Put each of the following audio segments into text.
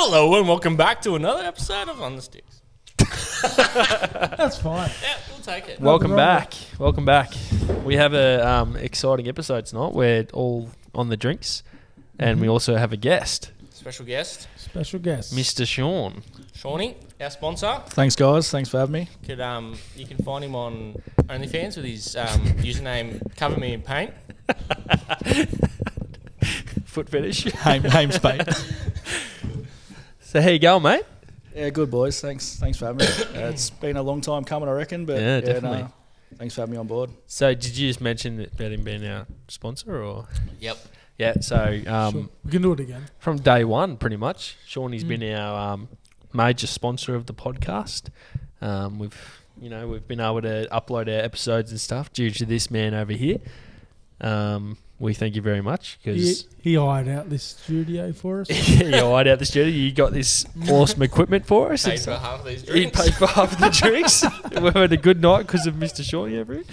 Hello and welcome back to another episode of On the Sticks. That's fine. Yeah, we'll take it. Welcome back. Welcome back. We have a exciting episode tonight. We're all on the drinks, and we also have a guest, Special guest, Mr. Sean. Shawnee, our sponsor. Thanks, guys. Thanks for having me. You can find him on OnlyFans with his username Cover Me in Paint. Foot fetish. Hames Paint. So how you going, mate? Yeah, good, boys. Thanks for having me. It's been a long time coming, I reckon. But Yeah, definitely. Thanks for having me on board. So did you just mention that about him being our sponsor, or? Yep. Yeah. So Sure. We can do it again. from day one, pretty much, Shawnee's been our major sponsor of the podcast. We've been able to upload our episodes and stuff due to this man over here. We thank you very much because He hired out this studio for us. you hired out the studio. You got this awesome equipment for us. Paid for half of these He drinks. paid for half of the drinks. We've had a good night because of Mr. Shawnee over here.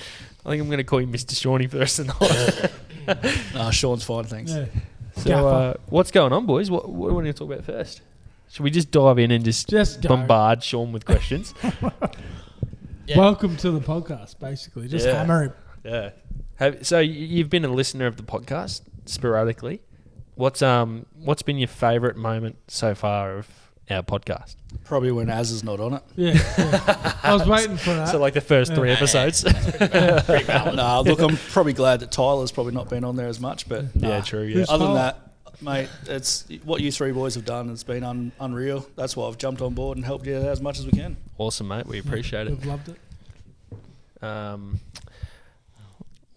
I think I'm going to call you Mr. Shawnee for the rest of the night. Sean's fine, thanks. Yeah. So, what's going on, boys? What do we want to talk about first? Should we just dive in and just Just go. bombard Sean with questions? Yeah. Welcome to the podcast, basically. Just Yeah. hammer him. Yeah. So you've been a listener of the podcast sporadically. What's been your favourite moment so far of our podcast? Probably when Az is not on it. Yeah. I was waiting for that. So like the first three Yeah. episodes. Pretty valid. Nah, look, I'm probably glad that Tyler's probably not been on there as much. But Yeah, true. Yeah. Who's- other than Tyler? that, mate, it's what you three boys have done. It's been unreal. That's why I've jumped on board and helped you as much as we can. Awesome, mate. We appreciate it. We've loved it.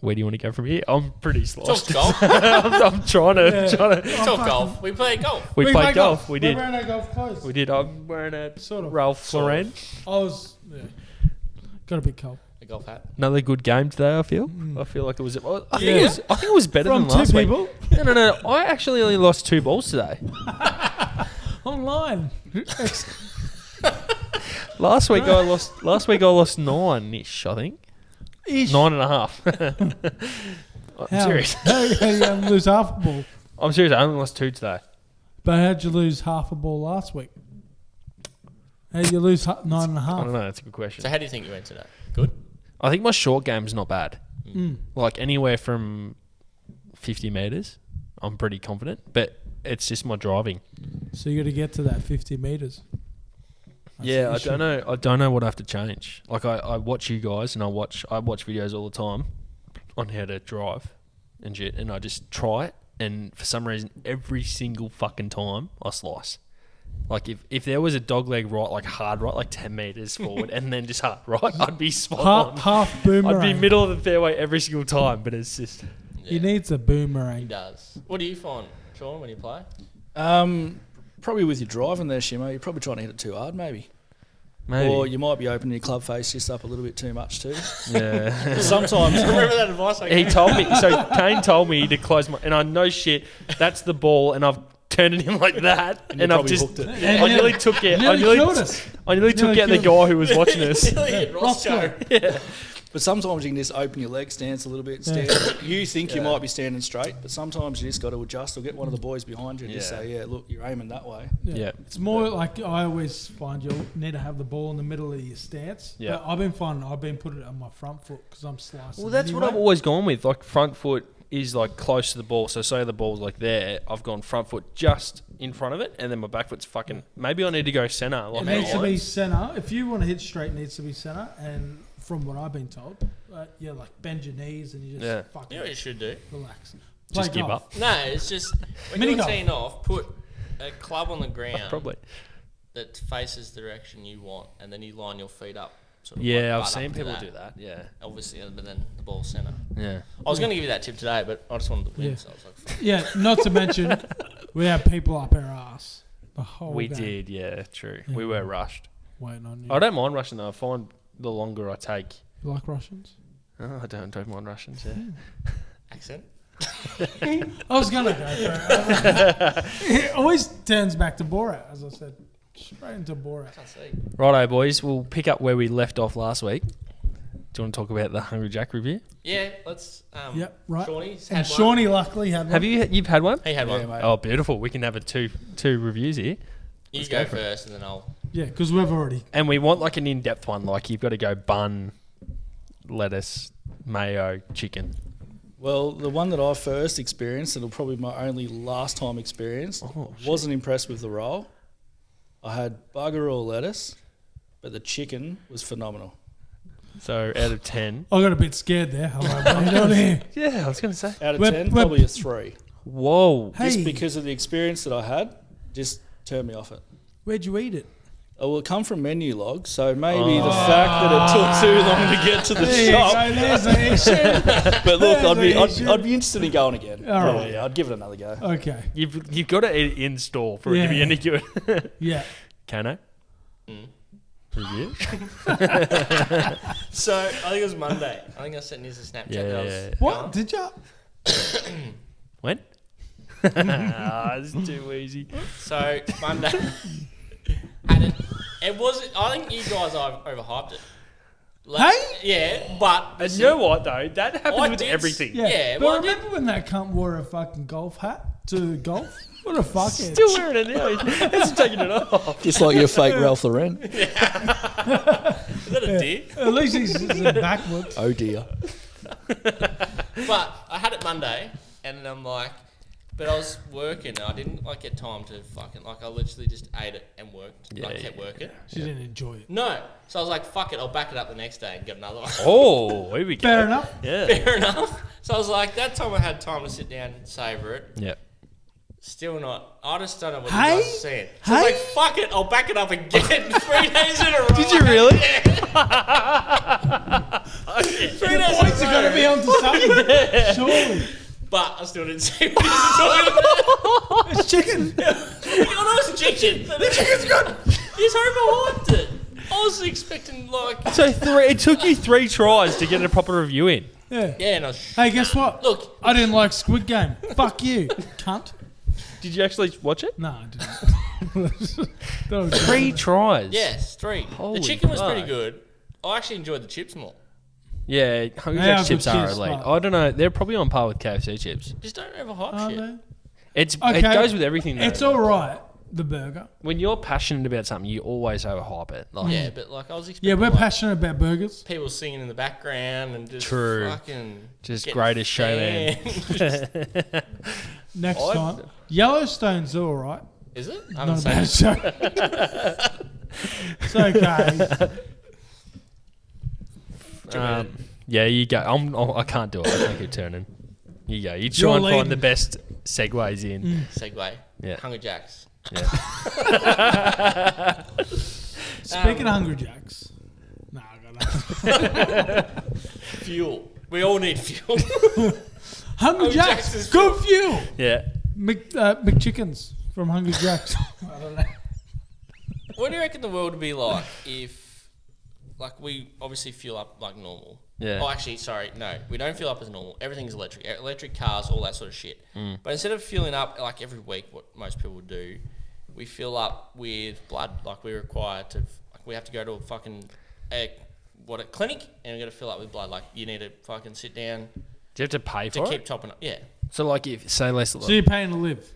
Where do you want to go from here? I'm pretty Talk lost. golf. I'm trying to. Talk golf. We played golf. We played played golf. We We're did. wearing our golf clothes. We did. I'm wearing a Sort of. Ralph Lauren. I was, got a bit cold. A golf hat. Another good game today. I feel. I feel like it was. I think Yeah. it was better From than last two week. people No. I actually only lost 2 balls today. online. Last week I lost 9-ish. I think Ish. 9.5. I'm How? serious. How you lose half a ball? I'm serious. I only lost 2 today. But how'd you lose half a ball last week? How'd you lose 9.5? I don't know. That's a good question. So how do you think you went today? Good? I think my short game's not bad. Mm. Like anywhere from 50 metres, I'm pretty confident. But it's just my driving. So you got to get to that 50 metres. That's Yeah, the I issue. don't know. I don't know what I have to change. Like I watch you guys and I watch videos all the time on how to drive and shit, and I just try it. And for some reason, every single fucking time, I slice. Like if there was a dog leg right, like hard right, like 10 meters forward, and then just hard right, I'd be spot on. Half boomerang. I'd be middle of the fairway every single time. But it's just He needs a He boomerang. does. What do you find, Sean, when you play? Probably with your driving there, Shimo, you're probably trying to hit it too hard, maybe. maybe. Or you might be opening your club face just up a little bit too much too. Yeah. Sometimes. Remember that advice I He gave? told me. So Kane told me to close my. And I know shit. That's the ball, and I've turned it in like that, And and you I've probably just. hooked it. I nearly took it. I Nearly nearly killed us. took Nearly out the killed guy who was watching us. Roscoe. Yeah. But sometimes you can just open your leg stance a little bit. You think you might be standing straight, but sometimes you just got to adjust or get one of the boys behind you and just Yeah. say, yeah, look, you're aiming that way. Yeah. It's more like I always find you need to have the ball in the middle of your stance. Yeah. But I've been putting it on my front foot because I'm slicing. Well, that's what I've anyway. always gone with. Like front foot is like close to the ball. So say the ball's like there, I've gone front foot just in front of it, and then my back foot's fucking. Maybe I need to go centre. Like It needs to be lines. centre. If you want to hit straight, it needs to be centre. And from what I've been told, like bend your knees and you just Yeah. fucking You know what you should do? relax. Just Play give golf. up. No, it's just when Mini you're golf. teeing off, put a club on the ground Probably. that faces the direction you want, and then you line your feet up. Sort of Yeah, like I've butt seen up to people do that. Yeah. Obviously, but then the ball's centre. Yeah. I was going to give you that tip today, but I just wanted to win, Yeah. so I was like, fuck. Yeah, not to mention we had people up our ass the whole We game did. Yeah. True. Yeah. We were rushed. waiting on you. I don't mind rushing though. I find the longer I take. You like Russians? Oh, I don't mind Russians. Yeah. Accent? I was gonna go for it. It always turns back to Borat, as I said. Straight into Borat. Can't see. Righto, boys. We'll pick up where we left off last week. Do you want to talk about the Hungry Jack review? Yeah, let's. Yep, right. Shawnee's And had one. Shawnee luckily had one. You've had one? He had Yeah, one. mate. Oh, beautiful. We can have two reviews here. You go first, and then I'll. Yeah, because we've already. And we want like an in-depth one. Like you've got to go bun, lettuce, mayo, chicken. Well, the one that I first experienced, it'll probably be my only last time experience. Wasn't impressed with the roll. I had bugger all lettuce, but the chicken was phenomenal. So out of 10. I got a bit scared there. You know what I mean? Yeah, I was going to say. Out of We're- 10, we're- probably a 3. Whoa. Hey, Just because of the experience that I had, just turned me off it. where'd you eat it? Oh, well, it come from menu log, so maybe the fact that it took too long to get to the shop. There's the issue. But look, There's the I'd be interested in going again. All right. Yeah, I'd give it another go. Okay. You've got to eat it in store for it to be Yeah. any good. Yeah. Kano? Review? So I think it was Monday. I think I sent Niz a Snapchat. Yeah, that I was yeah, yeah. What? going. Did you? When? It's too easy. So Monday, and it wasn't. I think you guys overhyped it. Hey? Yeah, but And you know what though? That happens I with did- everything. Yeah, but well, I did- remember when that cunt wore a fucking golf hat to golf? What a fuckhead. Still wearing it now. He's taking it off. Just like your fake Ralph Lauren. is that a dick? At least he's backwards. Oh dear. But I had it Monday, and I'm like, but I was working. I didn't like get time to fucking like. I literally just ate it and worked. Yeah, Like kept working. She didn't enjoy it. No, so I was like, fuck it. I'll back it up the next day and get another one. Oh, here we go. Fair enough. Yeah. Fair enough. So I was like, that time I had time to sit down and savour it. Yeah. Still not. I just don't know what Hey? you guys are saying. So I was like, fuck it, I'll back it up again 3 days in a row. Did you really? 3 days in a Points are going to be row. onto something. Surely. But I still didn't see what he was talking about. It's chicken. I know it's chicken. The chicken's good. He's overhyped it. I was expecting like... So it took you 3 tries to get a proper review in. Yeah. Yeah, no. Hey, guess what? Look. I didn't like Squid Game. Fuck you, cunt. Did you actually watch it? No, I didn't. That was 3 tries. Yes, 3. Holy the chicken was fuck. pretty good. I actually enjoyed the chips more. Yeah, Hungry They are Jack's chips good are chips, elite. but- I don't know. They're probably on par with KFC chips. Just don't overhype Are shit. they? It Okay. goes with everything. Though. It's all right. The burger. When you're passionate about something, you always overhype it. Like, Yeah, but like I was expecting Yeah, we're like, passionate about burgers. people singing in the background and just True. fucking... Just getting greatest showman. fans. Next I've- time. Yellowstone's all right. Is it? I Not haven't a seen bad it. show. It's okay. Yeah, you go. I can't do it. I can't keep turning. You go. You try You're and find leading. the best segues in. Segue. Yeah. Hungry Jacks. Yeah. Speaking of Hungry Jacks. Nah, I got nothing. Fuel. We all need fuel. Hungry Jacks Jacks. is Good fuel. Yeah. McChickens from Hungry Jacks. I don't know. What do you reckon the world would be like if, like, we obviously fuel up like normal? Yeah. Oh, actually, sorry, no, we don't fuel up as normal. Everything's electric. Electric cars, all that sort of shit. But instead of fueling up like every week, what most people do, we fill up with blood. Like we require to, like we have to go to a fucking a clinic and we got to fill up with blood. Like you need to fucking sit down Do you have to pay to for keep it? topping up. Yeah. So like, if say less. So you're paying to live.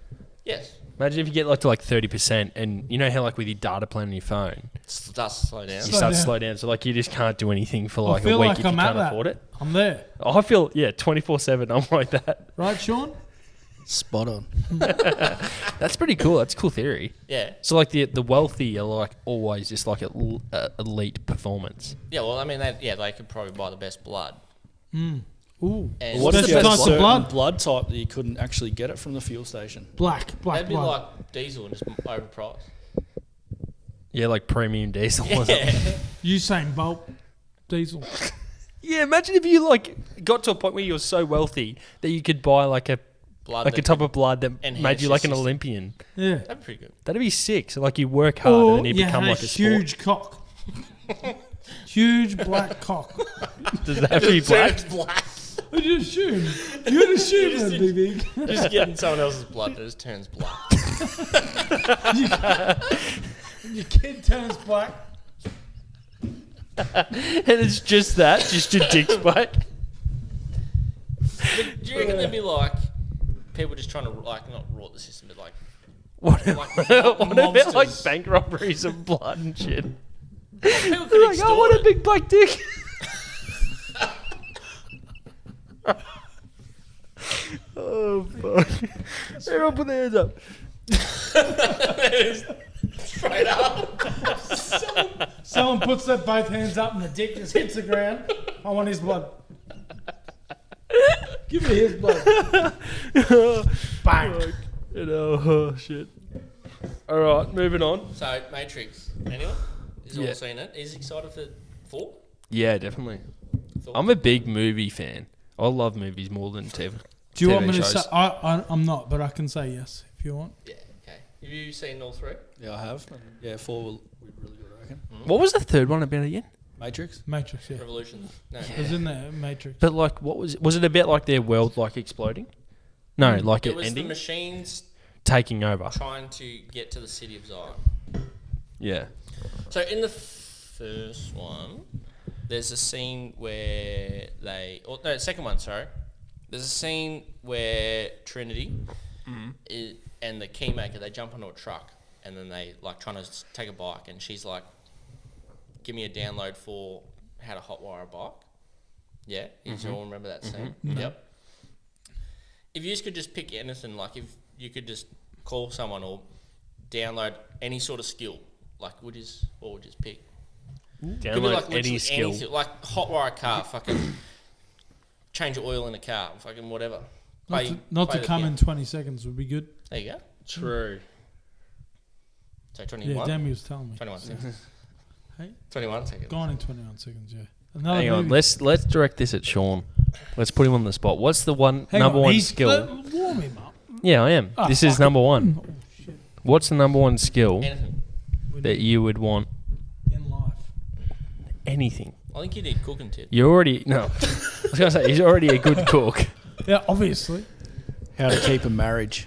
Yes. Imagine if you get like to like 30%, and you know how like with your data plan on your phone, It does slow down. you Slow start to down. slow down. So like you just can't do anything for like a feel week like if I'm you at can't that. afford it. I'm there. I feel 24/7. I'm like that. Right, Sean? Spot on. That's pretty cool. That's a cool theory. Yeah. So like the wealthy are like always just like elite performance. Yeah. Well, I mean, they could probably buy the best blood. Ooh. And What What's if you the had a type of certain blood? blood type that you couldn't actually get it from the fuel station? Black That'd be blood. like diesel and just overpriced. Yeah, like premium diesel. Or something. Usain Bolt. Diesel. Yeah, imagine if you like got to a point where you were so wealthy that you could buy like a Blood. like a that type of blood that enhance made you your like an system. Olympian. Yeah. That'd be pretty good. That'd be sick. So like you work hard Or and then you you become had like a a sport. huge cock. Huge black cock. Does that have to be black? It's black. Would you assume? You'd assume that'd be big. Just getting someone else's blood that just turns black. Your kid turns black. And it's just that, just your dick's black. Do you reckon there'd be like people just trying to like not rot the system, but like What, Like what about like monsters. bank robberies and blood and shit? People could They're like, extort I want a it. big black dick. Oh fuck! Everyone put their hands up. Straight up. Someone puts their both hands up and the dick just hits the ground. I want his blood. Give me his blood. Bang. Oh shit! All right, moving on. So, Matrix. Anyone? Is Yeah. all seen it? Is excited for 4? Yeah, definitely. Thoughts? I'm a big movie fan. I love movies more than TV. Do you TV want me to shows. say? I'm not, but I can say yes if you want. Yeah, okay. Have you seen all 3? Yeah, I have. And yeah, 4 will be really good, I reckon. What was the third one about again? Matrix. Matrix, yeah. Revolutions. No. It was in there, Matrix. But like, what was it about? Like their world like exploding? No, like It it was ending, the machines taking over. trying to get to the city of Zion. Yeah. So in the first one, there's a scene where second one, sorry. There's a scene where Trinity and the Keymaker, they jump onto a truck and then they like trying to take a bike and she's like, give me a download for how to hotwire a bike. Yeah, you all remember that scene? Yep. If you could just pick anything, like if you could just call someone or download any sort of skill, like what would you pick? Could be Download like any literally skill. anything, like hotwire a car, fucking change your oil in a car, fucking whatever. Not Play to the come piano. in 20 seconds would be good. There you go. True. So Yeah, 21? Demi was telling me. 21 seconds. Hey, 21 seconds. gone in 21 seconds, yeah. Another Hang on, movie. let's direct this at Sean. Let's put him on the spot. What's the Hang number on, one he's- skill? Warm him up. Yeah, I am. Oh, This is fuck number it. one. Oh, shit. What's the number one skill Anything. that you would want? In life. Anything. I think you need cooking tip. You're already no. I was gonna say he's already a good cook. Yeah, obviously. How to keep a marriage.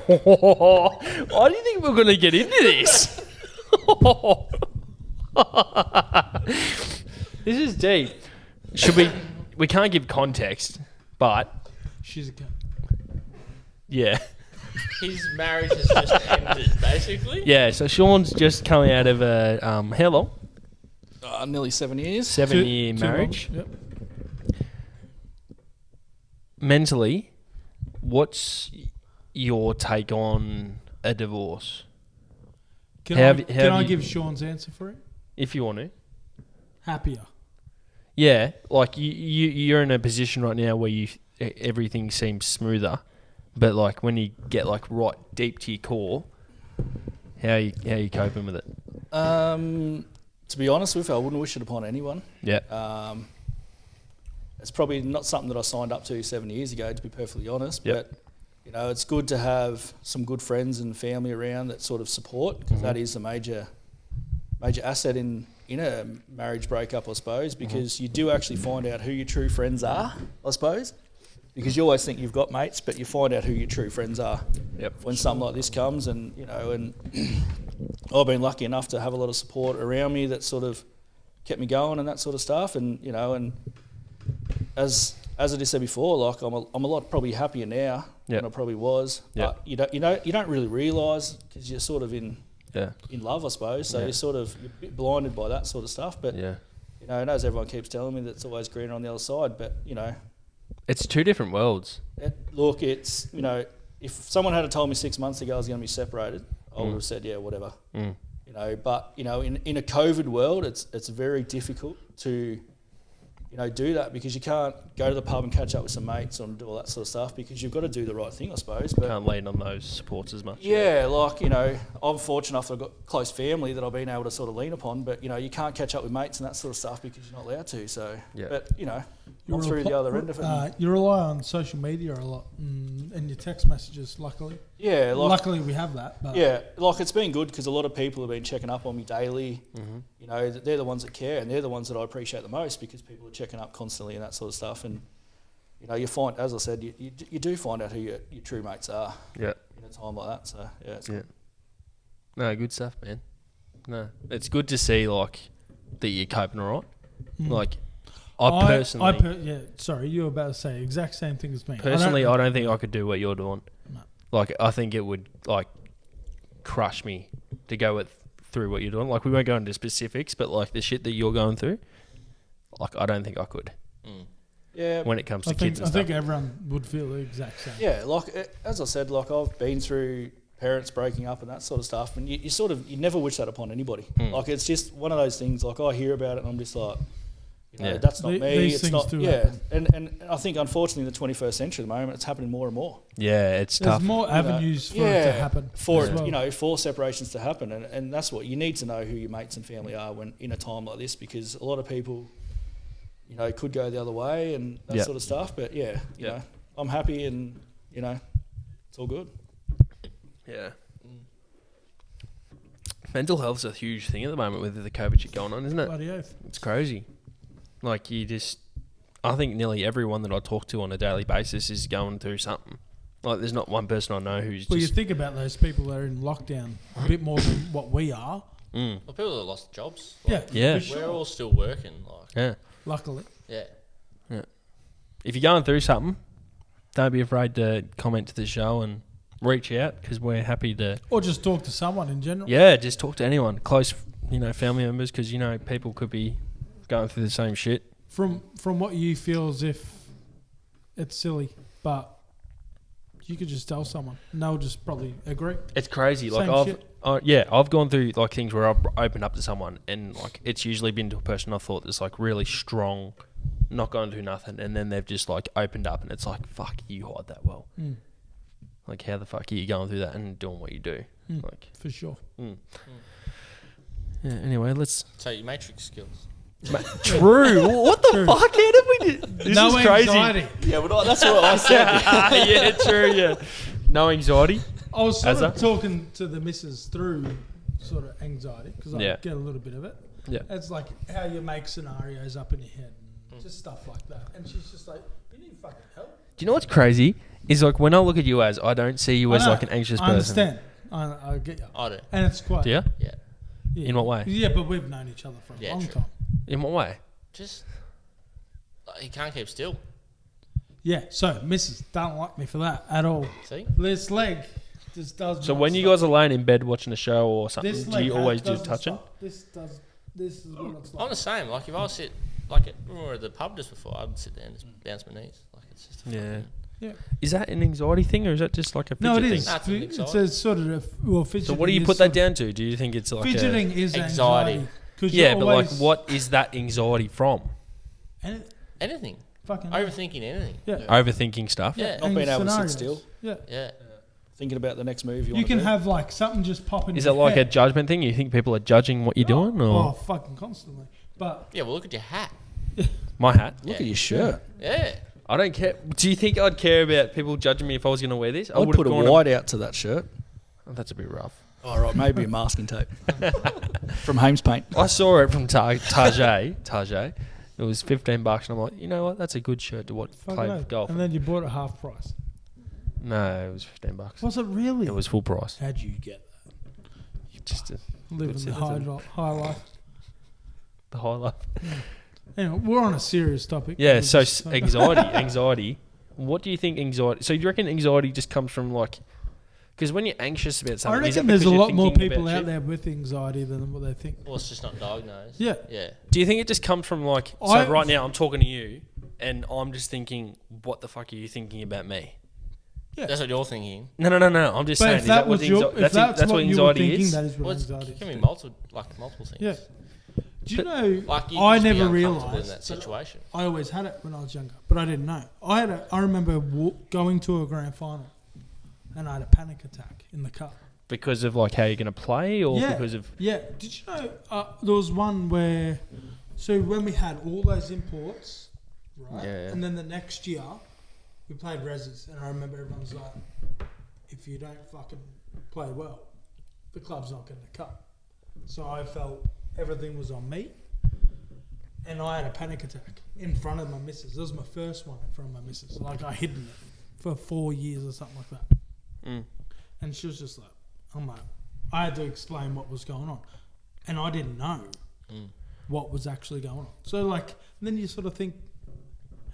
Why do you think we're gonna get into this? This is deep. Should we? We can't give context, but She's a cunt. yeah, His marriage has just ended, basically. yeah. So Sean's just coming out of a how long? Nearly 7 years. 7-year Two marriage. months, Yep. Mentally, what's your take on a divorce? Can How I, have you- can I give Sean's answer for it? If you want to. Happier. Yeah, like you're in a position right now where everything seems smoother, but like when you get like right deep to your core, how you coping with it? To be honest with you, I wouldn't wish it upon anyone. Yeah, It's probably not something that I signed up to 7 years ago, to be perfectly honest. Yep. But you know, it's good to have some good friends and family around that sort of support, because that is a major asset in a marriage breakup, I suppose, because you do actually find out who your true friends are, I suppose. Because you always think you've got mates, but you find out who your true friends are yep. when something like this comes. And I've been lucky enough to have a lot of support around me that sort of kept me going and that sort of stuff. And and as I just said before, like I'm a lot probably happier now Yep. than I probably was. Yep. But you don't really realise, because you're sort of in Yeah, love, I suppose. So Yeah. you're a bit blinded by that sort of stuff. But yeah. and as everyone keeps telling me, that it's always greener on the other side. But It's two different worlds. look, it's if someone had told me 6 months ago I was going to be separated, I would have said, yeah, whatever. Mm. But in a COVID world, it's very difficult to do that, because you can't go to the pub and catch up with some mates and do all that sort of stuff, because you've got to do the right thing, I suppose. But Can't lean on those supports as much. yeah, like I'm fortunate enough that I've got close family that I've been able to sort of lean upon. But you can't catch up with mates and that sort of stuff because you're not allowed to. So, Yeah. but I'm through the other end of it. You rely on social media a lot and your text messages, luckily. Yeah, Luckily, we have that. But yeah, like it's been good, because a lot of people have been checking up on me daily. Mm-hmm. They're the ones that care, and they're the ones that I appreciate the most, because people are checking up constantly and that sort of stuff. And you find, as I said, you do find out who your true mates are Yeah. in a time like that. So yeah, it's Yeah. good. No, good stuff, man. No, it's good to see like that you're coping all right. Like, I personally, sorry, you were about to say exact same thing as me. I don't think I could do what you're doing. No. Like, I think it would, like, crush me to go through what you're doing. Like, we won't go into specifics, but, like, the shit that you're going through, like, I don't think I could. Yeah. When it comes to I kids and stuff. think everyone would feel the exact same. Yeah, like as I said, like I've been through parents breaking up and that sort of stuff, and you never wish that upon anybody. Like it's just one of those things. Like I hear about it, and I'm just like, that's not me. These It's not. things do Yeah, happen. and I think unfortunately in the 21st century at the moment, it's happening more and more. Yeah, it's There's tough. more avenues for it to happen. For as it, well. for separations to happen, and that's what you need to know who your mates and family are when in a time like this, because a lot of people, could go the other way and that sort of stuff. But you know, I'm happy, and it's all good. Yeah. Mental health's a huge thing at the moment with the COVID shit going on, isn't it? Bloody oath. It's crazy. Like, I think nearly everyone that I talk to on a daily basis is going through something. Like, there's not one person I know who's Well, just... you think about those people that are in lockdown a bit more than what we are. Well, people that lost jobs. Yeah. Yeah. For sure. We're all still working. Like, Yeah. Luckily. yeah. If you're going through something, don't be afraid to comment to the show and reach out, because we're happy to... Or just talk to someone in general. Yeah, just talk to anyone. Close, family members, because, people could be going through the same shit. From what you feel as if it's silly, but you could just tell someone and they'll just probably agree. It's crazy. Same Like shit. I've gone through like things where I've opened up to someone, and like it's usually been to a person I thought is like really strong, not going through nothing, and then they've just like opened up, and it's like, fuck, you hide that well. Like, how the fuck are you going through that and doing what you do? Like, For sure. yeah. Anyway, let's. So your matrix skills. True. What the fuck? How did we do? This No is crazy. anxiety. Yeah, but that's what I said. Yeah, true. Yeah. No anxiety. I was sort Azza? of talking to the missus through sort of anxiety because I Yeah. get a little bit of it. Yeah. It's like how you make scenarios up in your head and just stuff like that. And she's just like, you need fucking help. Do you know what's crazy? Is like when I look at you I don't see you as I know. like an anxious I person. understand. I get you. I do. And it's quite. Do you? Yeah. Yeah. In what way? Yeah, but we've known each other for a Yeah, long true. time. In what way? Just he can't keep still. Yeah, so missus don't like me for that at all. See? This leg just does So not when you stop. guys are laying in bed watching a show or something, This do leg you always do doesn't touching? stop. This is what it's I'm like. the same. Like if I sit like when we were at the pub just before, I'd sit there and just bounce my knees. Like it's just a Yeah. fucking, Yeah. Is that an anxiety thing, or is that just like a fidget No, it thing? is. Nah, it's an It's anxiety. a sort of fidgeting. So what do you is put that sort of- down to? Do you think it's like Fidgeting is Anxiety. anxiety. 'Cause Yeah, you're but like always- what is that anxiety from? anything. Fucking Overthinking anything. Yeah. Overthinking stuff? Yeah. Not being able to sit scenarios. still, Yeah. Yeah. thinking about the next move you You want to can do. have like something just pop in Is it your like a head. judgment thing? You think people are judging what you're doing? Or Oh, fucking constantly. But Yeah, well look at your hat. my hat? Look Yeah. at your shirt. Yeah. I don't care. Do you think I'd care about people judging me if I was going to wear this? I I'd would've put a gone white out to that shirt. Oh, that's a bit rough. All right, maybe a masking tape from Hames Paint. I saw it from Tajay. It was $15, and I'm like, you know what? That's a good shirt to fucking play oath. golf. And then you bought it half price. No, it was $15. Was it really? It was full price. How'd you get that? Just Living the high life. the high life. Anyway, we're on a serious topic. Yeah. We're So just- anxiety. What do you think anxiety? So do you reckon anxiety just comes from like? Because when you're anxious about I something, is reckon that there's a because you're lot more thinking people about out shit? there with anxiety than what they think. Well it's just not diagnosed. Yeah. Yeah. Do you think it just comes from like? So right now I'm talking to you, and I'm just thinking, what the fuck are you thinking about me? Yeah. That's what you're thinking. No. I'm just But saying. if Is that that what was your, if that's what what you were anxiety thinking, is? that is Well what it's, anxiety it can is. be multiple things. Yeah. Do you But- know? Like you I can just be never uncomfortable realised in that situation. I always had it when I was younger, but I didn't know. I remember going to a grand final, and I had a panic attack in the car. Because of like how you're going to play, or because of Yeah. Did you know there was one where, so when we had all those imports, right? Yeah. And then the next year, we played Resis, and I remember everyone's like, if you don't fucking play well, the club's not going to cut. So I felt everything was on me, and I had a panic attack in front of my missus. It was my first one in front of my missus. Like I hidden it for 4 years or something like that. And she was just like, I'm like, I had to explain what was going on. And I didn't know what was actually going on. So like, then you sort of think,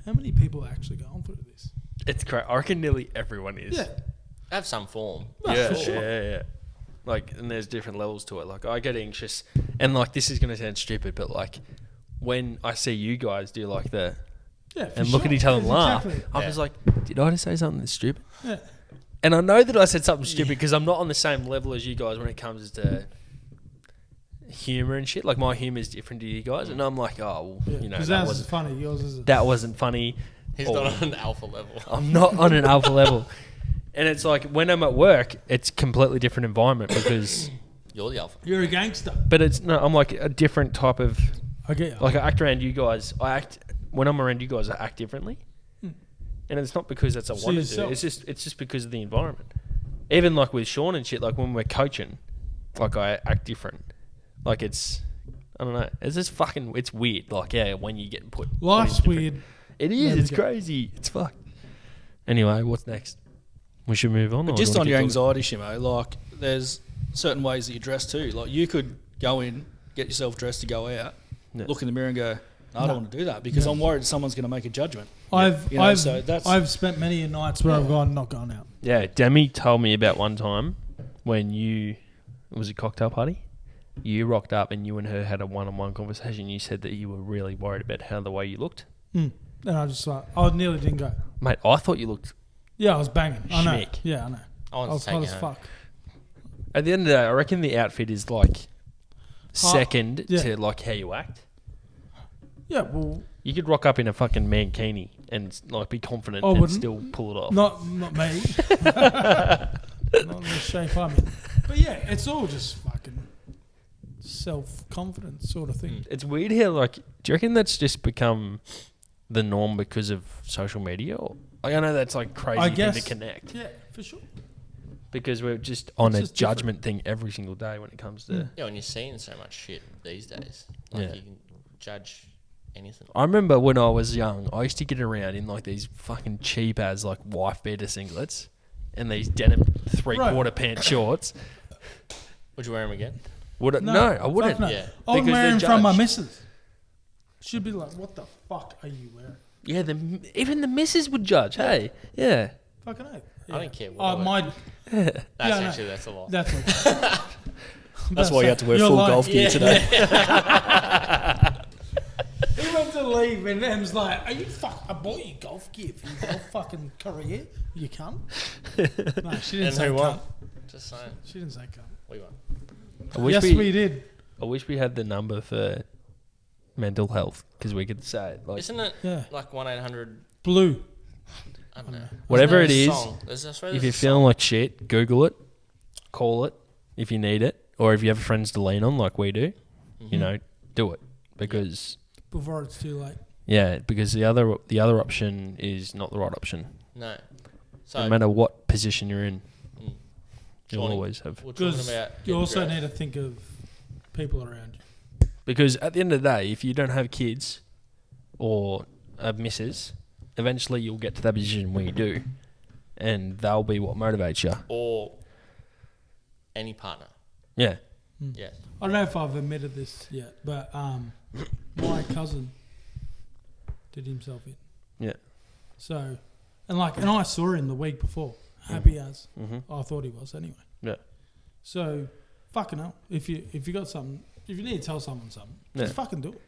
how many people are actually going through this? it's correct. I reckon nearly everyone is. Yeah. have some form. Yeah, for sure. yeah. Like, and there's different levels to it. Like, I get anxious, and like, this is gonna sound stupid, but like, when I see you guys do like the and look at each other and laugh, I was like, did I just say something that's stupid? Yeah. And I know that I said something stupid because I'm not on the same level as you guys when it comes to humor and shit. Like, my humor is different to you guys, and I'm like, oh, well, you know, that wasn't funny. Yours isn't. That wasn't funny. He's not on an alpha level. I'm not on an alpha level. And it's like, when I'm at work, it's completely different environment because... You're the alpha. You're a gangster. But it's... No, I'm like a different type of... I get you. Like, I act around you guys. When I'm around you guys, I act differently. And it's not because that's I want to do. yourself. It's just because of the environment. Even like with Sean and shit, like when we're coaching, like I act different. Like it's... I don't know. It's just fucking... It's weird. Like, yeah, when you get put... Life's weird. It is. It's crazy. It's fucked. Anyway, what's next? We should move on. But just on your anxiety, Shimo, like there's certain ways that you dress too. Like you could go in, get yourself dressed to go out, look in the mirror and go, no, I don't want to do that because I'm worried someone's going to make a judgment. I've spent many nights where I've gone, not going out. Yeah, Demi told me about one time when it was a cocktail party. You rocked up and you and her had a one-on-one conversation. You said that you were really worried about how the way you looked. And I just like, I nearly didn't go. Mate, I thought you looked... Yeah, I was banging. I know. Schmick. Yeah, I know. I want was to take hot it as home. fuck. At the end of the day, I reckon the outfit is like second yeah. to like how you act. Yeah, well, You could rock up in a fucking mankini and like be confident I and wouldn't. still pull it off. not me. Not in the shape I'm in. But yeah, it's all just fucking self-confidence sort of thing. It's weird how like, do you reckon that's just become the norm because of social media? Or, like, I know that's like crazy thing to connect. Yeah, for sure. Because we're just on a just judgment thing every single day when it comes to... Yeah, when you're seeing so much shit these days, like Yeah. you can judge anything. I remember when I was young, I used to get around in like these fucking cheap as like wife beater singlets and these denim 3/4 pant shorts. Would you wear them again? Would it? No, I wouldn't. No. Yeah. I would Because wear they're them from my judged. missus. She'd be like, what the fuck are you wearing? Yeah, even the missus would judge. Hey, yeah. Fucking hell. I don't care what. Oh, I wear. my... That's yeah, no. actually that's a lot. That's what... That's why you had to wear You're full lying. golf gear today. He went to leave and Em's like, are you fuck? I bought you golf gear for your golf fucking career. You cunt. No, she didn't And say who won? cunt. Just saying, She didn't say cunt. we won. I wish Yes, we did. I wish we had the number for mental health because we could say it. Like, Isn't it Yeah. like 1-800? Blue. I don't know. whatever Isn't it there a is, song? I swear if there's you're a feeling song. like shit, Google it, call it if you need it, or if you have friends to lean on like we do, you know, do it because Before it's too late. because the other option is not the right option. No. So No matter what position you're in, you'll Johnny, always have. we're talking Because about you getting also dressed. need to think of people around you. Because at the end of the day, if you don't have kids or a missus, eventually you'll get to that position where you do, and they'll be what motivates you. or any partner. Yeah. Yeah. I don't know if I've admitted this yet, but my cousin did himself in. Yeah. So, and I saw him the week before, happy as. Mm-hmm. I thought he was anyway. Yeah. So, fucking hell, if you got something, if you need to tell someone something, just fucking do it.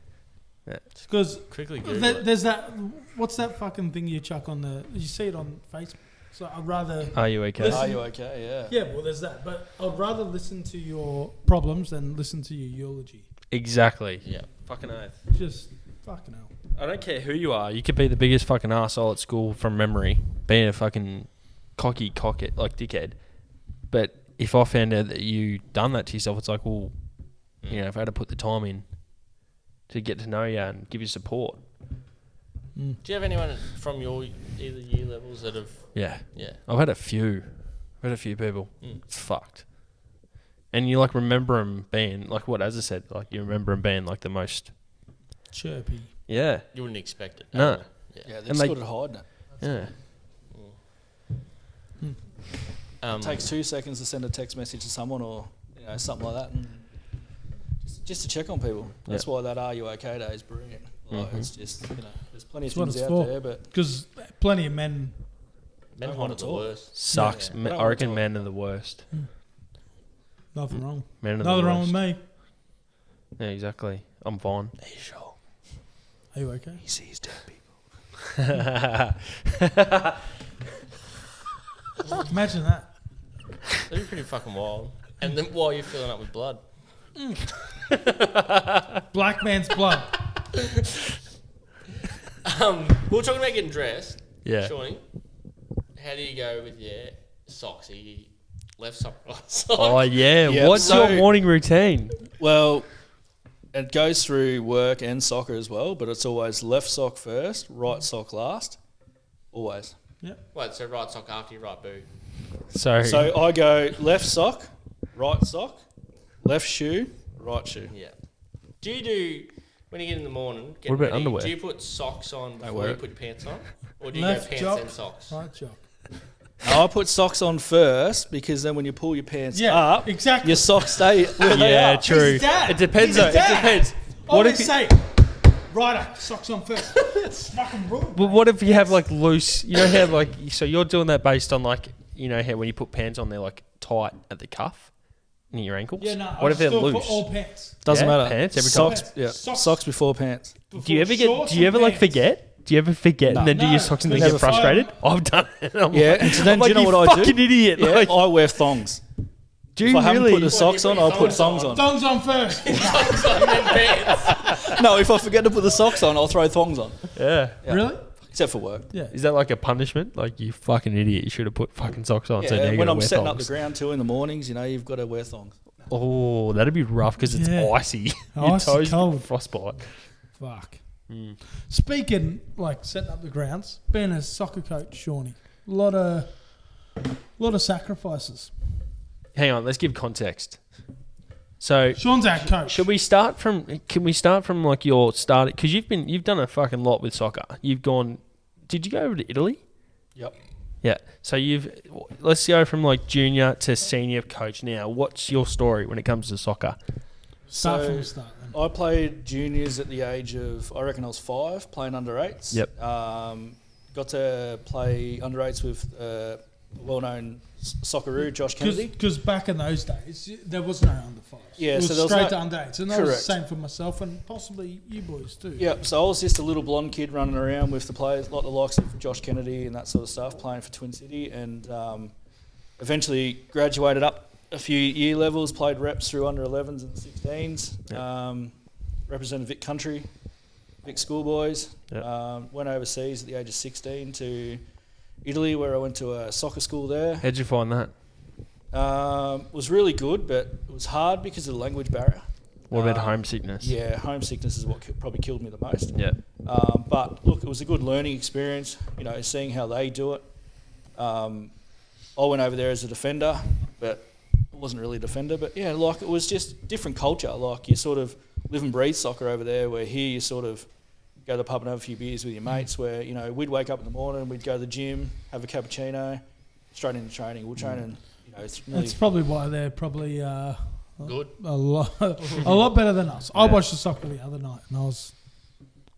Yeah. Because Quickly Google it. there's that. What's that fucking thing you chuck on the? You see it on Facebook. So I'd rather. Are you okay? Listen- Are you okay? Yeah. Yeah, well, there's that. But I'd rather listen to your problems than listen to your eulogy. Exactly. Yeah. Fucking oath. Just fucking hell. I don't care who you are. You could be the biggest fucking arsehole at school from memory, being a fucking cocky like dickhead. But if I found out that you done that to yourself, it's like, well, you know, if I had to put the time in to get to know you and give you support. Do you have anyone from your either year levels that have? Yeah. Yeah. I've had a few. I've had a few people. Mm. It's fucked. And you like remember them being like what, as I said, like you remember them being like the most. Chirpy. Yeah. You wouldn't expect it. No. Yeah. Yeah, they're And just they- good at hiding it. Yeah. Um, It takes 2 seconds to send a text message to someone or something like that, and just to check on people. That's why that "Are you okay?" day is brilliant. Like, It's just there's plenty of That's what things it's out for. there, but Because plenty of men Men Don't hot want are to the talk. worst. Sucks. Yeah. I reckon men are the worst. Nothing wrong. Men are Nothing the wrong with worst. me. Yeah, exactly. I'm fine. Are you sure? Are you okay? He sees dead people. Imagine that. That'd be pretty fucking wild. And then while you're filling up with blood. Black man's blood. We were talking about getting dressed. Yeah. Shawnee, how do you go with your socks? Are you left sock, right sock? Oh, yeah. Yeah, What's so- your morning routine? Well, it goes through work and soccer as well, but it's always left sock first, right sock last. Always. Wait, so right sock after your right boot. So So I go left sock, right sock, left shoe, right shoe. Yeah. Do you do, when you get in the morning, What about underwear? do you put socks on before wear you it. put your pants on? Or do you Left go pants jock, and socks? right jock. No, I put socks on first because then when you pull your pants Yeah, up, exactly. your socks stay where they yeah, are. true. He's dad. It depends. He's a Though. It dad. depends. What Always if you, say, right up, socks on first. It's fucking rude. but what if you have like loose? You know how like so you're doing that based on like you know how when you put pants on they're like tight at the cuff near your ankles. Yeah, no. What I if they're still loose? put all pants. Doesn't Yeah, matter. pants every time. socks, yeah, Socks. socks before pants. Do you ever get? Shorts Do you and ever like pants. forget? Do you ever forget No. and then do No, your socks and then never get frustrated? forget. I've done it. And I'm Yeah, like, and so then I'm do you like, know what I do? fucking idiot. Yeah, Like, I wear thongs. do If you I haven't really? put the socks on, I'll put thongs on. Thongs on first. Socks on and pants. No, if I forget to put the socks on, I'll throw thongs on. Yeah. Yeah. Really? Except for work. Yeah. Is that like a punishment? Like you fucking idiot! You should have put fucking socks on. So now Yeah, you when gotta I'm wear setting up thongs. the ground too in the mornings, you know, you've got to wear thongs. Oh, that'd be rough because it's Yeah. icy. Your Icy toes cold. get frostbite. Fuck. Speaking, like, setting up the grounds, being a soccer coach, Shawnee, a lot of sacrifices. Hang on, let's give context. So Sean's our coach. should we start from? Can we start from like your start? Because you've done a fucking lot with soccer. You've gone. Did you go over to Italy? Yep. Yeah. So let's go from like junior to senior coach now. What's your story when it comes to soccer? Start So- from the start then. I played juniors at the age of, I reckon I was 5, playing under 8s. Yep. Got to play under 8s with a well-known Socceroo, Josh Kennedy. Because back in those days, there was no under fives. Yeah, it was so there was straight no- to under eights. And that was the Correct. same for myself and possibly you boys too. Yep, so I was just a little blonde kid running around with the players, like the likes of Josh Kennedy and that sort of stuff, playing for Twin City, and eventually graduated up a few year levels, played reps through under 11s and 16s, represented Vic Country, Vic Schoolboys, went overseas at the age of 16 to Italy, where I went to a soccer school there. How'd you find that? Was really good, but it was hard because of the language barrier. What about homesickness? Yeah, homesickness is what probably killed me the most. Yeah. But look, it was a good learning experience, you know, seeing how they do it. I went over there as a defender, but I wasn't really a defender. But yeah, like it was just different culture. Like you sort of live and breathe soccer over there, where here you sort of go to the pub and have a few beers with your mates, where, you know, we'd wake up in the morning, we'd go to the gym, have a cappuccino, straight into training. We'll train and, you know, it's really... That's probably why they're probably Good. a lot better than us. I watched the soccer the other night and I was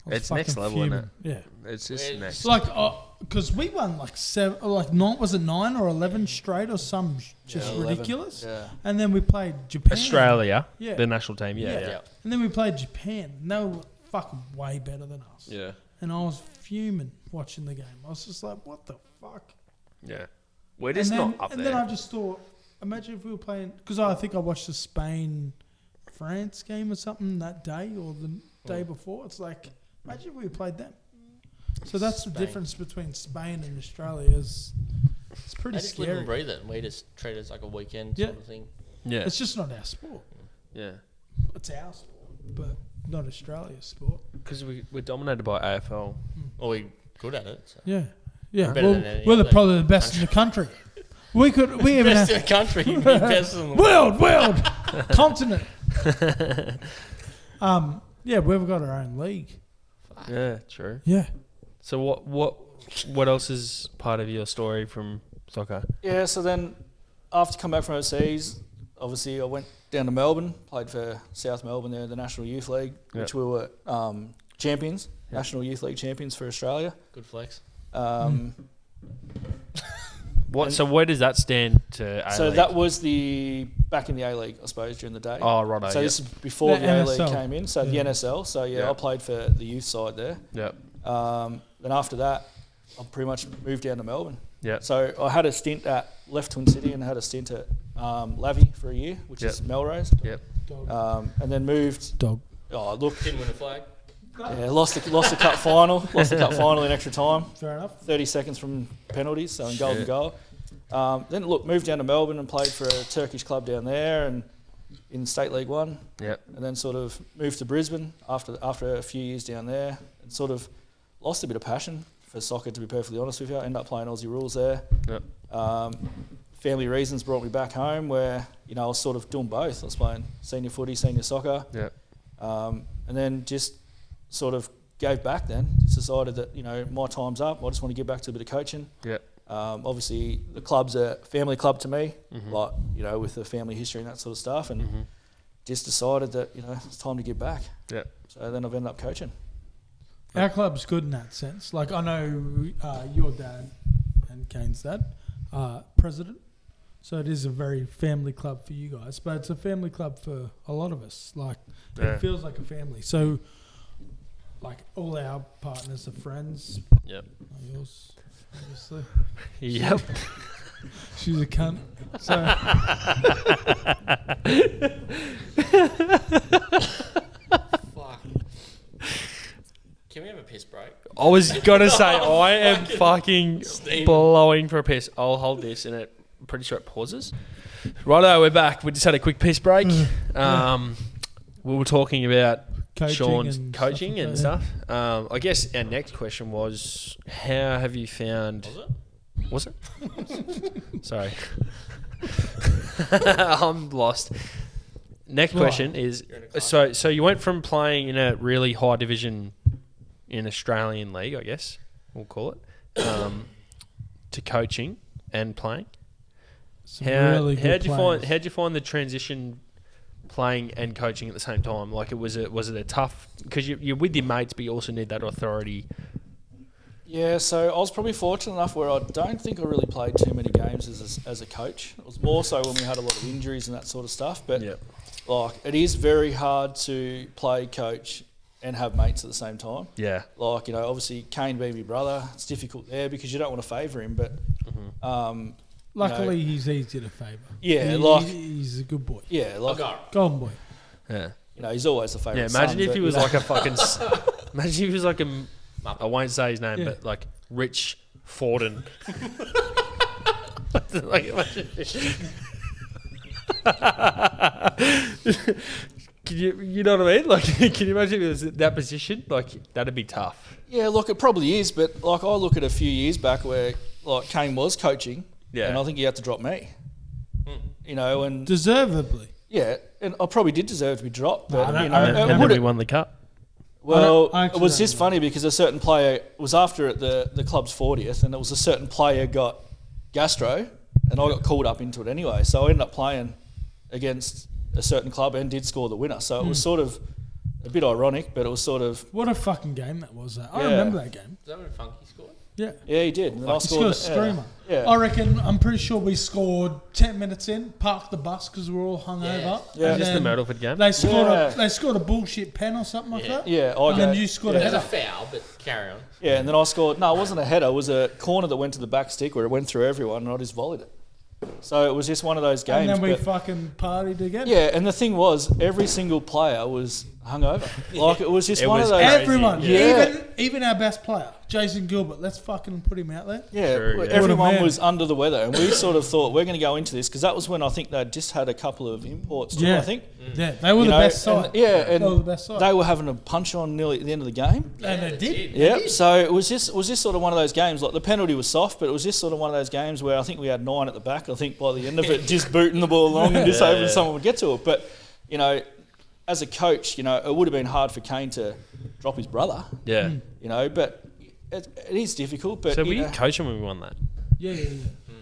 It's fucking next level, isn't fuming. it? Yeah. It's just It's next. Like, because we won like 9, was it 9 or 11 straight or some just 11. ridiculous? Yeah. And then we played Japan. Australia, Yeah. the national team. Yeah, Yeah. yeah. Yeah. And then we played Japan. And they were fucking way better than us. Yeah. And I was fuming watching the game. I was just like, what the fuck? Yeah. We're just not up and there. then I just thought, imagine if we were playing, because I think I watched the Spain-France game or something that day or the day before. It's like, imagine if we played them. So that's Spain. the difference between Spain and Australia. It's pretty They just live and scary. breathe it, and we just treat it as like a weekend Yeah. sort of thing. yeah. It's just not our sport. Yeah. It's our sport, but not Australia's sport. Because we're dominated by AFL. Or we're good at it. So. Yeah, yeah. Better Well, than any we're other probably the best in the country. We even Best have in the country, you'd be best in the world. world, continent. Yeah, we've got our own league. Yeah, true. Yeah. So what else is part of your story from soccer? Yeah, so then after coming back from overseas, obviously I went down to Melbourne, played for South Melbourne there in the National Youth League, which we were champions, National Youth League champions for Australia. Good flex. What? So where does that stand to A-League? So that was back in the A-League, I suppose, during the day. Oh, righto. So yep. this is before the A-League NSL. came in. So the NSL. So Yeah. I played for the youth side there. Yep. Then after that, I pretty much moved down to Melbourne. Yep. So I had a stint left Twin City and I had a stint at Lavie for a year, which Yep. is Melrose. Yep. And then moved. Dog. Oh, look. Didn't win a flag. Yeah, lost the cup final. Lost the cup final in extra time. Fair enough. 30 seconds from penalties, so in golden Shit. goal. Then moved down to Melbourne and played for a Turkish club down there and in State League 1. Yep. And then sort of moved to Brisbane after a few years down there and sort of lost a bit of passion for soccer, to be perfectly honest with you. I ended up playing Aussie rules there. Yep. Family reasons brought me back home where, I was sort of doing both. I was playing senior footy, senior soccer. Yep. And then just sort of gave back then. Just decided that, my time's up. I just want to get back to a bit of coaching. Yep. Obviously, the club's a family club to me, Mm-hmm. like, with the family history and that sort of stuff. And just decided that, it's time to give back. Yep. So then I've ended up coaching. Our club's good in that sense. Like, I know your dad and Kane's dad are president. So it is a very family club for you guys. But it's a family club for a lot of us. Like, Yeah. it feels like a family. So, like, all our partners are friends. Yep. Like yours, obviously. Yep. She's a cunt. So, Fuck. Can we have a piss break? I was gonna say I am fucking blowing for a piss. I'll hold this, and I'm pretty sure it pauses. Righto, we're back. We just had a quick piss break. We were talking about coaching Sean's and coaching and stuff. stuff. I guess our next question was, how have you found? Was Was it? it? Sorry, I'm lost. Next question is: You're in a class. so you went from playing in a really high division in Australian league, I guess we'll call it, to coaching and playing. Some really good players. How'd you find the transition playing and coaching at the same time? Like, was it a tough, because you're with your mates, but you also need that authority. Yeah, so I was probably fortunate enough where I don't think I really played too many games as a coach. It was more so when we had a lot of injuries and that sort of stuff. But like, it is very hard to play, coach, and have mates at the same time. Yeah. Like, obviously Kane being my brother, it's difficult there because you don't want to favour him. But Luckily, he's easy to favour. Yeah, he's a good boy. yeah, like Golden boy. Yeah. he's always the favourite. Yeah. Imagine son, if but, he was like a fucking. Imagine if he was like a. I won't say his name, Yeah. but like Rich Forden. Like, imagine. Can you know what I mean? Like, can you imagine if it was that position? Like, that'd be tough. Yeah, look, it probably is, but like I look at a few years back where like Kane was coaching, Yeah. and I think he had to drop me. And Deservedly. yeah, and I probably did deserve to be dropped, but No, I don't- And it then would we have. won the cup. Well, I it actually was don't just know. funny because a certain player was after it the club's 40th, and it was a certain player got gastro, and I got called up into it anyway. So I ended up playing against a certain club and did score the winner. So it was sort of a bit ironic, but it was sort of What a fucking game that was. I Yeah. remember that game. Is that when Funky scored? Yeah. yeah, he did. And then I He scored a screamer. Yeah. I reckon, I'm pretty sure we scored 10 minutes in, parked the bus because we were all hungover. Yeah. And Just the then Myrtleford game. They scored, Yeah. they scored a bullshit pen or something like that. Yeah, And then you scored a It was a header. foul, but carry on. Yeah, and then I scored. No, it wasn't a header. It was a corner that went to the back stick where it went through everyone, and I just volleyed it. So it was just one of those games. And then we but- fucking partied again. yeah, and the thing was, every single player was hungover. Like, it was just It one was of those. crazy. Everyone. Yeah. Even our best player, Jason Gilbert. Let's fucking put him out there. Yeah, True, yeah. everyone What a man. was under the weather, and we sort of thought we're going to go into this because that was when I think they'd just had a couple of imports too. Yeah. I think. Yeah, they were You the know, best side. and- yeah, and they were the best side. They were having a punch on nearly at the end of the game. and they did. Yeah, so it was just sort of one of those games. Like, the penalty was soft, but it was just sort of one of those games where I think we had 9 at the back. I think by the end of it, just booting the ball along and just hoping someone would get to it. But as a coach, it would have been hard for Kane to drop his brother. Yeah. But it is difficult. But So were you you know, coaching when we won that? Yeah.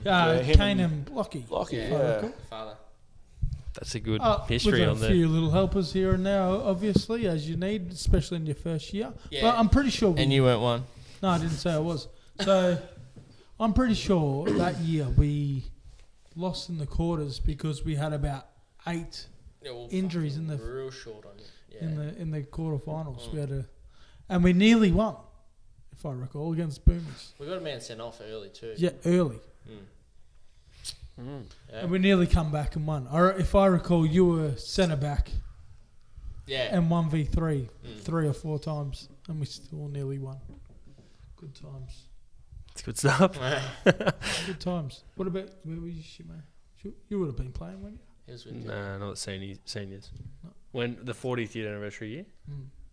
Yeah, him Kane and- and Blocky. Blocky, if I yeah. recall. Father. That's a good With history a on there. few little helpers here and now, obviously, as you need, especially in your first year. Yeah. But I'm pretty sure we... And you weren't one. No, I didn't say I was. So I'm pretty sure that year we lost in the quarters because we had about 8 injuries in the real short on it. Yeah. in the quarterfinals. We had and we nearly won, if I recall, against Boomers. We got a man sent off early too. Yeah, early. Yeah. And we nearly come back and won. If I recall, you were centre back. Yeah. And 1v3 3 or 4 times, and we still nearly won. Good times. It's good stuff. Good times. What about where were you, Shimo? You would have been playing, wouldn't you? He was with Nah, not seniors. No. When the 40th year anniversary year?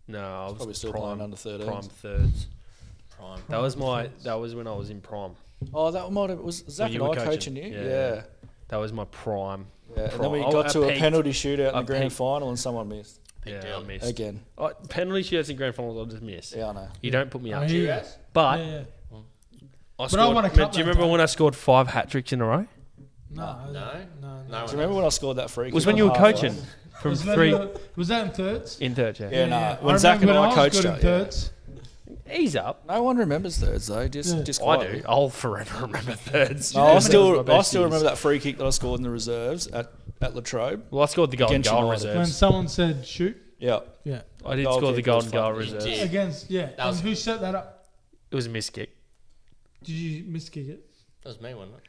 No, I was Probably still prime, playing under 13s. prime thirds. Prime. That was when I was in prime. Oh, that might have... Was Zach you and were I coaching you? Yeah. That was my prime. Yeah, and then we Prime. got to a peaked. penalty shootout in I the grand peaked. final and someone missed. Big Yeah, I deal. missed. Again. Penalty shootouts in grand finals, I'll just miss. Yeah, I know. You don't put me up. I hear you. Cheers. But Yeah. I But I won a scored. cup Do you that remember time. when I scored 5 hat tricks in a row? No. No. No. Do you remember when I scored that free kick? Was when on you were halfway? coaching from Was 3 that in thirds? in third, yeah. Yeah, no. I When Zach and remember I when coached was good it. in thirds. Ease up. No one remembers thirds though. Just I quietly. do. I'll forever remember thirds. No, I That still was my best years. remember that free kick that I scored in the reserves at Latrobe. Well, I scored the golden Against goal United. When reserves. someone said shoot. Yeah. Yeah. I did Goal score the kick was golden goal fun. reserves. Yeah. Against and was- who set that up? It was a miss kick. Did you miskick it? That was me, wasn't it?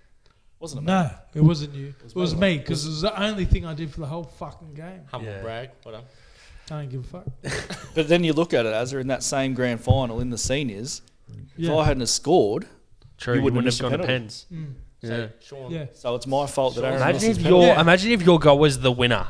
Wasn't it? No, it wasn't you. It was me. me because it was the only thing I did for the whole fucking game. Humble Yeah. brag. Whatever. I don't give a fuck. But then you look at it, as in that same grand final in the seniors, Yeah. if I hadn't have scored, True, You you wouldn't wouldn't have have gone to missed a pens. Mm. Yeah. So, Sean. Yeah. so it's my fault that Aaron Imagine missed his if penalty. your Yeah. imagine if your goal was the winner.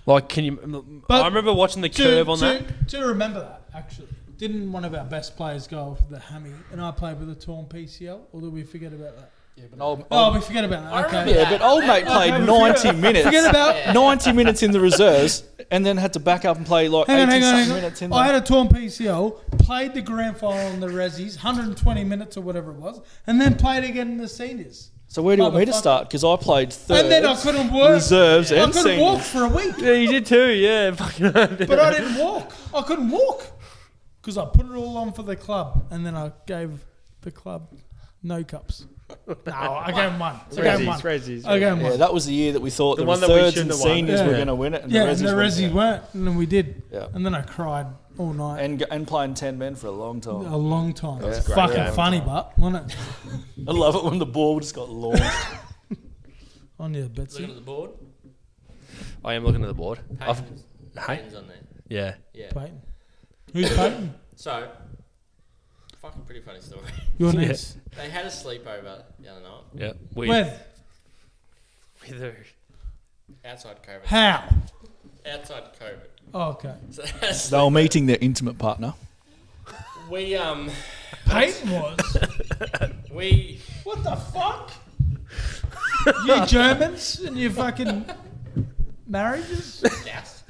Like, can you? But I remember watching the curve on that. To remember that, actually. Didn't one of our best players go off the hammy and I played with a torn PCL? Or did we forget about that? Yeah, but old, Oh, we forget about that. I Okay. remember yeah, but old mate played Okay, 90 minutes. Forget about. 90 minutes in the reserves and then had to back up and play like Hang 80 on, something hang minutes in on. I there. had a torn PCL, played the grand final in the Rezzies, 120 minutes or whatever it was, and then played again in the seniors. So where do you want me to Motherfucker. start? Because I played third, And then I couldn't work. reserves I and couldn't walk seniors. for a week. Yeah, you did too. Yeah, fucking. But I didn't walk. I couldn't walk because I put it all on for the club, and then I gave the club no cups. No, I gave him one. I gave him one. Rezzies. I gave him Yeah, one. that was the year that we thought The the, one that we thirds shouldn't and have won. seniors Yeah. were going to win it. And Yeah, the and the Rezzies Rezzies weren't, and then we did. Yeah. And then I cried all night. and playing 10 men for a long time. A long time. That's It's great. fucking Yeah. funny, but wasn't it? I love it when the ball just got launched. On your Looking Betsy. at the board. I am looking at the board. Payton's, Hey? Payton's on there. Yeah. Yeah. Peyton. Who's Peyton? So, fucking pretty funny story. Your Yeah. niece. They had a sleepover the other night. Yeah. When? With her. Outside COVID. How? Outside COVID. Oh, okay. So they had a They were meeting their intimate partner. we Peyton was. we What the fuck? You Germans and your fucking marriages? gas.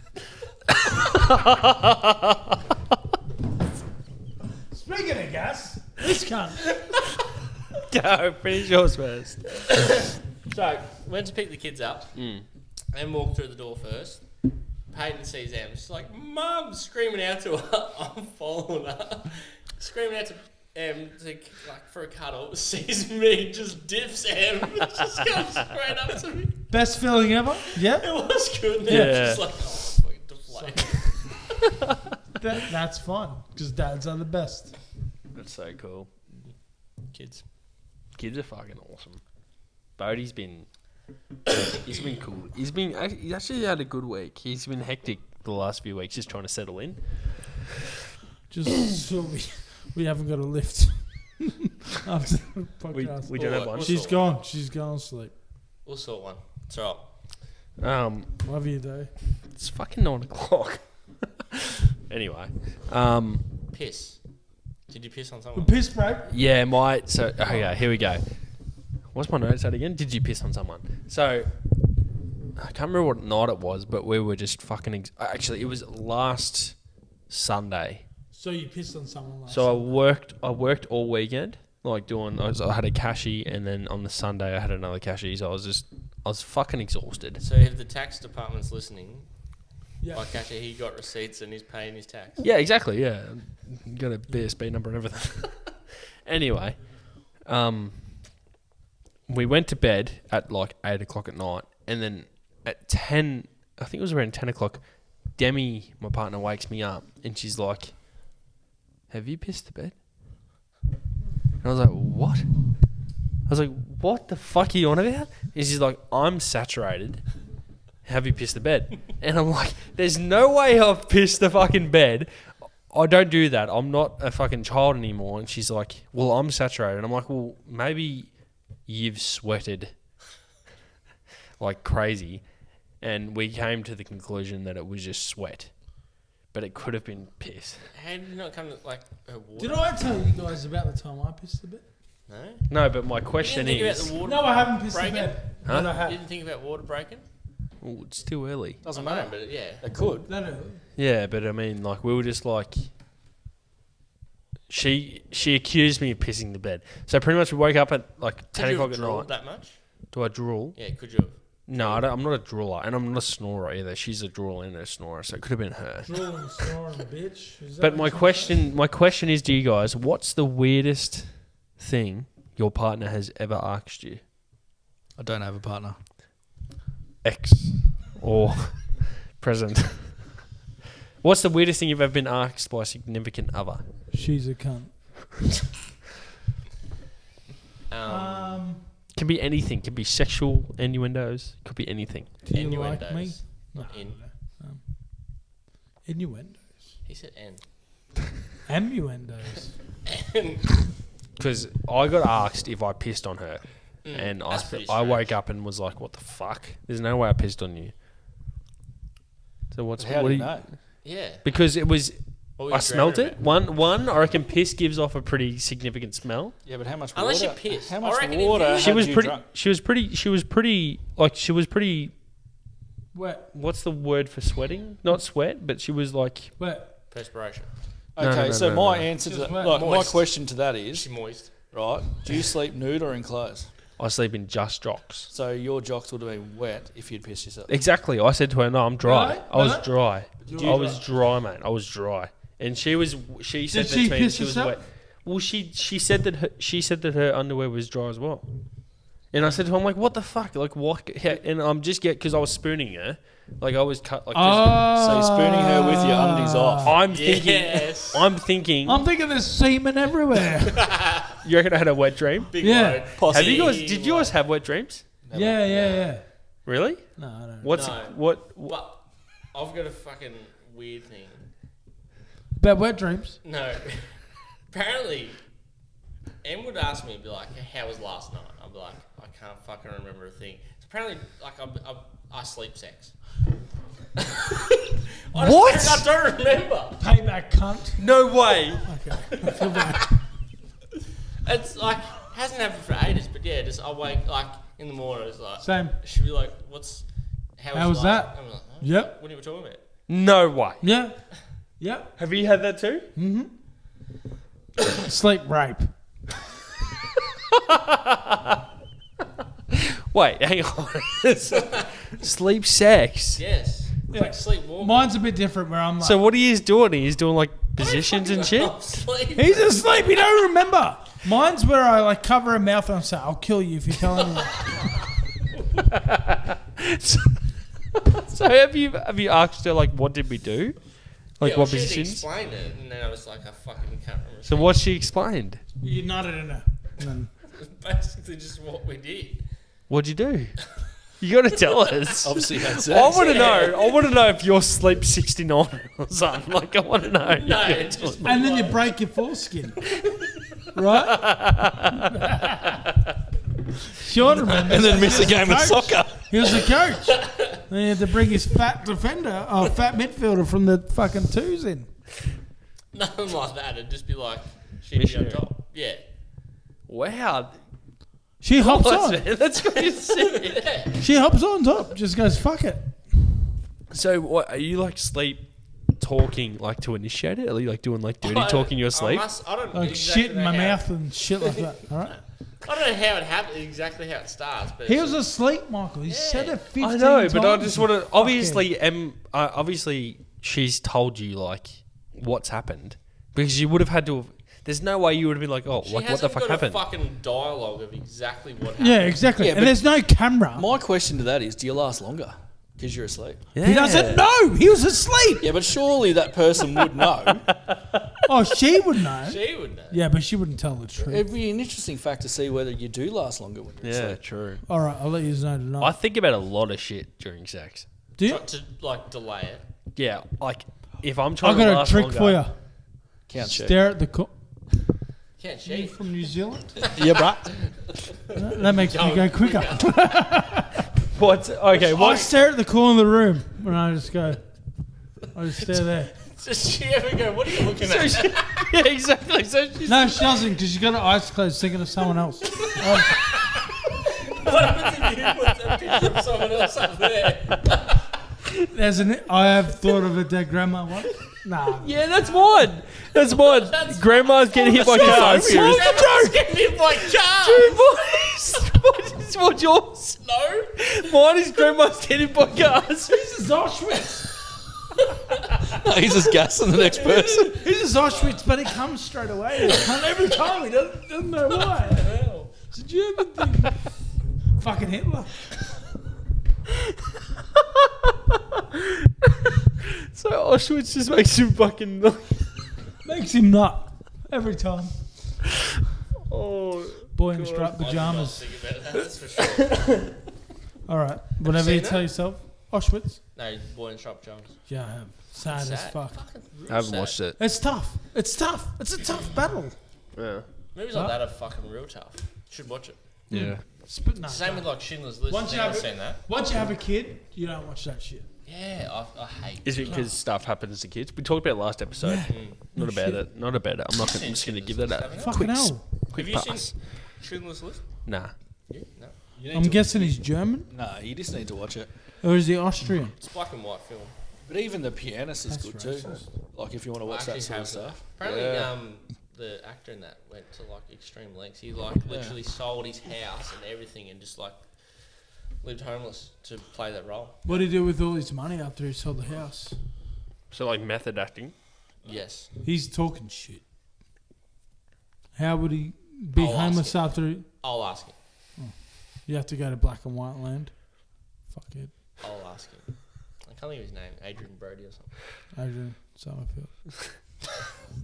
Speaking of gas, this cunt. Go. Finish yours first. So went to pick the kids up and walked through the door first. Peyton sees them. She's like, "Mum!" screaming out to her. I'm following her, screaming out to Em to, like, for a cuddle. Sees me, just dips Em, just comes straight up to me. Best feeling ever? Yeah? It was good. Then Yeah. just like, oh, fucking deflate. That's fun, because dads are the best. That's so cool. Kids. Kids are fucking awesome. Bodie's been. He's been cool. He's actually had a good week. He's been hectic the last few weeks, just trying to settle in. Just so we haven't got a lift after the podcast. We don't have one. She's gone. She's gone to sleep. We'll sort one. It's all right. Love you, though. It's fucking 9 o'clock. Anyway, Piss. Did you piss on The someone? piss break. yeah, okay, here we go. What's my notes at again? Did you piss on someone? So, I can't remember what night it was, but we were just fucking. Actually, it was last Sunday. So you pissed on someone last So night. I worked all weekend, like I had a cashy, and then on the Sunday I had another cashy. So I was fucking exhausted. So if the tax department's listening, Yeah. like actually he got receipts and he's paying his tax. Yeah, exactly. Yeah, got a BSB number and everything. Anyway, we went to bed at like 8 o'clock at night, and then at 10, I think it was around 10 o'clock, Demi, my partner, wakes me up, and she's like, "Have you pissed the bed?" And I was like, "What?" I was like, "What the fuck are you on about?" And she's like, "I'm saturated. Have you pissed the bed?" And I'm like, "There's no way I've pissed the fucking bed. I don't do that. I'm not a fucking child anymore." And she's like, "Well, I'm saturated." And I'm like, "Well, maybe you've sweated like crazy." And we came to the conclusion that it was just sweat, but it could have been piss. How did you not come to like her water? Did I tell you guys about the time I pissed the bed? No. No, but my You question didn't think is, about the water No, I haven't pissed breaking? the bed. Huh? But I You have. didn't think about water breaking? oh, it's too early. Doesn't I know, matter. but yeah. They could. No, no. Yeah, but I mean, like, we were just like, she accused me of pissing the bed. So pretty much we woke up at like 10 Could you o'clock have at drooled night. that much? Do I drool? Yeah, could you have? No, I'm not a drooler, and I'm not a snorer either. She's a drooler and a snorer, so it could have been her. Drooling, snoring, bitch. Is that But what my you're saying? question is to you guys: what's the weirdest thing your partner has ever asked you? I don't have a partner. Ex or present. What's the weirdest thing you've ever been asked by a significant other? She's a cunt. Can be anything. Can be sexual innuendos. Could be anything. Do you like me? Innuendos. No. In. Innuendos. He said N. Ammuendos. Because I got asked if I pissed on her, and that's pretty I woke strange. up and was like, "What the fuck? There's no way I pissed on you." So what's How what do do you know? Yeah. Because it was. What were I you smelled dreaming it. about? One. I reckon piss gives off a pretty significant smell. Yeah, but how much Unless water? you pissed. How I much reckon if water? you- She had was you pretty. drunk? She was pretty. She was pretty. Like she was pretty. Wet. What's the word for sweating? Not sweat, but she was like. Wet. Perspiration. No, Okay, no, so no, my no. answer to Just that, wet. like, my Moist. question to that is, Is she moist? right? Do you sleep nude or in clothes? I sleep in just jocks. So your jocks would have been wet if you'd pissed yourself. Exactly. I said to her, "No, I'm dry. Really? I was Really? dry. You I were was dry, mate. I was dry." And she was. She said she that to me. piss She was herself? wet. Well, she said that her underwear was dry as well. And I said to her, "I'm like, what the fuck? Like what?" And I'm just because I was spooning her, like I was cut. Like, So you're spooning her with your undies off. I'm thinking. Yes. I'm thinking. I'm thinking there's semen everywhere. You reckon I had a wet dream? Big Yeah. load. Have you guys? Big Did you guys have wet dreams? yeah. Really? No, I don't. What's No. what? Well, I've got a fucking weird thing. About wet dreams. No. Apparently, Em would ask me, be like, "How was last night?" I'd be like, "I can't fucking remember a thing." So apparently, like, I sleep sex. What? I don't remember. Payback cunt. No way. Okay. I feel bad. It's like hasn't happened for ages, but yeah, just I wake like in the morning. It's like Same. she'd be like, How was last-" that? I'm like, Yep. What are you talking about? No way. Yeah. Yep. Have you had that too? Sleep rape. Wait, hang on. Sleep sex. Yes. It's Yeah. like sleep walking. Mine's a bit different where I'm like, So what he is doing? He's doing like positions and shit. I'm sleeping. he's asleep, he don't remember. Mine's where I like cover her mouth and I say, I'll kill you if you tell anyone. So have you asked her like what did we do? Like Yeah, what she had positions? explained it, and then I was like, I fucking can't remember. So what she explained? You nutted in her. And then, It's basically just what we did. What'd you do? You got to tell us. Obviously, had I sex. want to know. I want to know if you're sleep 69 or something. Like I want to know. No, it's just and then you break your foreskin. Right? Sean remembers. And then miss a game of Coach. soccer. He was the coach. And he had to bring his fat defender, fat midfielder from the fucking twos in. nothing like that. It'd just be like she'd be on Missionary. top. Yeah. Wow. She hops That's, on. that's crazy. Yeah. She hops on top. Just goes, fuck it. So what are you like sleep talking like to initiate it? Are you like doing like dirty talking in your sleep? I don't Like exactly shit in know my how- mouth and shit like that. All right. I don't know how it happened, exactly how it starts, but He it's was just- asleep, Michael. He said it 15 I know, times. but I just want to. Fuck Obviously, obviously, she's told you like what's happened because you would have had to have. There's no way you would have been like, oh, She like, what the hasn't fuck got happened? a fucking dialogue of exactly what happened. Yeah, exactly. Yeah, and but- there's no camera. My question to that is, do you last longer because you're asleep? He doesn't know. He was asleep. Yeah, but surely that person would know. Oh, she would know. She would know. Yeah, but she wouldn't tell the truth. It'd be an interesting fact to see whether you do last longer when you're Yeah, asleep. true. All right, I'll let you know tonight. I think about a lot of shit during sex. Do you? Try to like delay it. Yeah, like if I'm trying I've to got a last trick longer, for you. Can't cheat. Stare at the Can't You she? from New Zealand? Yeah, bruh. That makes me go quicker. What? Okay, I what? stare at the corner of the room and I just go. I just stare there. Does she ever go, what are you looking at? Yeah, exactly. So she's No, she doesn't because she's got her eyes closed thinking of someone else. What happens if you put a picture of someone else up there? I have thought of a dead grandma once. Nah. yeah, that's mine. That's mine. Grandma's getting hit by cars. Grandma's getting hit by cars. What's what's yours? No. Mine is grandma's getting hit by cars. This is Auschwitz. No, he's just gassing the next person. This is Auschwitz, but it comes straight away. It comes every time. He doesn't know why. Did you ever think fucking Hitler? So Auschwitz just makes him fucking. Makes him nut every time. Oh. Boy in striped pajamas. Think about that, that's for sure. All right, whatever you seen tell that? yourself. Auschwitz. No, boy in striped pajamas. Yeah, I have. Sad as fuck. I haven't watched it. It's tough. It's tough. It's a tough battle. Yeah. Movies like that are fucking real tough. Should watch it. Yeah. No, Same with like Schindler's List. Once you I've have seen that. Once you have a kid, you don't watch that shit. Yeah, I hate. Is it because stuff happens to kids? We talked about it last episode. Not about shit. it. Not about it. I'm not. I'm just going to give that a Fucking quick, hell. quick Have you pass. seen Schindler's List? Nah. Yeah, no. I'm guessing he's German, No, you just need to watch it. or is he Austrian? It's a black and white film. But even The Pianist is That's good racist. too. Like if you want to watch I that actually sort of have stuff. Apparently, Yeah. the actor in that went to like extreme lengths. He like literally sold his house and everything and just like lived homeless to play that role. What did he do with all his money after he sold the house? So like method acting. Yes. He's talking shit. How would he be I'll ask homeless him. after I'll ask him. you have to go to black and white land? Fuck it. I'll ask him. I can't think of his name. Adrian Brody or something. Adrian Summerfield.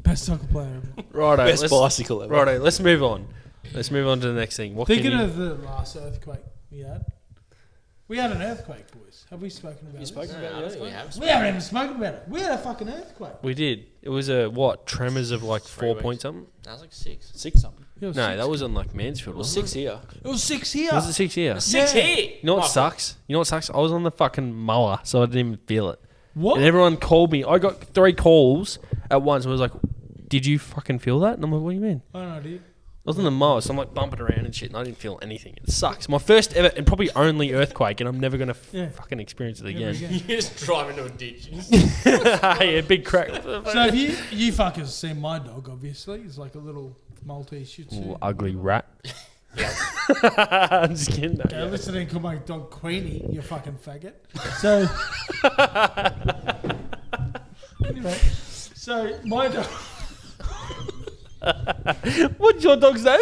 Best soccer player ever. Righto. Best let's, bicycle ever. righto. Let's move on. Let's move on to the next thing. What Thinking can you, of the last earthquake we had. We had an earthquake, boys. Have we spoken about You this? spoken No, about I the don't think we earthquake? have. We haven't even spoken about it. We had a fucking earthquake. We did. It was a what? Tremors of like 3 4 weeks. point something. That was like 6. 6 something. It was No, six. that was on like Mansfield. It was Wasn't 6 here. It was 6 here. it? Was it 6 here? 6 Yeah. here. You know what Michael. sucks? You know what sucks? I was on the fucking mower, so I didn't even feel it. What? And everyone called me. I got 3 calls at once. And was like, "Did you fucking feel that?" And I'm like, "What do you mean?" I don't know, dude. I was on the mower, so I'm like bumping around and shit, and I didn't feel anything. It sucks. My first ever and probably only earthquake, and I'm never gonna Yeah. fucking experience it Never again. You just drive into a ditch. Hey, a big crack. So have you fuckers seen my dog, obviously. He's like a little Maltese Shih Tzu. Ooh, ugly rat. I'm just kidding. No, Okay, yeah. listen, didn't call my dog Queenie, you fucking faggot. So, anyway, so my dog, What's your dog's name?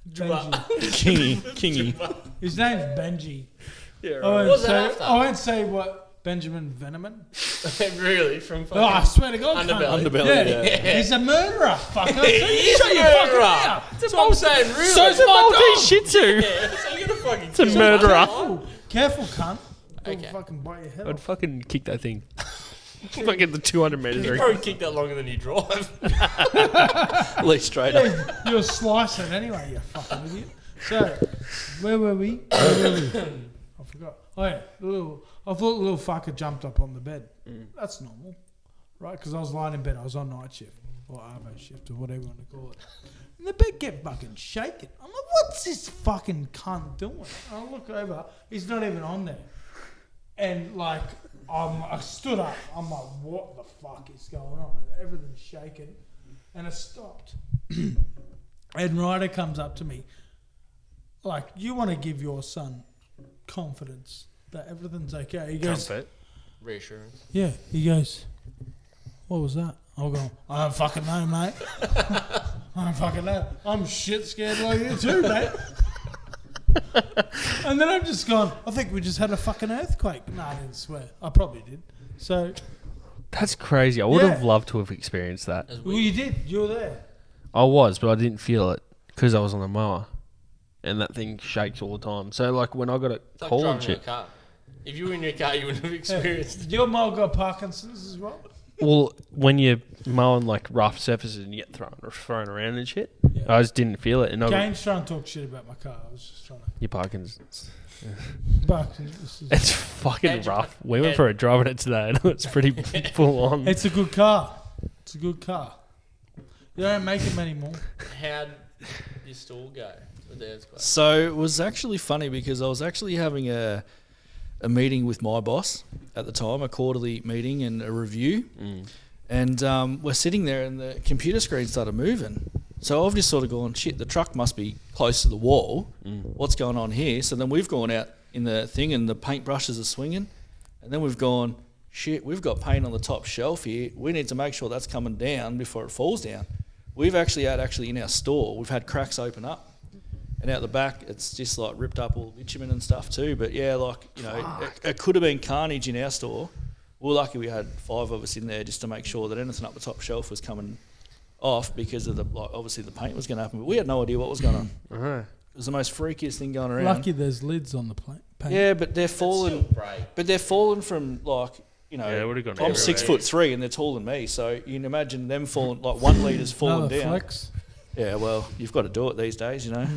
Benji. Kingy. His name's Benji. Yeah, I What's that after? won't say what Benjamin Veneman. Really? From Oh, I swear to God, Underbelly. cunt. Underbelly, yeah. He's a murderer, fucker. He is Shut a your fucking murderer. mouth. That's what I'm saying. Really? So's a Maltese Shih Tzu. Yeah, so you're gonna fucking It's a kill murderer. someone. Careful, cunt. It'll Okay. fucking bite your head I'd off. fucking kick that thing. Fucking the 200 meters. You probably kick that longer than you drive. Lead straight up. You'll slice it anyway, you fucking idiot. So, where were we? I forgot. Oh yeah, I thought the little fucker jumped up on the bed. That's normal, right? Because I was lying in bed. I was on night shift or arvo shift or whatever you want to call it. And the bed kept fucking shaking. I'm like, what's this fucking cunt doing? And I look over. He's not even on there. And like, I stood up. I'm like, what the fuck is going on? And everything's shaking, and it stopped. And Ryder comes up to me, like, you want to give your son confidence that everything's okay. He goes, Comfort. Reassurance. yeah. He goes, what was that? I'll go, I don't fucking know, mate. I don't fucking know. I'm shit scared like you too, mate. And then I've just gone, I think we just had a fucking earthquake. No, I didn't swear. I probably did. So, That's crazy. I would Yeah. have loved to have experienced that. As well, we, you did. You were there. I was, but I didn't feel it because I was on the mower, and that thing shakes all the time. So like when I got a it's like call and driving a shit. car. If you were in your car, you wouldn't have experienced it. Your mole got Parkinson's as well? Well, when you're mowing like rough surfaces and you get thrown around and shit, Yeah. I just didn't feel it. And I got Gaines trying to talk shit about my car. I was just trying to. your Parkinson's. Parkinson's. It's fucking And you- rough. We went and- for a drive in it today, and it's pretty full on. It's a good car. It's a good car. You don't make them anymore. How'd your stall go with the earthquake? So it was actually funny because I was actually having a meeting with my boss at the time, a quarterly meeting and a review. And we're sitting there and the computer screen started moving. So I've just sort of gone, shit, the truck must be close to the wall. What's going on here? So then we've gone out in the thing and the paintbrushes are swinging. And then we've gone, shit, we've got paint on the top shelf here. We need to make sure that's coming down before it falls down. We've actually in our store, we've had cracks open up. And out the back, it's just like ripped up all the bitumen and stuff too. But yeah, like, you know, it could have been carnage in our store. We're lucky we had 5 of us in there just to make sure that anything up the top shelf was coming off because of the, like, obviously the paint was going to happen. But we had no idea what was going on. It was the most freakiest thing going around. Lucky there's lids on the paint. Yeah, but they're Still falling. break. But they're falling from like, you know, Yeah, it would've gone I'm everywhere. 6'3" and they're taller than me. So you can imagine them falling, like 1 litres falling Another down. flex. Yeah, well, you've got to do it these days, you know.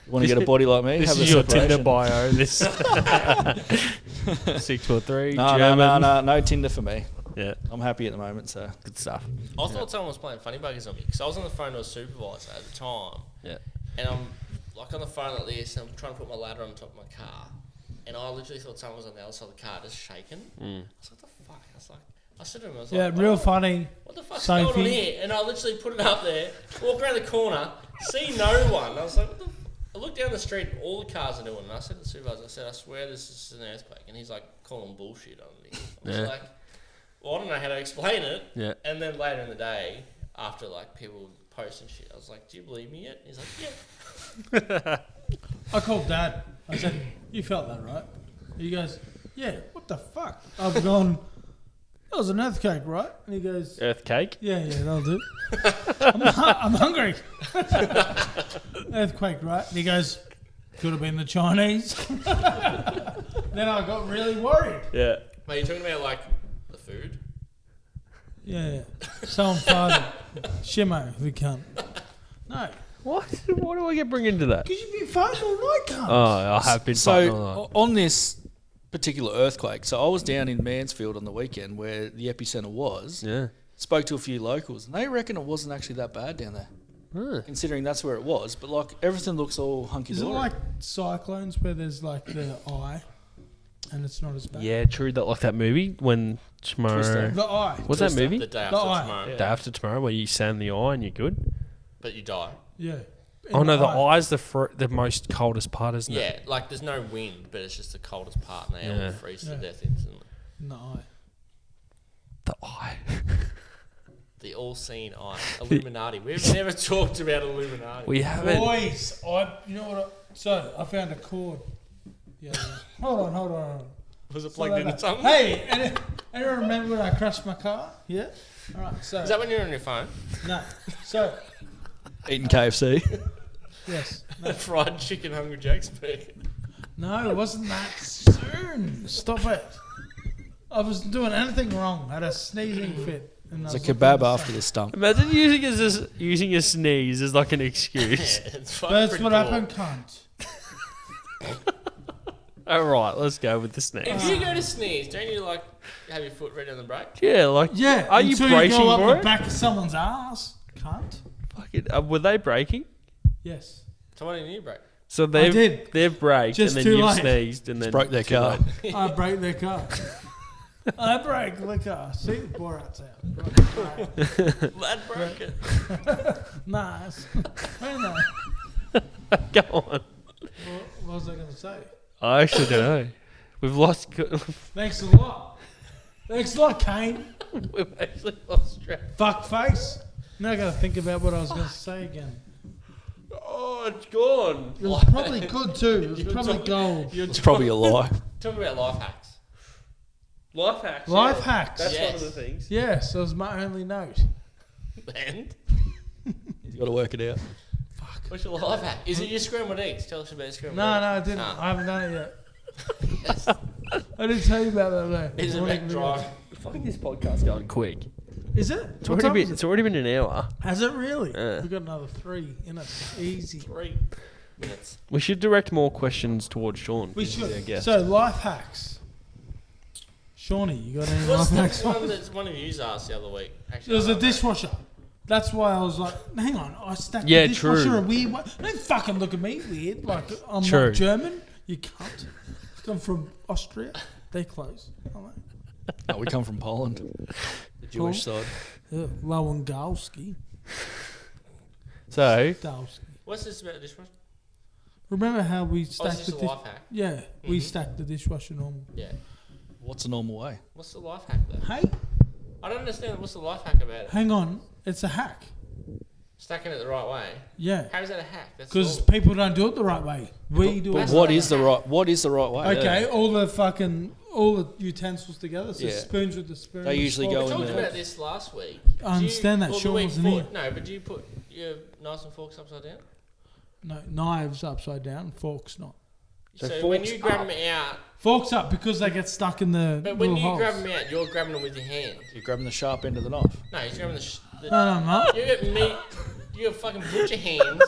You want to get a body like me? This have is a your separation. Tinder bio. This 6'3", No, German. no Tinder for me. Yeah, I'm happy at the moment, so. good stuff. I thought someone was playing funny buggers on me because I was on the phone to a supervisor at the time, Yeah. and I'm like on the phone like this, and I'm trying to put my ladder on top of my car, and I literally thought someone was on the other side of the car just shaking. I was like, what the fuck? I said to him, I was Yeah, like, real "Oh, funny. what the fuck's Sophie. going on here? And I literally put it up there, walk around the corner, see no one. I was like, what the I looked down the street, all the cars are doing it, and I said to the supervisor, I said, I swear this is an earthquake. And he's like, calling bullshit on me. I was Yeah. like, well, I don't know how to explain it. Yeah. And then later in the day, after like people posting shit, I was like, do you believe me yet? He's like, yeah. I called Dad. I said, you felt that, right? He goes, yeah, what the fuck? I've gone, that was an earthquake, right? And he goes, Earth cake. yeah, that'll do. I'm hungry. Earthquake, right? And he goes, could have been the Chinese. Then I got really worried. Yeah. Mate, you're talking about like the food? Yeah. Someone farted. Shimo, we can't. No. What? Why do I get bring into that? Because you've been farting all night, cunt. Oh, I have been So fighting all night. on this particular earthquake, so I was down in Mansfield on the weekend where the epicenter was. Yeah. Spoke to a few locals, and they reckon it wasn't actually that bad down there, Huh. considering that's where it was. But like everything looks all hunky Is it dory. like cyclones where there's like the eye and it's not as bad? Yeah, true. That like that movie when tomorrow. Twister. The eye. What's that movie? The day The after eye. tomorrow. Day after tomorrow, where you sand the eye and you're good. But you die. Yeah. Oh In no, the eye's the most coldest part, isn't it? Yeah, like there's no wind, but it's just the coldest part, and they Yeah. all freeze to Yeah. death instantly. In the eye. The eye. The all-seeing eye. Illuminati. We've never talked about Illuminati. We haven't. Boys, you know what? So I found a cord. Yeah. Hold on. Was it So plugged into that- something? Hey, anyone remember when I crashed my car? Yeah. All right. So Is that when you're on your phone? no. So Eating KFC. yes. The fried chicken Hungry Jack's burger. No, it wasn't that soon. Stop it. I wasn't doing anything wrong. I had a sneezing fit. And It's a kebab after the stump. Imagine using a sneeze as like an excuse. Yeah, it's fucking That's pretty what cool. happened, cunt. All right, let's go with the sneeze. If you go to sneeze, don't you like have your foot ready on the brake? Yeah, like Yeah. Are you until bracing you go up for the it? back of someone's ass, cunt. Fucking, were they braking? Yes. So why didn't you brake? So they've did. they've braked Just and then too you've late. sneezed and then Broke their too car. late. I break their car. I break the car. See the Borat's out. Right. Lad broke it. Nice. Very nice. Go on. What was I going to say? I actually don't know. We've lost. Thanks a lot. Thanks a lot, Kane. We've actually lost track. Fuck face. Now I got to think about what I was going to say again. Oh, it's gone. It was probably good too. It was probably gold. It's probably a lie. Talking about life hacks. Life hacks. Life yeah. hacks. That's one Yes. of the things. Yes, that was my only note. And You've got to work it out. what's your life hack? Is it your scrambled eggs? Tell us about your scrambled No, eggs. no, I didn't. Ah. I haven't done it yet. Yes. I didn't tell you about that though. Is it about drive? Fucking this podcast's going quick. Is it? It's What already time been. is it? It's already been an hour. Has it really? Yeah. We've got another 3 in it. Easy. 3 minutes. We should direct more questions towards Sean. We 'cause he's our should. guest. So, life hacks. Shawnee, you got any What's life the hacks? one that one of you asked the other week? Actually, There's I a don't know. dishwasher. That's why I was like, hang on, I stacked Yeah, the dishwasher true. a weird way. Don't fucking look at me weird. Like, I'm True. not German. You cunt. I'm from Austria. They're close. I'm like, No, we come from Poland, the Jewish side. Lewandowski. So Dowski. What's this about the dishwasher? Remember how we Oh, is stacked this the a dish? life hack? Yeah, we stacked the dishwasher normal. Yeah. What's a normal way? What's the life hack though? Hey, I don't understand. What's the life hack about it? hang on. It's a hack. Stacking it the right way. Yeah. How is that a hack? That's Because normal. people don't do it the right way. We do it. That's What not is a the hack. right? What is the right way? Okay, all the utensils together. So Yeah. spoons with the spoon. They usually We go in talked there. about this last week. I understand that. Or the Sean week wasn't before- here. No, but do you put your knives and forks upside down? No, knives upside down, forks not. So So when forks you grab up. them out, Forks up because they get stuck in the but when little you holes. grab them out, you're grabbing them with your hand. You're grabbing the sharp end of the knife. No, you're grabbing the No, I'm not. you got meat. You got fucking butcher hands.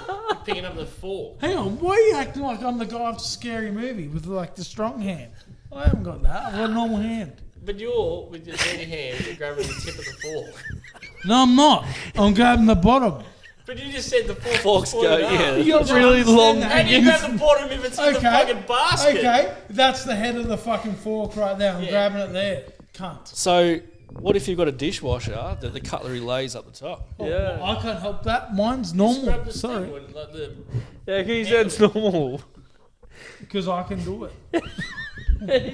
You're picking up the fork. Hang on, why are you acting like I'm the guy of the scary movie with like the strong hand? I haven't got that. I've got a normal hand. But you're with your dirty hands, you're grabbing the tip of the fork. No, I'm not. I'm grabbing the bottom. But you just said the fork. Forks go, yeah. You got really long How do you grab the bottom if it's in the Okay. fucking basket? Okay, that's the head of the fucking fork right there. I'm Yeah. grabbing it there. Cunt. So, what if you've got a dishwasher that the cutlery lays up the top? Oh, Yeah. well, I can't help that. Mine's Just normal. grab the Sorry, thing when, like the. yeah, he said it's normal. because I can do it.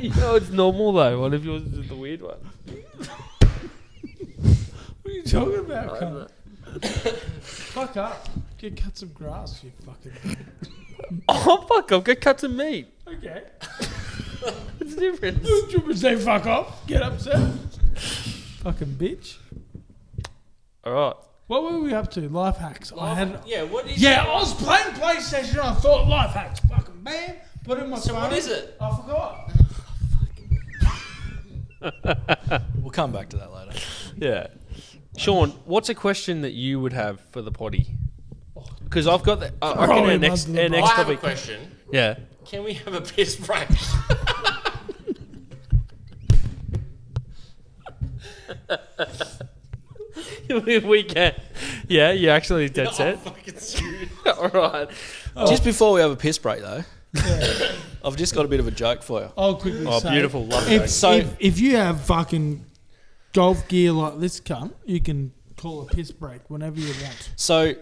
You know it's normal though. What if yours is the weird one? What are you talking about, cunt? Fuck up. Get cut some grass, you fucking. Oh fuck! I've got cuts of meat. Okay. What's the difference? You would say fuck off. Get upset. Fucking bitch. All right. What were we up to? Life hacks. I had. Yeah, what is Yeah, it? I was playing PlayStation and I thought life hacks. Fucking bam. Put it in my So phone. what is it? I forgot. We'll come back to that later. Yeah. Sean, what's a question that you would have for the potty? Because I've got the. I reckon Throwing our next, under the our bus. next I have a topic. question. Yeah. Can we have a piss break? We can. Yeah, you're actually dead I'm set. fucking serious. All right. Just before we have a piss break, though, Yeah. I've just got a bit of a joke for you. I'll quickly Oh, say. beautiful. Love If, it. So- if you have fucking golf gear like this cunt, you can call a piss break whenever you want. So,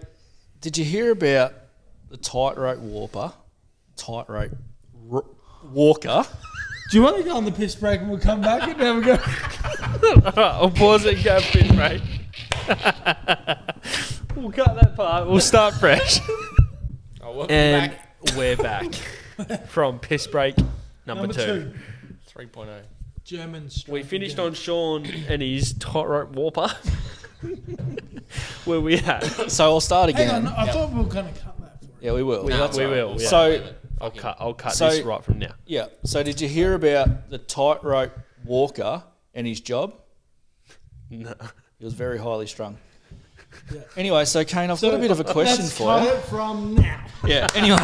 did you hear about the tightrope walker? Walker. Do you want to go on the piss break and we'll come back and have a go? All right, I'll pause it and go piss break. We'll cut that part. We'll start fresh. Oh, welcome And back. we're back from piss break number two. 3.0. German strike. We finished again. on Sean and his tightrope warper. Where we at? So I'll start Hang again. on, I thought we were going to cut that for it. Yeah, we will. We- That's we all right. will, yeah. So- I'll cut So- this right from now. Yeah. So did you hear about the tightrope walker and his job? No. He was very highly strung. Yeah. Anyway, so Kane, I've got a bit of a question Let's for cut you. it from now. Yeah. Anyway.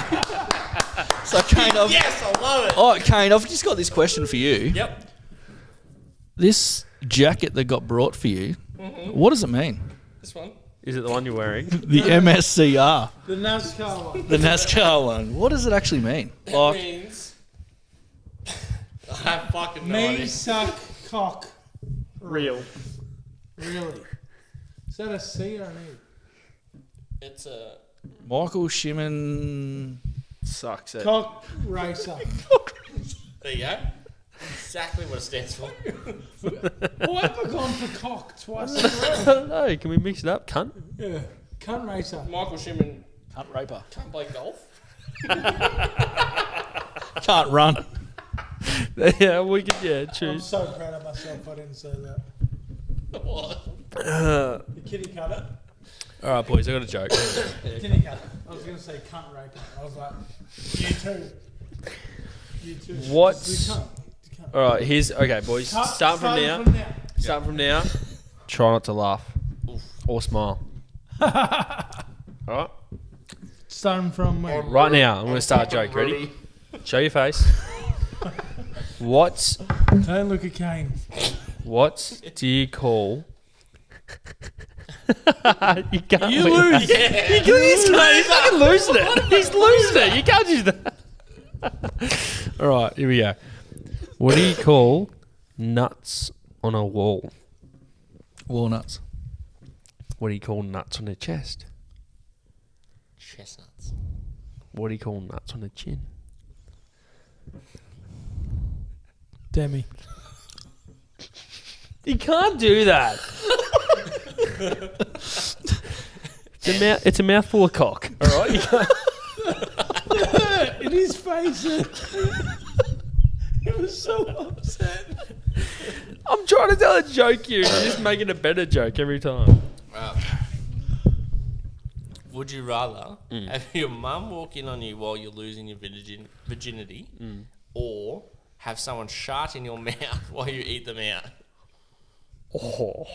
So Kane, Yes, I love it. oh, Kane, I've just got this question for you. Yep. This jacket that got brought for you, what does it mean? This one. Is it the one you're wearing? The MSCR, The NASCAR one. the NASCAR one. What does it actually mean? It Like, means. I have fucking no Me idea. suck cock. Real. Really? Is that a C or an E? It's a. Michael Shimon. Sucks. Cock racer. There you go. Exactly what it stands for. Why have I gone for cock twice? I don't know. Can we mix it up, cunt? Yeah, cunt racer. Michael Schumann Cunt raper. can't play golf. Can't run. Yeah, we could. Yeah, I'm choose. so proud of myself. I didn't say that. What? The kitty cutter. All right, boys. I got a joke. Kitty cutter. I was gonna say cunt raper. I was like, you too. You too. What's- The cunt. The cunt. All right. Here's okay, boys. Cut, Start from now. Start from now. Try not to laugh or smile. All right. Starting from where? Right now, I'm going to start a joke. Ready? Show your face. What Don't look at Kane. do you call? You can't. You win. lose. Yeah. He's fucking losing it. He's losing it. You can't do that. All right, here we go. What do you call nuts on a wall? Walnuts. What do you call nuts on a chest? Chestnuts. What do you call nuts on a chin? Demi. You can't do that. It's a mouthful of cock. All right. You can't. In his face. He was so upset. I'm trying to tell a joke here. You're just making a better joke every time. Would you rather have your mum walk in on you while you're losing your virginity, or have someone shart in your mouth while you eat them out? Oh.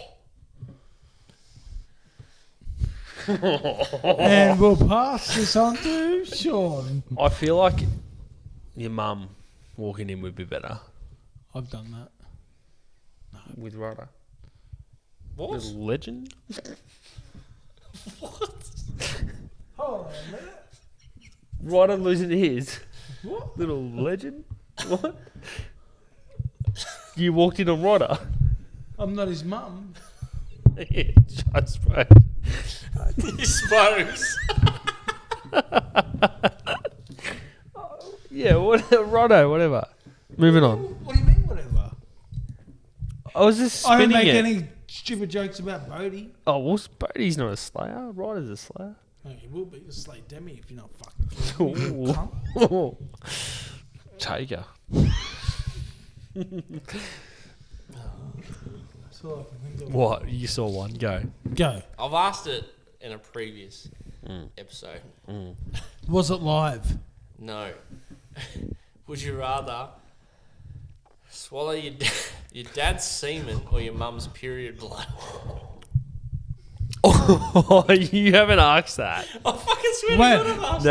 And we'll pass this on to Sean. I feel like your mum walking in would be better I've done that. with Ryder. What? Little legend. What? Hold on a minute. Ryder losing his. What? Little legend. What? You walked in on Ryder. I'm not his mum. Yeah, I suppose. You suppose. Yeah, Ryder, whatever. Moving on. What do you mean, whatever? I was just I don't spinning make it. any stupid jokes about Bodie. Oh, well, Bodie's not a slayer. Ryder's a slayer. No, you will be. You'll slay Demi if you're not fucking kidding me. You cunt. Oh. Taker. That's all I can think of. What? You saw one go. Go. I've asked it in a previous episode. Was it live? No. Would you rather swallow your dad's semen or your mum's period blood? Oh, you haven't asked that. I fucking swear When? to God I've asked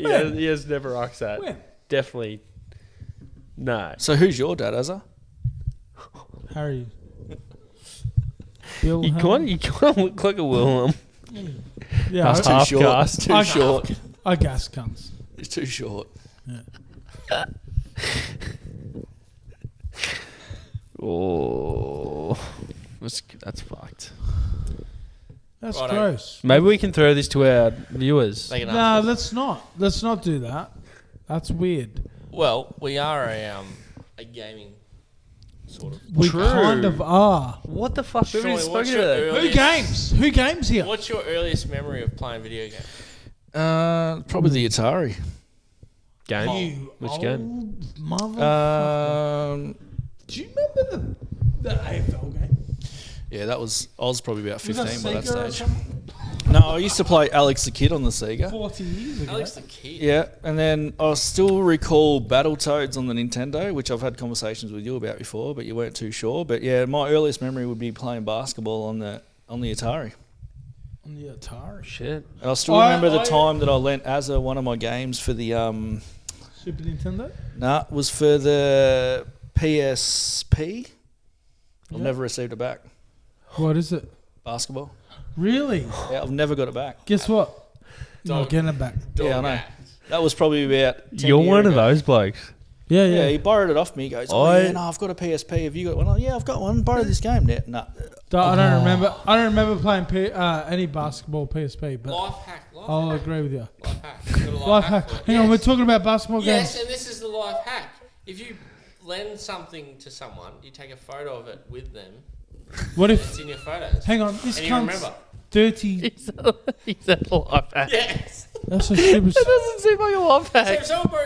Nah, he has never asked that. When? Definitely. No. So who's your dad, Azza? Harry. Bill You Hum? kind of look like a Wilhelm. Yeah, That's too half short. cast. Too short. I gas cunts. It's too short. Oh, that's fucked. That's Righto. gross. Maybe we can throw this to our viewers. They can No, ask us. let's not. Let's not do that. That's weird. Well, we are a gaming sort of. We True. kind of are. What the fuck? We haven't Surely, even what's spoken your to that. Who earliest- games? Who games here? What's your earliest memory of playing video games? Probably the Atari. Game? You Which old game? motherfucker. Do you remember the AFL game? Yeah, I was probably about Was that 15 by that Sega or stage. something? No, I used to play Alex the Kid on the Sega. 40 years ago. Alex the Kid. Yeah, and then I still recall Battletoads on the Nintendo, which I've had conversations with you about before, but you weren't too sure. But yeah, my earliest memory would be playing basketball on the Atari. On the Atari. Shit. And I still remember the time that I lent Azza one of my games for the Super Nintendo? was for the PSP. I've Yeah. never received it back. What is it? Basketball. Really? Yeah, I've never got it back. Guess what? Not Dog. getting it back. Yeah, I know. That was probably about 10 You're years one of ago. those blokes. Yeah, Yeah, yeah. he borrowed it off me. He goes, yeah, no, I've got a PSP. Have you got one? Oh, yeah, I've got one. Borrow this game. Nah. I don't remember. I don't remember playing any basketball PSP, but Life hack. I'll Life agree with you. hack. Got a Life hack. for it. Hang on, we're Yes. talking about basketball Yes, games. and this is the life hack. If you lend something to someone, you take a photo of it with them. What It's if? in your photos. Hang on, this And you cunt's remember. dirty. He's a life hack. Yes. That's a stupid. That doesn't seem like a life So hack.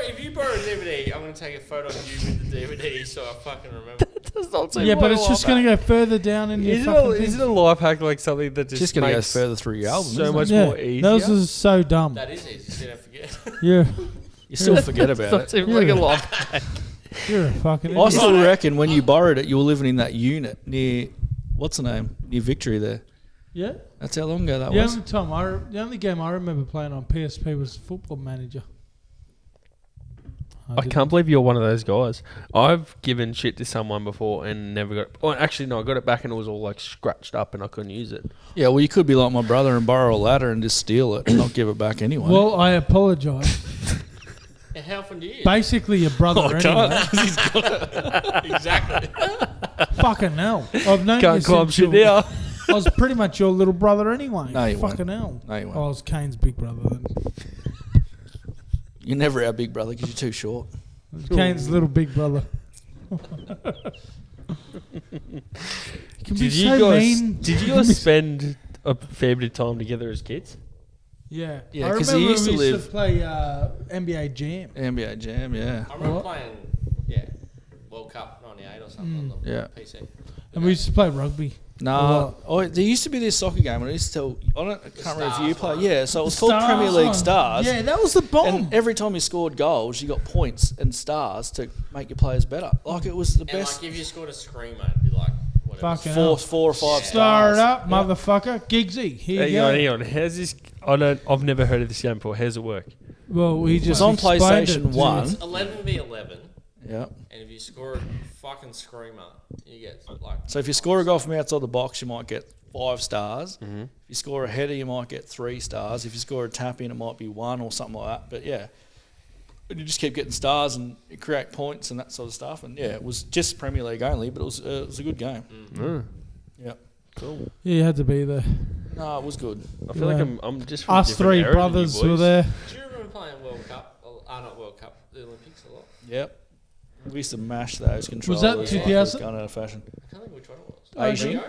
if you borrow a DVD, I'm going to take a photo of you with the DVD so I fucking remember. That does not seem Yeah, like but a it's life just going to go further down in your Isn't fucking it, thing. isn't a life hack like something that just Just going to go makes further through your album. so isn't much it? Yeah, more easier? those are so dumb. That is easy, so you don't forget. Yeah, You still forget about Doesn't it. seem like a Yeah. life hack. you're a fucking. I idiot. still reckon when you borrowed it, you were living in that unit near, what's the name? Near Victory there. Yeah. That's how long ago that The was. only time the only game I remember playing on PSP was Football Manager. I can't believe you're one of those guys. I've given shit to someone before and never got. Oh, actually, no, I got it back and it was all like scratched up and I couldn't use it. Yeah, well, you could be like my brother and borrow a ladder and just steal it and not give it back anyway. Well, I apologise. And how often do you use it? Basically, your brother anyway. Exactly. Fucking hell. I've known Can't you climb since shit you- now. I was pretty much your little brother anyway. No, you weren't. Fucking hell. No, you weren't. I was Kane's big brother then. You're never our big brother because you're too short. Kane's little big brother. You can be Did you so guys? mean. Did you guys spend a fair bit of time together as kids? Yeah. Yeah, I 'cause remember he used to we used live- to play NBA Jam. NBA Jam, yeah. I remember What? playing, World Cup 98 or something on the Yeah. PC. And we used to play rugby. No, there used to be this soccer game, and I used to tell, I can't remember if you Stars play. one. Yeah, so it was called Stars Premier League one. Stars. Yeah, that was the bomb. And every time you scored goals, you got points and stars to make your players better. Like it was the And best. like if you scored a screamer, it'd be like, whatever. Fucking hell. Four or five Star stars. it up, Yeah. motherfucker. Giggsy. Here you Hang go. on. How's this? I've never heard of this game before. How's it work? Well, he just was on explained PlayStation it to 1. us. It's 11v11, Yeah. and if you score a fucking screamer, you get like. So if you score a goal from outside the box, you might get 5 stars. If you score a header, you might get 3 stars. If you score a tap in, it might be 1 or something like that. But yeah, and you just keep getting stars and you create points and that sort of stuff. And yeah, it was just Premier League only, but it was a good game. Yeah. Cool. Yeah, you had to be there. No, it was good. I feel like Yeah. I'm just from a Us different three era than you brothers were boys. there. Do you remember playing World Cup? Not World Cup, the Olympics a lot. Yep. We used to mash those controllers. that like 2000? Going out of fashion. I can't think which one it was. Asian?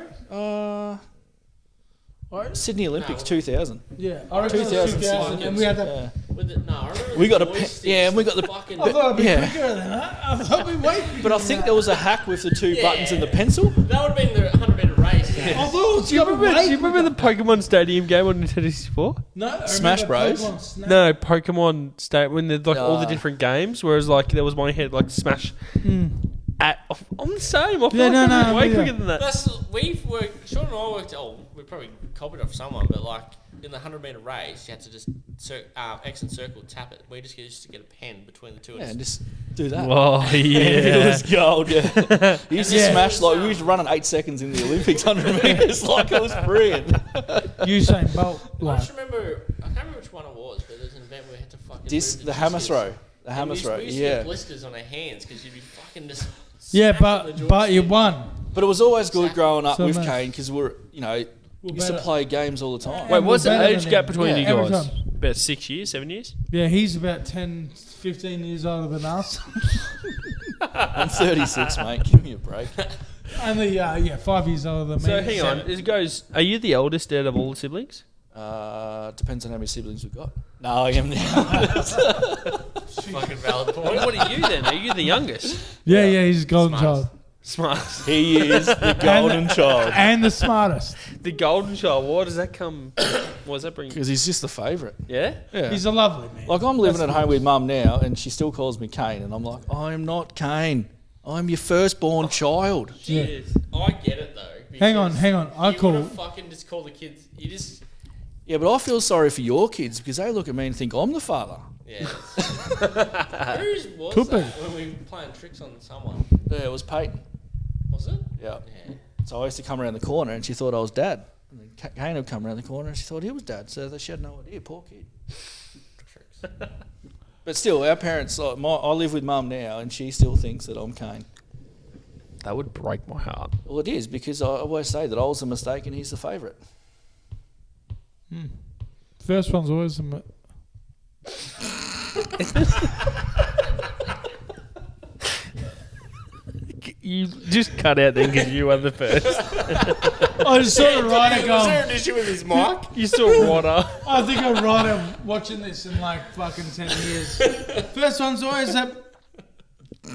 Sydney Olympics No. 2000. Yeah, I reckon it was 2000. 2000, and we had that. Yeah. With the, no, I remember We the got a joysticks, yeah, and we got the fucking. I thought I'd be Yeah. quicker than that. I thought we'd wait. But I think there was a hack with the 2 buttons and the pencil. That would have been the 100-meter race. I thought it was Do you gonna remember? wait. Do you remember the Pokemon Stadium game on Nintendo 64? No, I Smash remember Bros? Pokemon Snap. No, Pokemon Stadium when there's like all the Ah. different games. Whereas like there was one you had like Smash. I'm the same. I feel Yeah, like no, I'm no, way yeah. quicker than that. We've worked. Sean and I worked. Oh, we probably copied off someone, but like in the 100-meter race, you had to just X and circle tap it. We just used to get a pen between the two. Yeah, And and just do that. Oh It yeah. was gold, yeah. You used to Yeah. smash, like, we used to run in 8 seconds in the Olympics, 100 metres, like, it was brilliant. Usain Bolt. I Like, just remember. I can't remember which one it was, but there was an event where we had to fucking. move The hammer discus. throw. The And hammer we used- throw, we used to yeah. get blisters on our hands because you'd be fucking just. yeah, smashing the but you joystick. won. But it was always good growing up So with much. Kane, because we're, you know, We're used to better. play games all the time. Wait, what's the better age than gap him. between Yeah, you every guys? time. About 6 years, 7 years. Yeah, he's about 10, 15 years older than us. I'm 36, mate, give me a break. Only 5 years older than me. So hang on, it goes. Are you the eldest out of all the siblings? Depends on how many siblings we've got. No, I am the Fucking valid point. What are you then? Are you the youngest? Yeah, he's a golden Smartest. child. Smart. He is the golden child. And the smartest. The golden child. Why does that come? What does that bring? Because he's just the favourite. Yeah. Yeah. He's a lovely man. Like, I'm living at home with mum now, and she still calls me Kane, and I'm like, I'm not Kane. I'm your firstborn child. Yeah. Jeez. I get it though. Hang on. because I you call. wanna fucking just call the kids. You just. Yeah, but I feel sorry for your kids because they look at me and think I'm the father. Yeah. Whose was Could that be. when we were playing tricks on someone? Yeah, it was Peyton. Was it? Yeah. Yeah. So I used to come around the corner, and she thought I was dad. And then Kane would come around the corner, and she thought he was dad. So she had no idea. Poor kid. Tricks. But still, our parents. Like, I live with mum now, and she still thinks that I'm Kane. That would break my heart. Well, it is because I always say that I was the mistake, and he's the favourite. First one's always a. You just cut out then because you were the first. I just saw the writer Was going. there an issue with his mic? You saw Ryder. I think a writer watching this in like fucking 10 years. First one's always that.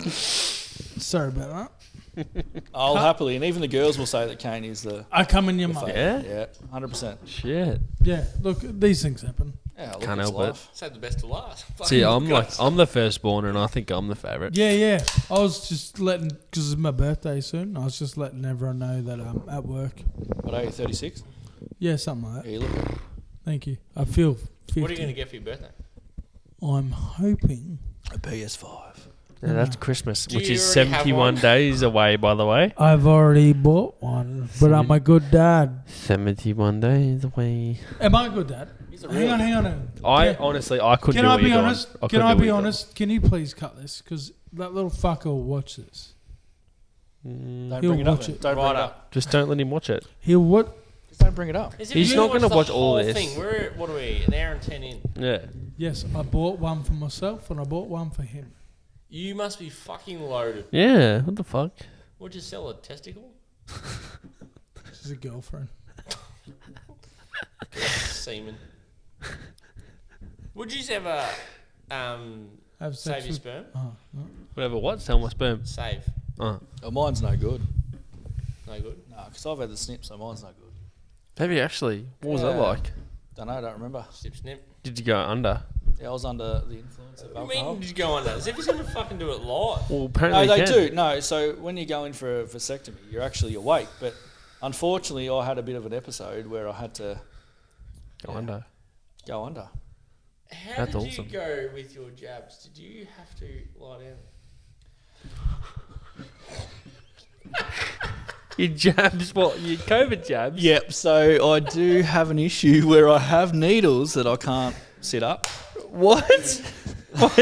Sorry about that. I'll happily, and even the girls will say that Kane is the. I come in your mum. Yeah? Yeah, 100%. Shit. Yeah, look, these things happen. Yeah, look, Can't it's help it. life. Save the best to last. See, Fucking I'm the firstborn, and I think I'm the favourite. Yeah. I was just letting, because it's my birthday soon, I was just letting everyone know that I'm at work. What are you, 36? Yeah, something like that. Yeah, you look. Thank you. I feel 50. What are you going to get for your birthday? I'm hoping. A PS5. Yeah, that's Christmas, Do which you is already have 71 one? days away, by the way. I've already bought one, but I'm a good dad. 71 days away. Am I a good dad? He's a Hang on. I Can- honestly, I couldn't Can do I what be you're doing. honest? couldn't Can do I what be you're honest? Can you please cut this? Because that little fucker will watch this. doing. Don't He'll bring it up. watch Then. it. Don't bring Right it up. up. Just don't let him watch it. He'll what? Just don't bring it up. He's not gonna the watch all whole this. Thing. What are we? An hour and 10 in. Yeah. Yes, I bought one for myself and I bought one for him. You must be fucking loaded. Yeah, what the fuck? Would you sell a testicle? She's a girlfriend. Semen. Would you ever Have save sex your with. sperm? Oh, no. Whatever, what? Sell my sperm. Save. Oh. Oh, mine's no good. No good. Nah, because I've had the snip, so mine's no good. Have you actually? What was that Yeah. like? Don't know, don't remember. Snip, snip. Did you go under? Yeah, I was under the influence of What do you alcohol. mean did you go under? As if he's going to fucking do it live. Well, No, apparently they you can. do. No, so when you go in for a vasectomy, you're actually awake. But unfortunately, I had a bit of an episode where I had to Go under. go under. How That's did awesome. you go with your jabs? Did you have to lie down? Your jabs, what? Your COVID jabs? Yep. So I do have an issue where I have needles that I can't sit up. What? what?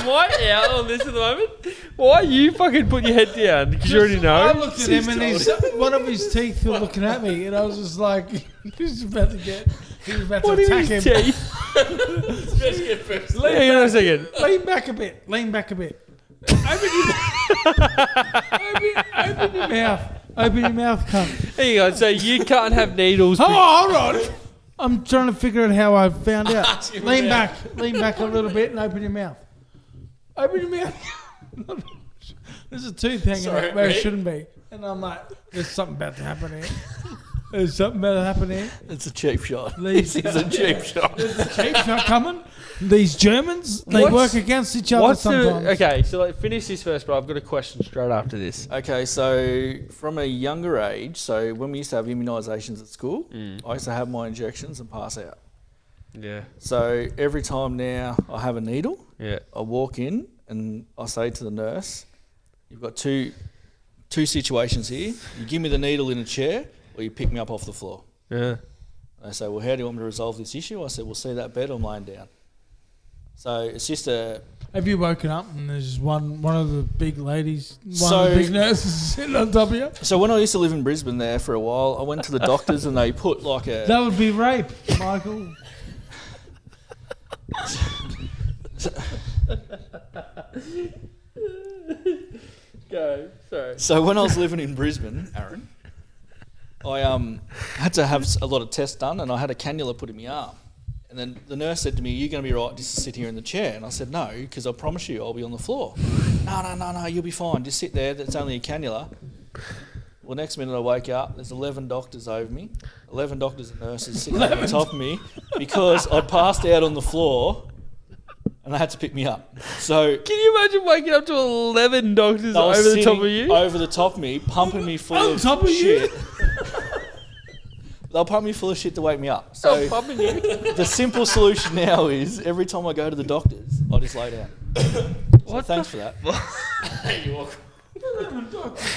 Why out on this at the moment? Why you fucking put your head down? Because you already I know. looked at him and one of his teeth was looking at me, and I was just like, he's about to get. He was about to What are attack his him. teeth? Especially at first. Hang on a second. Lean back a bit. Lean back a bit. Open your mouth. Open your mouth, cunt. Hang on, so you can't have needles. Oh, hold on. I'm trying to figure out how I found out. Ask him Lean about- back. Lean back a little bit and open your mouth. Open your mouth. There's a tooth hanging Sorry, out where it mate. shouldn't be. And I'm like, there's something about to happen here. There's something about to happen here. It's a cheap shot. These, This is a cheap shot. There's a cheap shot coming. These Germans, they What's- work against each other What's sometimes. the... Okay, so like, finish this first, but I've got a question straight after this. Okay, so from a younger age, so when we used to have immunisations at school, I used to have my injections and pass out. Yeah. So every time now I have a needle, Yeah. I walk in and I say to the nurse, you've got two situations here. You give me the needle in a chair or you pick me up off the floor. Yeah. They say, well, how do you want me to resolve this issue? I said, well, see that bed, I'm laying down. So it's just a... Have you woken up and there's one of the big ladies, one of So- the big nurses sitting on top of you? So when I used to live in Brisbane there for a while, I went to the doctors and they put like a... That would be rape, Michael. Go. Sorry. So when I was living in Brisbane, Aaron, I had to have a lot of tests done and I had a cannula put in my arm. And then the nurse said to me, you're going to be right just to sit here in the chair. And I said, no, because I promise you I'll be on the floor. No, you'll be fine. Just sit there. That's only a cannula. Well, next minute I wake up, there's 11 doctors over me, 11 doctors and nurses sitting on top of me because I'd passed out on the floor and they had to pick me up. So Can you imagine waking up to 11 doctors they were over the top of sitting you? over the top of me, pumping me full On of top of you? shit. They'll pump me full of shit to wake me up. So Pumping you. the simple solution now is every time I go to the doctors, I just lay down. So thanks for that. You're welcome.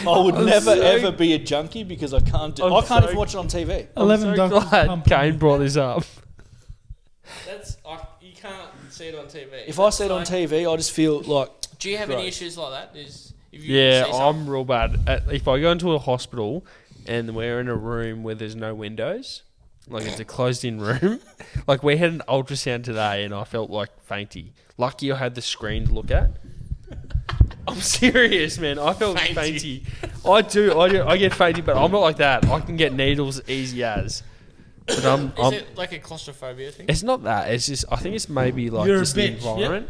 I would never so- ever be a junkie because I can't do. I'm I can't so- even watch it on TV. 11 I'm so doctors glad pumping Kane you. brought this up. You can't see it on TV. If I see it on TV, I just feel like Do you have any Right. issues like that? If you Yeah, see something- I'm real bad. If I go into a hospital and we're in a room where there's no windows, like it's a closed-in room, like we had an ultrasound today and I felt like fainty. Lucky I had the screen to look at. I'm serious, man. I felt Fainty. fainty. I do. I get fainty, but I'm not like that. I can get needles easy as. But Is it like a claustrophobia thing? It's not that. It's just. I think it's maybe like You're a just the bitch, environment.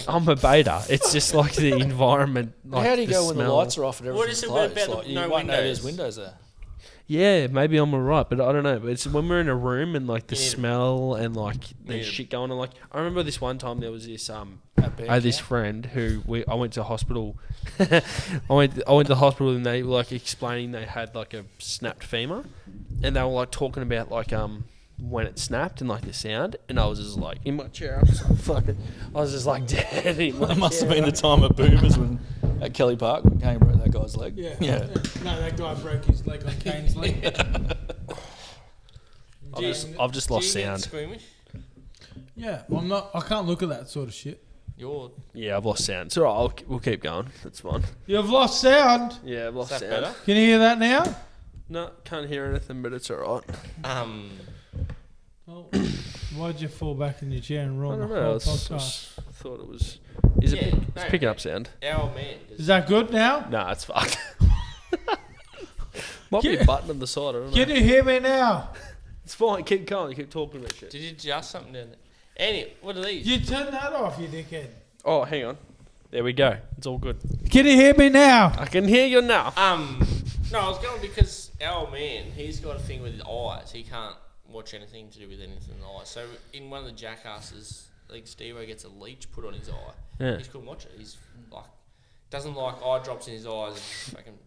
I'm a beta. It's just like the environment. Like How do you the go when the smell. lights are off and What everything's is it closed? about the Like, you no won't know there's windows? windows there. Yeah, maybe I'm alright, but I don't know. But it's when we're in a room and like the You need- smell and like there's need- shit going on. Like I remember this one time there was this At I had this camp. friend who I went to hospital. I went to the hospital and they were like explaining they had like a snapped femur, and they were like talking about like when it snapped and like the sound, and I was just like in my chair. I was like, fuck it. I was just like dead in my That must have chair. been the time of boomers when at Kelly Park when Kane broke that guy's leg. Yeah. Yeah. No, that guy broke his leg on Kane's leg. I've just lost Do you get sound. squeamish? Yeah, well, I'm not. I can't look at that sort of shit. You're. Yeah, I've lost sound. It's alright. We'll keep going. That's fine. You've lost sound. Yeah, I've lost Is that sound. better? Can you hear that now? No, can't hear anything, but it's alright. Oh, why'd you fall back in your chair and I ruin the don't know. whole I podcast? thought it was. Is it? Yeah, It's no, picking up sound. Our old man. Is that good now? Nah, it's fucked. Might be Yeah. a button on the side. I don't know. Can you hear me now? It's fine. Keep going. You keep talking about shit. Did you adjust something down there? Anyway, what are these? You turn that off, you dickhead. Oh, hang on. There we go. It's all good. Can you hear me now? I can hear you now. No, I was going because our old man, he's got a thing with his eyes. He can't watch anything to do with anything in the eyes. So in one of the jackasses, like Steve-O gets a leech put on his eye. Yeah. He just couldn't watch it. He's like, doesn't like eye drops in his eyes. And fucking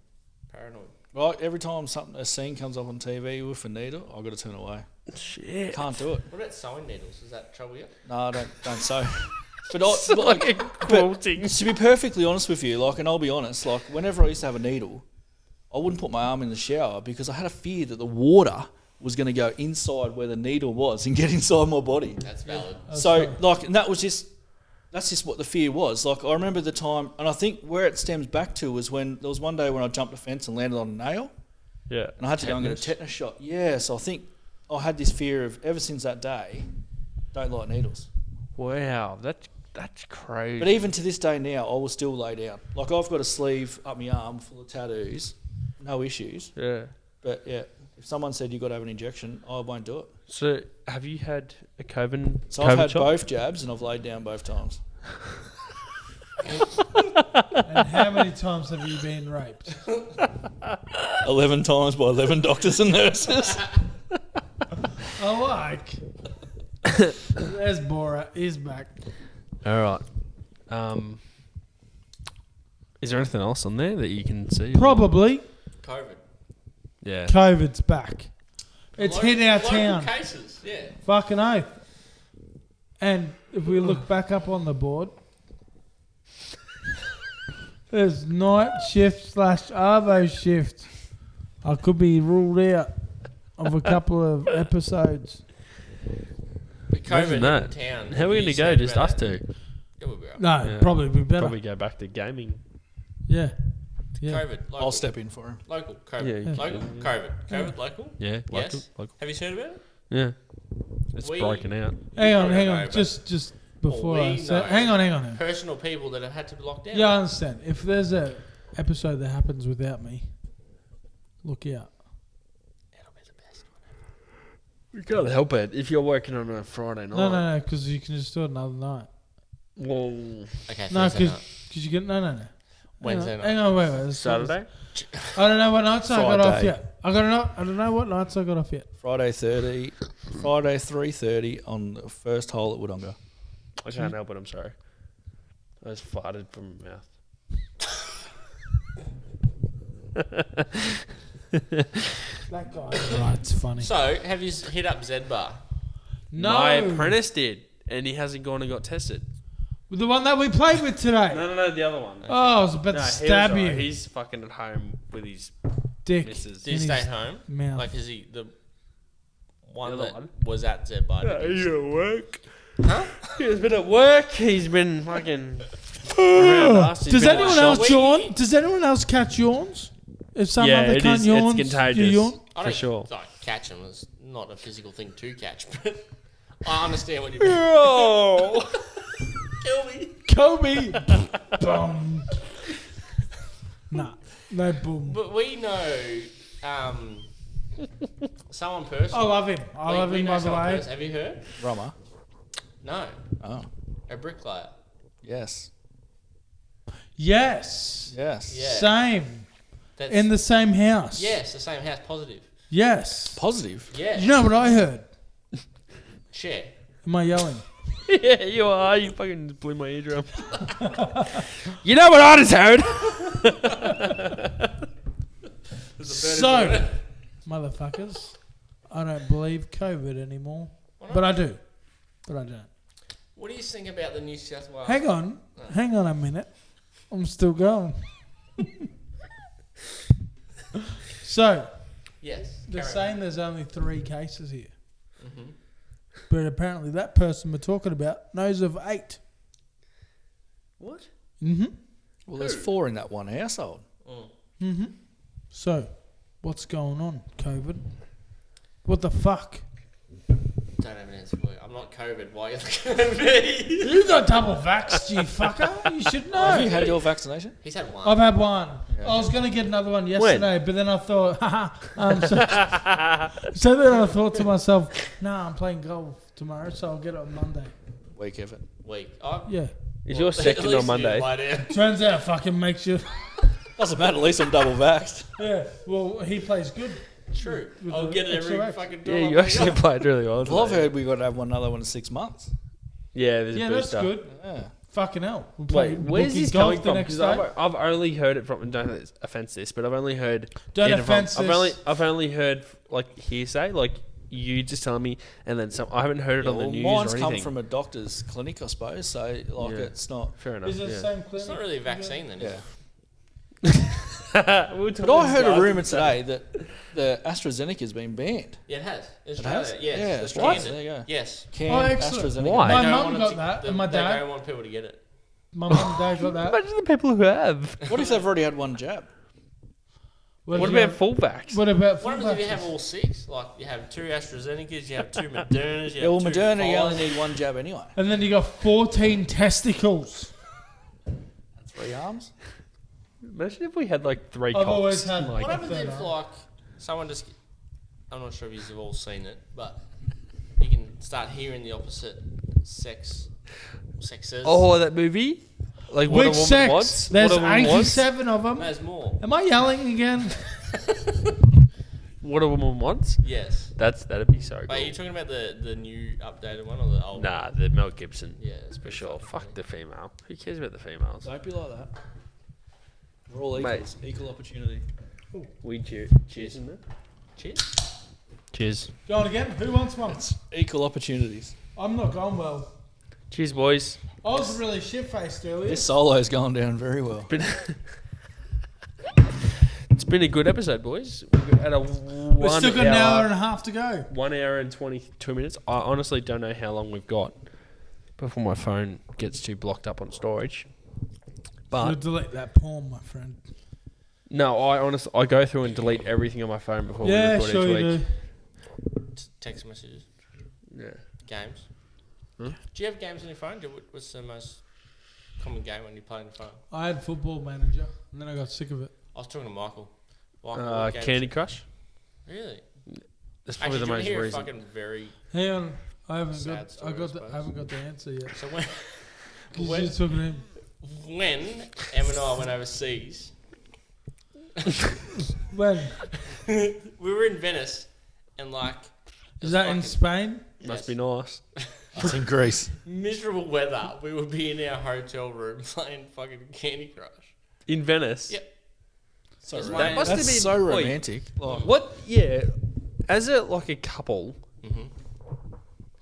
paranoid. Right, every time a scene comes up on TV with a needle, I've got to turn away. Shit. Can't do it. What about sewing needles? Does that trouble you? No, don't sew. But like, Quilting. to be perfectly honest with you, like, and I'll be honest, like, whenever I used to have a needle, I wouldn't put my arm in the shower because I had a fear that the water was going to go inside where the needle was and get inside my body. That's valid. So, like, and that's just what the fear was. Like, I remember the time, and I think where it stems back to was when there was one day when I jumped a fence and landed on a nail, Yeah. and I had to go and get a tetanus shot. Yeah, so I think I had this fear of, ever since that day, don't like needles. Wow. That's crazy. But even to this day now, I will still lay down. Like, I've got a sleeve up my arm full of tattoos, no issues. Yeah. But yeah, if someone said you've got to have an injection, I won't do it. So, have you had a COVID? So I've had shot? both jabs and I've laid down both times. And how many times have you been raped? 11 times by 11 doctors and nurses. I like. There's Borat. He's back. All right. Is there anything else on there that you can see? Probably COVID. Yeah. COVID's back. It's hit our local town. cases, yeah. Fucking oath. And if we look back up on the board, there's night shift / Arvo shift. I could be ruled out of a couple of episodes. But COVID Imagine that. in town. How are we going to go? Just us two? Yeah, we'll be right. No, Yeah. probably be better. Probably go back to gaming. Yeah. Yeah. COVID. Local. I'll step in for him. Local. Yeah, COVID. you Local. can, COVID. COVID. Local. Yeah. Local. Yes. Local. Have you heard about it? Yeah. It's We- broken out. Hang on, probably hang know, on. but- Just before we I say, know. hang on. Personal people that have had to be locked down. Yeah, I understand. If there's a episode that happens without me, look out. That'll be the best one. You can't help it if you're working on a Friday night. No, because you can just do it another night. Well, Okay. No, Thursday because night. you get no. Wednesday night. Hang on, wait. Saturday. I don't know what nights I got off Friday. yet. I don't know what nights I got off yet. Friday 3:30 on the first hole at Wodonga. I can't help it. I'm sorry. I just farted from my mouth. That guy. Right, it's funny. So, have you hit up Zed Bar? No, My apprentice did, and he hasn't gone and got tested. the one that we played with today. No, the other one. Oh, I was about No, to he was stab you, alright. He's fucking at home with his dick. missus. Did he In stay his home? mouth. Like, is he the one The other that one? was at Zed Bar? Did he- at work. Huh? He's been at work. He's been fucking around us. He's Does been anyone at else shop. yawn? Does anyone else catch yawns? If some Yeah, other it cunt is. yawns, It's you contagious. yawn? I For don't sure. like catch him. It's not a physical thing to catch, but I understand what you mean. Oh. Kill me. Kobe. Bum. Nah, no boom. But we know someone personally. I love him. I love him, by the way. Have you heard? Roma. No. Oh, A bricklayer. yes. Yes. Yes. Yeah. Same. That's, In the same house. yes, the same house. Positive. Yes. Positive. Yeah. You know what I heard? Share. Am I yelling? Yeah, you are. You fucking blew my eardrum. You know what I just heard? So, motherfuckers, I don't believe COVID anymore. But I do. But I don't. What do you think about the New South Wales? Hang on a minute. I'm still going. So, Yes. they're carry on. saying there's only 3 cases here. Mhm. But apparently that person we're talking about knows of 8. What? Mm-hmm. Well, there's 4 in that one household. Mm. Mm-hmm. So, what's going on, COVID? What the fuck? Don't have an answer for you. I'm not COVID. Why are you looking at me? You got double vaxxed, you fucker. You should Have you know. had your vaccination? He's had one. I've had one. Yeah. I was going to get another one yesterday, but then I thought, so then I thought to myself, nah, I'm playing golf tomorrow, so I'll get it on Monday. Week effort. Week. Oh, Yeah. Is your second on Monday? Turns out it fucking makes you... Doesn't matter. At least I'm double vaxxed. Yeah, well, he plays good. True. With I'll the get it every extra fucking Yeah, time. you actually played really well. Well, I've today. heard we got to have another one in 6 months. Yeah, there's Yeah, a that's booster. good. Yeah. Fucking hell. We'll play Wait, where's bookie this golf coming the from? next Because day. I've only heard it from. Don't offense this, but I've only heard. Don't it from- offense this. I've only heard like hearsay, like you just telling me, and then some. I haven't heard it Yeah, on the well, news mine's or come anything. from a doctor's clinic, I suppose. So, like, Yeah. it's not. Fair enough. Is it the Yeah. same clinic? It's not really a vaccine then, is Yeah. it? But I heard a rumour today that the AstraZeneca's been banned. Yeah, it has. In It Australia, has? yes. Yeah, It's what? canned. There you go. Yes. Canned excellent. AstraZeneca. Why? My They don't mum want it got to- that, they- and my They dad. don't want people to get it. My mum and dad got that. Imagine the people who have. What if they've already had one jab? What if about you full vax? What about What full happens if you have vaccines? all 6? Like, you have 2 AstraZenecas, you have 2 Modernas, you Yeah, well, have 2 Moderna, you Pfizers. only need one jab anyway. And then you got 14 testicles. 3 arms? Imagine if we had like 3 I've cocks. always had- like, What happens third if, arm. like, someone just... I'm not sure if you've all seen it, but you can start hearing the opposite sexes. oh, that movie? Like what Which a woman sex? wants? There's what a woman wants? 87 of them. There's more. Am I yelling again? What a woman wants? Yes. That'd be so Wait, are you cool. talking about the new updated one or the old? Nah, the Mel Gibson. Yeah, it's For pretty sure. fucking Fuck funny. the female. Who cares about the females? Don't be like that. We're all Mate. equals. Equal opportunity. We cheers. Cheers. Isn't it? Cheers. Cheers. Going again? Who wants one? Equal opportunities. I'm not going well. Cheers, boys. I was really shit-faced earlier. This solo's going down very well. It's been a good episode, boys. We've had a We've still got an hour and a half to go. 1 hour and 22 minutes. I honestly don't know how long we've got before my phone gets too blocked up on storage. We'll But delete that porn, my friend. no, I go through and delete everything on my phone before we Yeah, record sure each you week. do. Text messages. Yeah. Games. Hmm? Do you have games on your phone? What's the most common game when you play on your phone? I had Football Manager, and then I got sick of it. I was talking to Michael. What games- Candy Crush. Really? That's probably Actually, the do you most hear a recent. fucking very... Hang on, I haven't Sad got. story, I suppose. I haven't got the answer yet. So when 'Cause When- you're talking to him. when Em and I went overseas, When we were in Venice, and like... it is was that in fucking- Spain? Must yes, be nice. It's in Greece. miserable weather. We would be in our hotel room playing fucking Candy Crush. In Venice. Yep. So That's romantic. my- must have That's been- so wait. romantic. Like, What? Yeah. As a like a couple, Mm-hmm.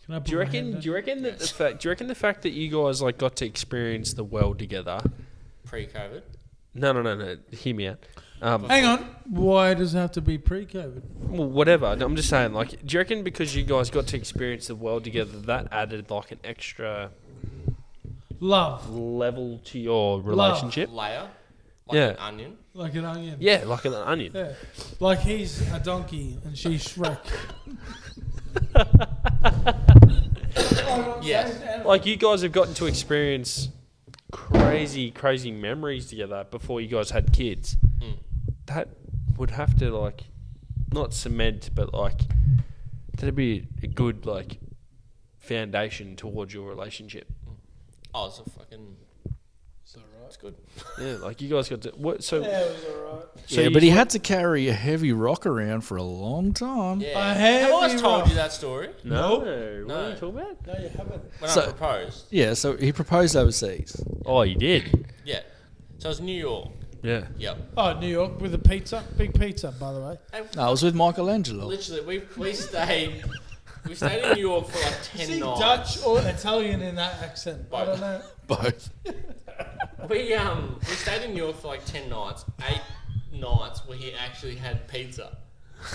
Can I put do you my reckon? hand Do you reckon that the fact? Do you reckon the fact that you guys like got to experience the world together? Pre-COVID. No. Hear me out. Hang on. Why does it have to be pre-COVID? Well, whatever. I'm just saying. Like, do you reckon because you guys got to experience the world together, that added like an extra Love, level to your relationship? Layer. Like Yeah. an onion. like an onion. Yeah, like an onion. Yeah. Like he's a donkey and she's Shrek. Yes. Like you guys have gotten to experience crazy memories together before you guys had kids. That would have to like, not cement, but like, that'd be a good like foundation towards your relationship. Oh, it's a fucking. Is that right? It's good. Yeah, like you guys got to what? So Yeah, it was alright. So yeah, you but he like- had to carry a heavy rock around for a long time. Yeah. I Have I always have told rough. you that story? no, what No. are you talking about? No, you haven't. When So- I proposed. Yeah, so he proposed overseas. Oh, you did. Yeah. So it was New York. Yeah. Yep. Oh, New York with a pizza. Big pizza, by the way. Hey, No, I was with Michelangelo. literally, we stayed. We stayed in New York for like 10 See nights. Dutch or Italian in that accent. I don't know. Both. We stayed in New York for like 10 nights. 8 nights we actually had pizza.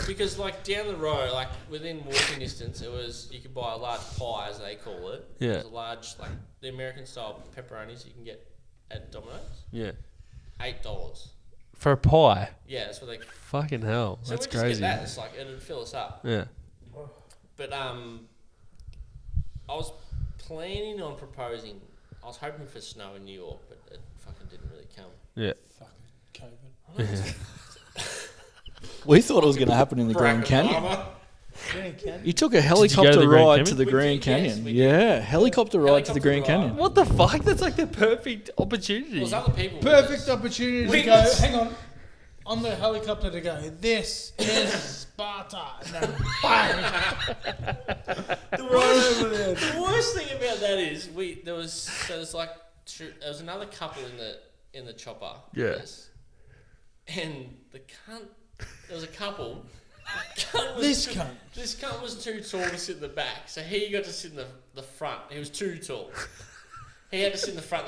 Because like down the road, like within walking distance, it was, you could buy a large pie, as they call it. Yeah. It was a large, like the American style pepperonis you can get at Domino's. Yeah. $8. For a pie. Yeah, that's what they. Fucking hell. So That's we just crazy. get that. It's like it'd fill us up. Yeah. But I was planning on proposing. I was hoping for snow in New York, but it fucking didn't really come. Yeah. Fucking COVID. We thought it was going to happen in the Grand Canyon. Grand Canyon. You took a go to helicopter the Grand ride Canyon? to the We Grand did, yes, Canyon. we did. Yeah, helicopter ride to the Helicopter Grand ride. Canyon. What the fuck? That's like the perfect opportunity. There was other people. with Perfect us. opportunity to We go. was- Hang on the helicopter to go. This is Sparta. And then bang. The worst thing about that is there was another couple in the chopper. Yeah. Yes. And the cunt, there was a couple. Cunt was This too- cunt. This cunt was too tall to sit in the back, so he got to sit in the front. He was too tall. He had to sit in the front,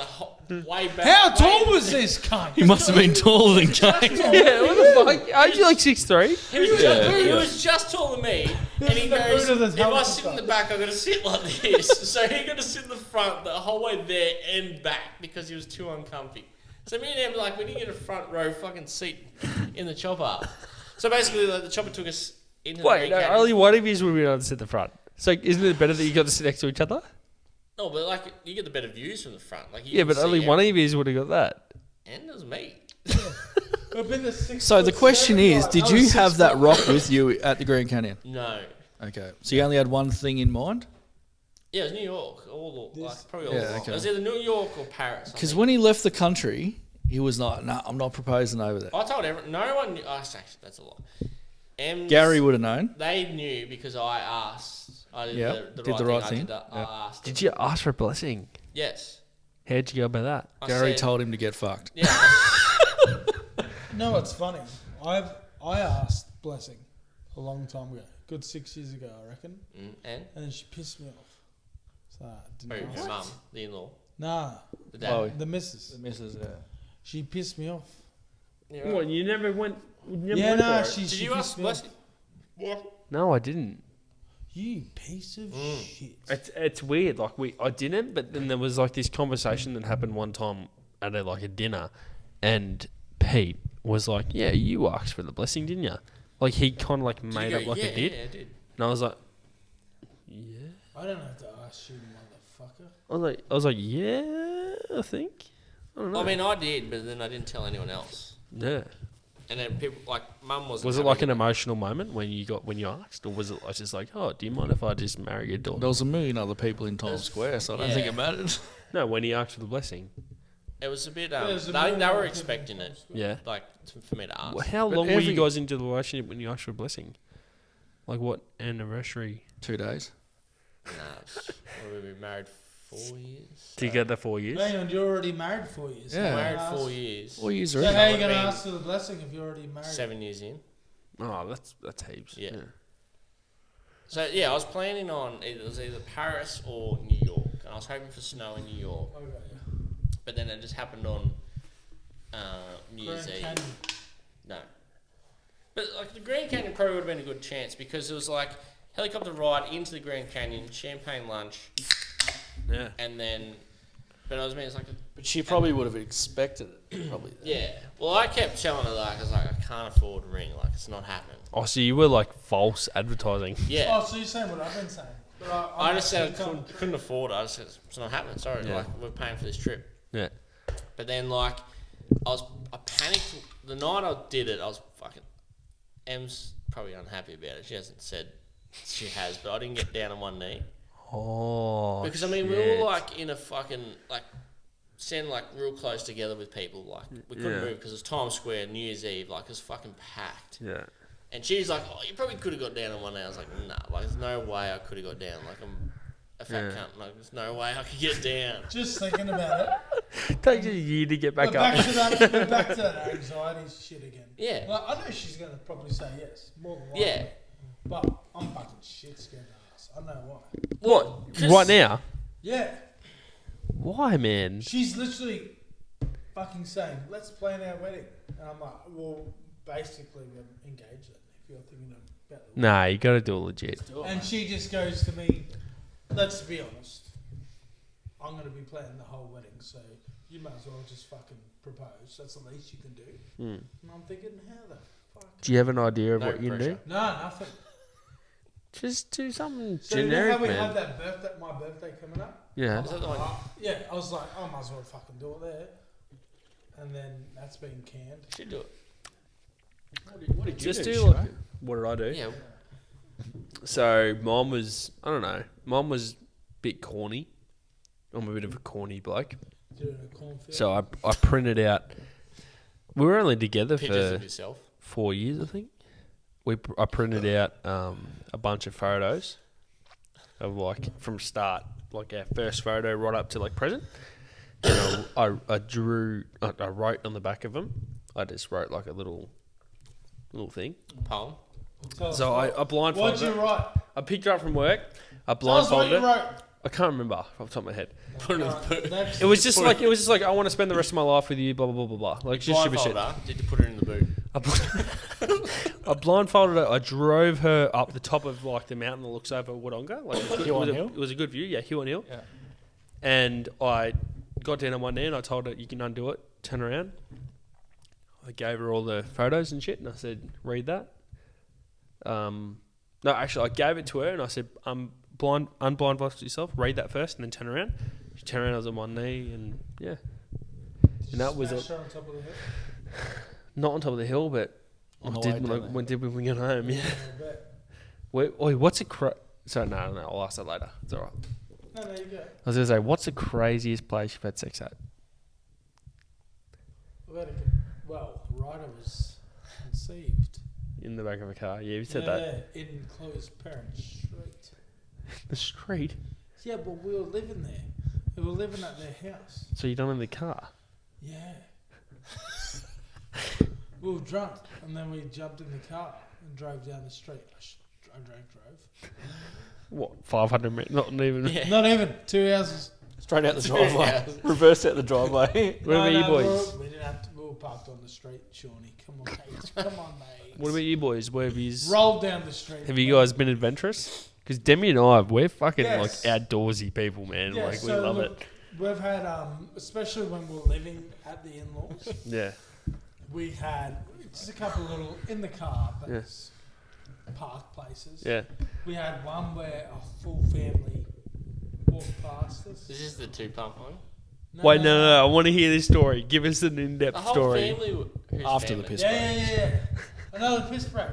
way back. How way- tall was this cunt? He must have been taller than Kane. Yeah, what the fuck? Aren't you like 6'3"? He was just taller than me, and he the goes, root of the if I sit in helicopter. the back, I've got to sit like this. So he got to sit in the front the whole way there and back because he was too uncomfy. So me and him, like, we didn't get a front row fucking seat in the chopper. So basically, like, the chopper took us into the Wait, Grand no, Canyon. only one of you would be able to sit at the front. So isn't it better that you got to sit next to each other? No, but like, you get the better views from the front. Like, you Yeah, can but see only one of you would have got that. And it was me. We've been the 6 So the foot question seven is, guy. did I you was have 6 that foot. rock with you at the Grand Canyon? No. Okay. So you only had one thing in mind? Yeah, it was New York. Probably all Yeah, the okay. It was either New York or Paris. I Because think. when he left the country, he was like, "No, I'm not proposing over there." I told everyone, no one knew. Oh, actually, that's a lie. Gary would have known. They knew because I asked. I did Yep, the did right the thing. right I thing. did that. Yep. I asked. Did you ask for a blessing? Yes. How'd you go about that? I Gary said- told him to get fucked. Yeah. No, it's funny. I asked blessing a long time ago, good 6 years ago, I reckon, And? and then she pissed me off. So I Who? didn't Your ask. mum, the in-law, Nah, the dad. Chloe. the missus. Missus, yeah. She pissed me off. Yeah, right. What, you never went? Yeah, nah, she Did she you pissed ask me off. blessing? No, I didn't. You piece of shit. It's weird. Like I didn't, but then there was like this conversation that happened one time at a dinner, and Pete was like, "Yeah, you asked for the blessing, didn't you?" Like he kind of like Did made you up go, like yeah, I did, Yeah, I did. and I was like, I don't have to ask you, motherfucker. I was like, yeah, I think. I don't know. I mean, I did, but then I didn't tell anyone else. yeah. And then people, like, mum wasn't. Was it happy like an with emotional moment when you asked, or was it like just like, oh, do you mind if I just marry your daughter? There was a million other people in Times There's- Square, so I don't yeah. think it mattered. No, when he asked for the blessing. It was a bit. There's a I think they million were people expecting in it, Times Square. Yeah. like, for me to ask. Well, how But long were every- you guys into the relationship when you asked for a blessing? Like what anniversary? 2 days. Nah, we've been married 4 years. Together 4 years. Hang on, you're already married 4 years. Yeah. Married Ask- 4 years. 4 years So already. how are you Would've going to been ask for the blessing if you're already married? 7 years in. Oh, that's heaps. Yeah. So yeah, I was planning on it was either Paris or New York, and I was hoping for snow in New York, Okay, yeah. but then it just happened on New Year's Grand Eve. Canyon. No, but like the Grand Canyon probably would have been a good chance because it was like helicopter ride into the Grand Canyon, champagne lunch, Yeah. and then. But I was mean, it's like But she probably would have expected it. Probably. yeah. Well, I kept telling her that I was like, I can't afford a ring, like it's not happening. Oh, so you were like false advertising. Yeah. Oh, so you're saying what I've been saying? But I just said I actually told- couldn't afford it. I just said it's not happening. Sorry, Yeah. like we're paying for this trip. Yeah. But then, like, I panicked. The night I did it, I was fucking... Em's probably unhappy about it. She hasn't said she has, but I didn't get down on one knee. Oh, Because, I mean, we were, like, in a fucking, like, standing, like, real close together with people. Like, we couldn't move because it was Times Square, New Year's Eve. Like, it was fucking packed. Yeah. And she's like, oh, you probably could have got down on one knee. I was like, nah, like, there's no way I could have got down. Like, I'm a fat cunt. Like, there's no way I could get down. Just thinking about it. Takes you a year to get back We're up. back to that anxiety shit again. Yeah. Like, I know she's going to probably say yes, more than likely. Yeah. But I'm fucking shit scared of us. I know why. What? Right now? Yeah. Why, man? She's literally fucking saying, let's plan our wedding. And I'm like, well, basically, we're engaged then, if you're thinking about the Nah, you got to do it legit. And she just goes to me, let's be honest, I'm going to be planning the whole wedding, so you might as well just fucking propose. That's the least you can do. And I'm thinking, how the fuck? Do you have an idea of No what you can do? pressure. No, nothing. Just do something So generic, you know how we man. have that birthday, my birthday coming up? Yeah. Is that the one? Yeah, I was like, I might as well fucking do it there. And then that's been canned. Should do it. What did you Just do? do Shay? like, what did I do? Yeah. So mine was, I don't know, mine was a bit corny. I'm a bit of a corny bloke. Do it in a cornfield. So I printed out, we were only together Pictures for of yourself. 4 years, I think. I printed out a bunch of photos of like from start, like our first photo right up to like present. And I wrote on the back of them. I just wrote like a little thing. Poem. Tell us So I what- blindfolded What'd you it. write? I picked it up from work. I Tell us what blindfolded you it. wrote. I can't remember off the top of my head. Put it in the boot. Next. It was just like I want to spend the rest of my life with you. Blah blah blah blah blah. Like just stupid shit. Blindfold her. Did you put it in the boot? I blindfolded her. I drove her up the top of like the mountain that looks over Wodonga. Like Hill on hill? It was a good view. Yeah, hill on hill. Yeah. And I got down on one knee and I told her, "You can undo it. Turn around." I gave her all the photos and shit, and I said, "Read that." No, actually, I gave it to her and I said, unblindfold yourself. Read that first, and then turn around. She turned around. I was on one knee, and yeah. And that was Smash her on top of the head. not on top of the hill, but On the did way down there. when did we get home? Yeah. I bet. Wait, what's a Sorry, no, I'll ask that later. It's all right. No, there you go. I was gonna say, what's the craziest place you've had sex at? Well, Ryder was conceived. In the back of a car. Yeah, you said that. In Chloe's parents' street. The street. Yeah, but we were living there. We were living at their house. So you don't in the car? Yeah. We were drunk, and then we jumped in the car and drove down the street. I drove. What? 500 meters? Not even. Yeah. Not even 2 houses. Straight out the driveway. Reverse out the driveway. What about you No, boys? We didn't have to. We were parked on the street, Shawnee. Come on, mate. Come on, mate. What about you boys? Where have you? Rolled down the street. Have you guys been adventurous? Because Demi and I, we're fucking Yes. like outdoorsy people, man. Yeah, like we so love look, it. We've had, especially when we were living at the in-laws, Yeah. we had just a couple little in the car, but Yeah. it's park places. Yeah. We had one where a full family walked past us. This is the 2-pump one. Wait, no. I want to hear this story. Give us an The in-depth whole story. family. Whose After the family? piss Yeah. Another piss break.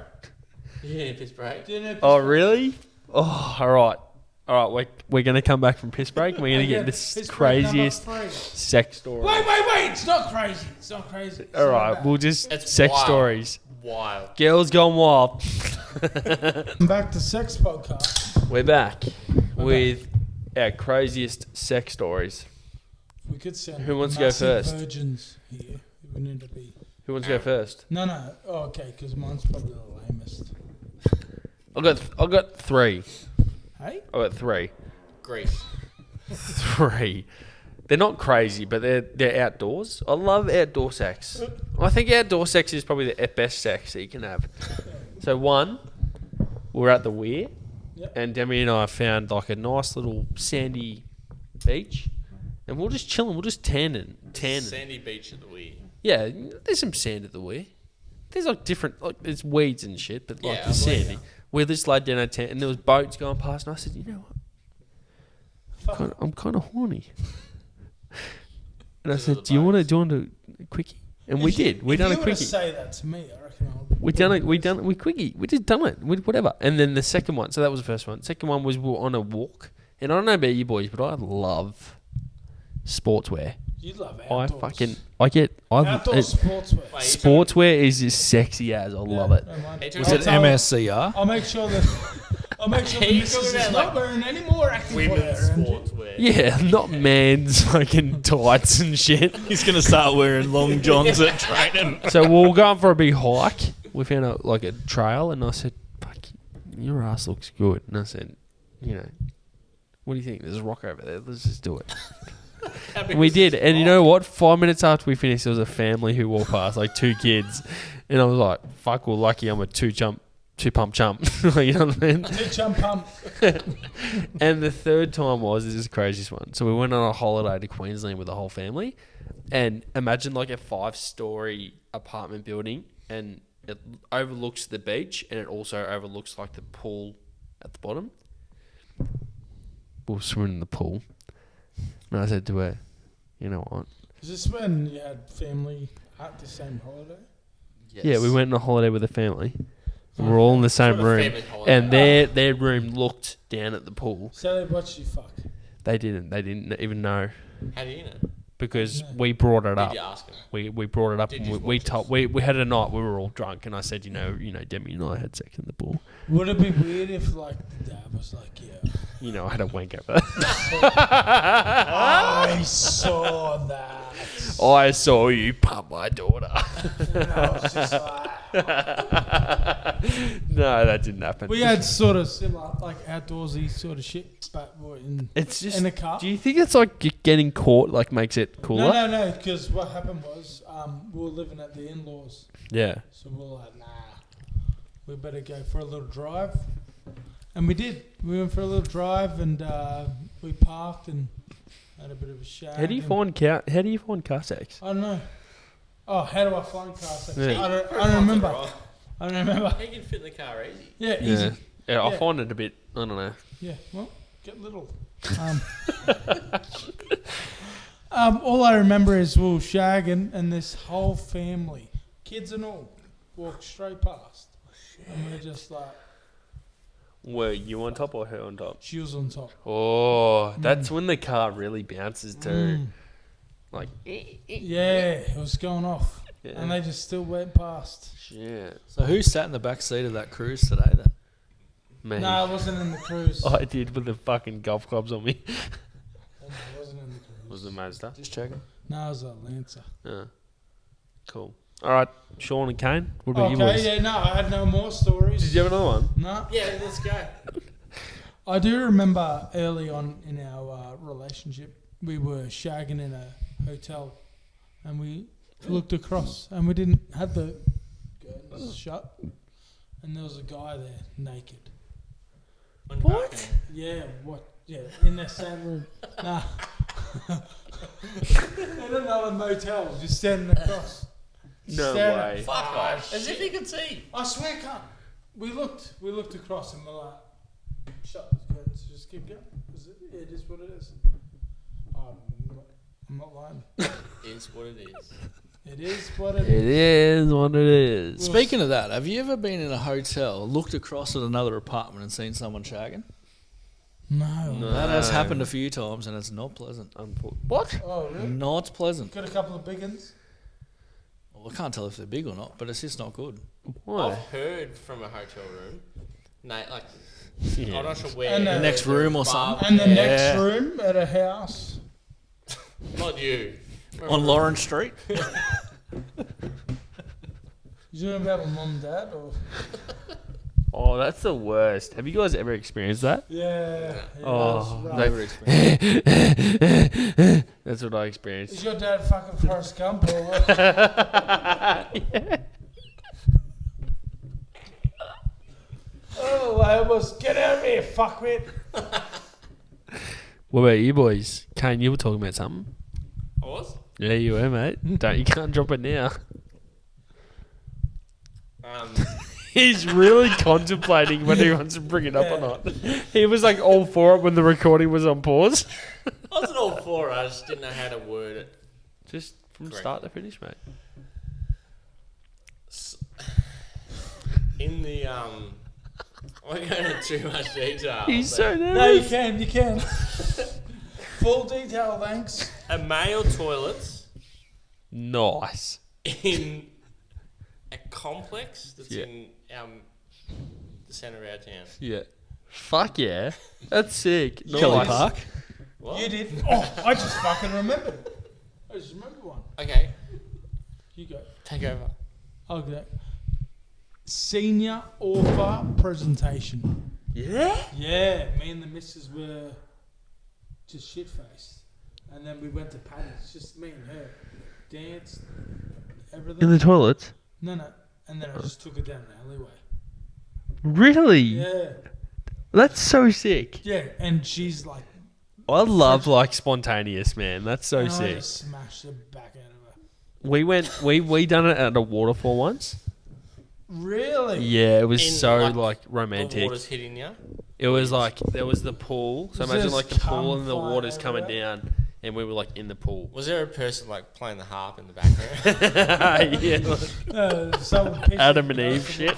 Yeah, piss break. Do you know piss Oh, break? really? Oh, all right. We're going to come back from piss break. And we're going to Yeah, get this piss break number craziest 3. sex story. Wait! It's not crazy. It's not crazy. It's All not right, bad. we'll just It's sex wild. stories. Wild. Girls gone wild. Back to sex podcast. We're back with our craziest sex stories. We could sound Who wants to go massive first? Virgins here. We need to be. Who wants to go first? No. Oh, okay, because mine's probably the lamest. I got three. Hey? I got three. Greece. Three. They're not crazy, but they're outdoors. I love outdoor sex. I think outdoor sex is probably the best sex that you can have. So one, we're at the Weir, Yep. and Demi and I found like a nice little sandy beach, and we're just chilling. We're just tanning. Sandy beach at the Weir. Yeah, there's some sand at the Weir. There's like different, like there's weeds and shit, but like Yeah, there's I believe sandy. We just laid down our tent, and there was boats going past, and I said, you know what? I'm kind of horny. And I Because of said, the do you want bones. a quickie? And we did. We done a If you were to quickie. say that to me, I reckon I would. We quickie. We just done it. Whatever. And then the second one. So that was the first one. Second one was we were on a walk. And I don't know about you boys, but I love sportswear. You love outdoors. it, Outdoor sportswear. Wait, you're sportswear is just sexy as. I love it. Don't mind. talking- Was I'll it tell- MSCR? I'll make sure that the you missus talking is about, not wearing any more active Women's wear. around you. sportswear. Yeah, not man's fucking tights and shit. He's going to start wearing long johns at training. So we were going for a big hike. We found a trail, and I said, "Fuck, your ass looks good." And I said, what do you think? There's a rock over there. Let's just do it. And we did. And you know what? 5 minutes after we finished, there was a family who walked past, like 2 kids. And I was like, fuck, well, lucky I'm a two-pump chump. You know what I mean? Two chum pump. And the third time this is the craziest one. So we went on a holiday to Queensland with the whole family. And imagine like a 5-story apartment building, and it overlooks the beach, and it also overlooks like the pool at the bottom. We were swimming in the pool. And I said to her, you know what? Is this when you had family at the same holiday? Yes. Yeah, we went on a holiday with the family. And we're all in the same Sort of room. family holiday. And their room looked down at the pool. So they watched you fuck. They didn't even know. How do you know? Because No. we brought it Did up. you ask him? We brought it up, Did and you we watch told we had a night we were all drunk, and I said, Demi and I had sex in the pool. Would it be weird if like the dad was like, yeah, I had a wank over. I saw that. I saw you pump my daughter. And I was just like, No, that didn't happen. we had sort of similar, like outdoorsy sort of shit, but we're It's just. in a car. Do you think it's like getting caught like makes it cooler? No, because what happened was we were living at the in-laws, Yeah. so we were like, nah, we better go for a little drive, and we did. We went for a little drive, and we parked and had a bit of a shag. How do you and- find car sex? I don't know. Oh, how do I find car sex? Yeah. I don't remember. I don't remember. You can fit in the car easy. Yeah, easy. Yeah, I Yeah. find it a bit. I don't know. Yeah, well, get little. All I remember is we were shagging, and this whole family, kids and all, walked straight past. And we're just like, Were you on top or her on top? she was on top. Oh, that's when the car really bounces too. Mm. Like, Yeah, it was going off. yeah. And they just still went past. Shit. So who sat in the back seat of that cruise today then? Me. No, I wasn't in the cruise. I did with the fucking golf clubs on me. No, I wasn't in the cruise. Was the Mazda? Just checking. No, it was a Lancer. Yeah. Cool. All right, Sean and Kane. What about you boys? Okay, yeah, no, I had no more stories. Did you have another one? No. Yeah, let's go. I do remember early on in our relationship, we were shagging in a hotel, and we looked across, and we didn't have the curtains shut, and there was a guy there naked. What? Yeah, what? Yeah, in the same room. Nah. In another motel, just standing across. No Staring. way. Fuck off. As if he could see. I swear, cunt. We looked across, and we're like, shut the curtains, just keep going. 'Cause it is what it is. I'm not lying. Is what it is. It is what it It is. is what it is. Speaking of that, have you ever been in a hotel, looked across at another apartment and seen someone shagging? No. That has happened a few times and it's not pleasant. What? Oh, really? Not pleasant. Got a couple of big uns? Well, I can't tell if they're big or not, but it's just not good. Why? I've heard from a hotel room. Like, Yeah. I'm not sure where. And, The next room or something. And the Yeah. next room at a house. Not you. On Lawrence Street? You talking about my mum and dad? Or? Oh, that's the worst. Have you guys ever experienced that? Yeah. Oh, that's right. That's what I experienced. Is your dad fucking Forrest Gump or what? Oh, I almost get out of here, fuckwit. What about you boys? Kane, you were talking about something. I was? Yeah, you were, mate. You can't drop it now. He's really contemplating whether he wants to bring it up or not. He was like all for it when the recording was on pause. I wasn't all for it. I just didn't know how to word it. Just from Correct. start to finish, mate. In the we're going into too much detail. He's but so No, you nervous. can. Full detail, thanks. a male toilets Nice. in a complex that's Yeah. in the centre of our town. Yeah. Fuck yeah. That's sick. Kelly Nice. Park. What? You did. Oh, I just fucking remembered. I just remembered one. Okay, You go. take over. Okay. Senior author presentation. Yeah? Yeah, me and the missus were just shit-faced. And then we went to Paddy's, just me and her. Danced, everything. In the toilets? No. And then I just took her down the alleyway. Really? Yeah. That's so sick. Yeah, and she's like... I love like spontaneous, man. That's so and I sick. just smashed the back out of her. We done it at a waterfall once. Really? Yeah, it was In, so like, like The romantic. water's hitting you. It was like there was the pool. So Was imagine there like the pool cum and the flying water's coming everywhere? down, and we were like in the pool. Was there a person like playing the harp in the background? Yeah, like Someone pictured Adam and it. Eve shit.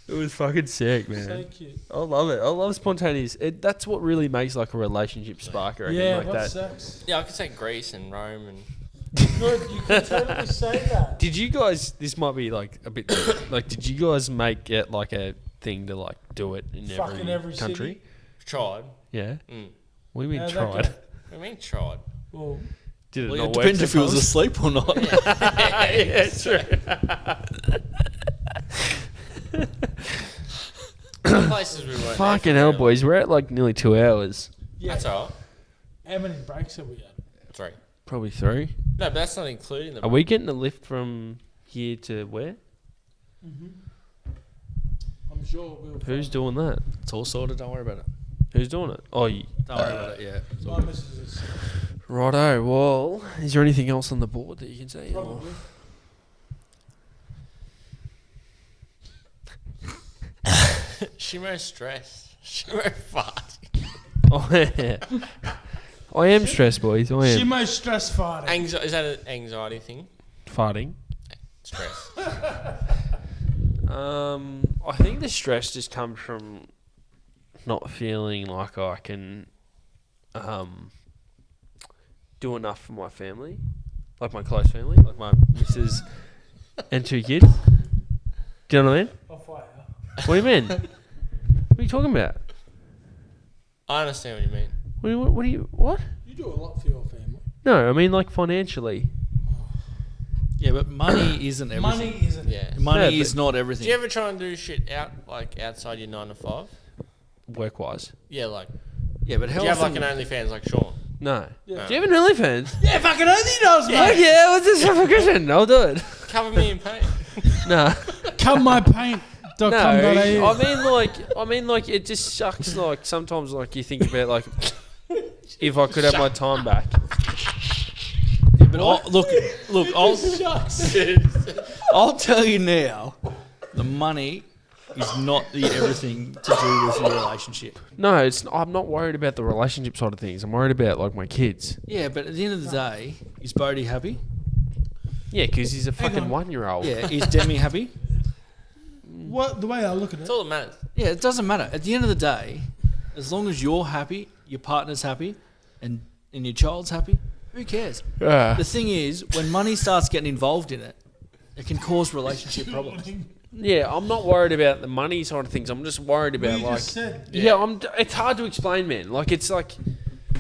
It was fucking sick, So man. cute. I love it. I love spontaneous. That's what really makes like a relationship spark. I reckon, Yeah, like what that. sex? Yeah, I could say Greece and Rome and Good, you can totally say that. Did you guys? This might be like a bit like. Did you guys make it like a thing to like do it in Fucking every country? city. tried. Yeah. Mm. What do you mean How'd that tried? go? I mean, tried. Well, Did it Well, not it work depends if he was sometimes? asleep or not. Yeah, true. Some places we weren't. Fucking there hell, for boys. We're at like nearly 2 hours. yeah. That's all How many breaks have we had? right. 3. Probably 3. No, but that's not including the. Are we getting a lift from here to where? I'm sure we'll. Who's doing that? It's all sorted. Don't worry about it. Who's doing it? Oh, you. Don't worry about it. Yeah. It's all My good. missus is Righto. Well, is there anything else on the board that you can say? Or- probably. Shimo stressed. Shimo fart. Oh, yeah. I am stressed, boys. I am. She most stress fighting. Is that an anxiety thing? Farting. Stress. I think the stress just comes from not feeling like I can do enough for my family, like my close family, like my missus and 2 kids. Do you know what I mean? I'll fight her. What do you mean? What are you talking about? I understand what you mean. What? You do a lot for your family. No, I mean like financially. Yeah, but money isn't everything. Money isn't. Yeah. Money No, is but- not Do everything. you ever try and do shit outside your 9 to 5? Work-wise. Yeah, like. Yeah, but Do how you have like often- an OnlyFans like Sean? No. Yeah. Do you have an OnlyFans? Yeah, fucking oath he does, Fuck mate. yeah, what's this for Christian? I'll do it. Cover me in pain. No. Come my paint. No, I mean like it just sucks. Like sometimes, like you think about like if I could have my time back. Yeah, but look, I'll tell you now, the money is not the everything to do with your relationship. No, I'm not worried about the relationship side of things. I'm worried about like my kids. Yeah, but at the end of the day, is Bodie happy? Yeah, because he's a Hang fucking on. 1-year-old. Yeah, is Demi happy? What the way I look at That's it, all that matters. Yeah, it doesn't matter. At the end of the day, as long as you're happy, your partner's happy, and your child's happy, who cares? The thing is, when money starts getting involved in it, it can cause relationship problems. Yeah, I'm not worried about the money side of things. I'm just worried about you like. just said. Yeah, it's hard to explain, man. Like it's like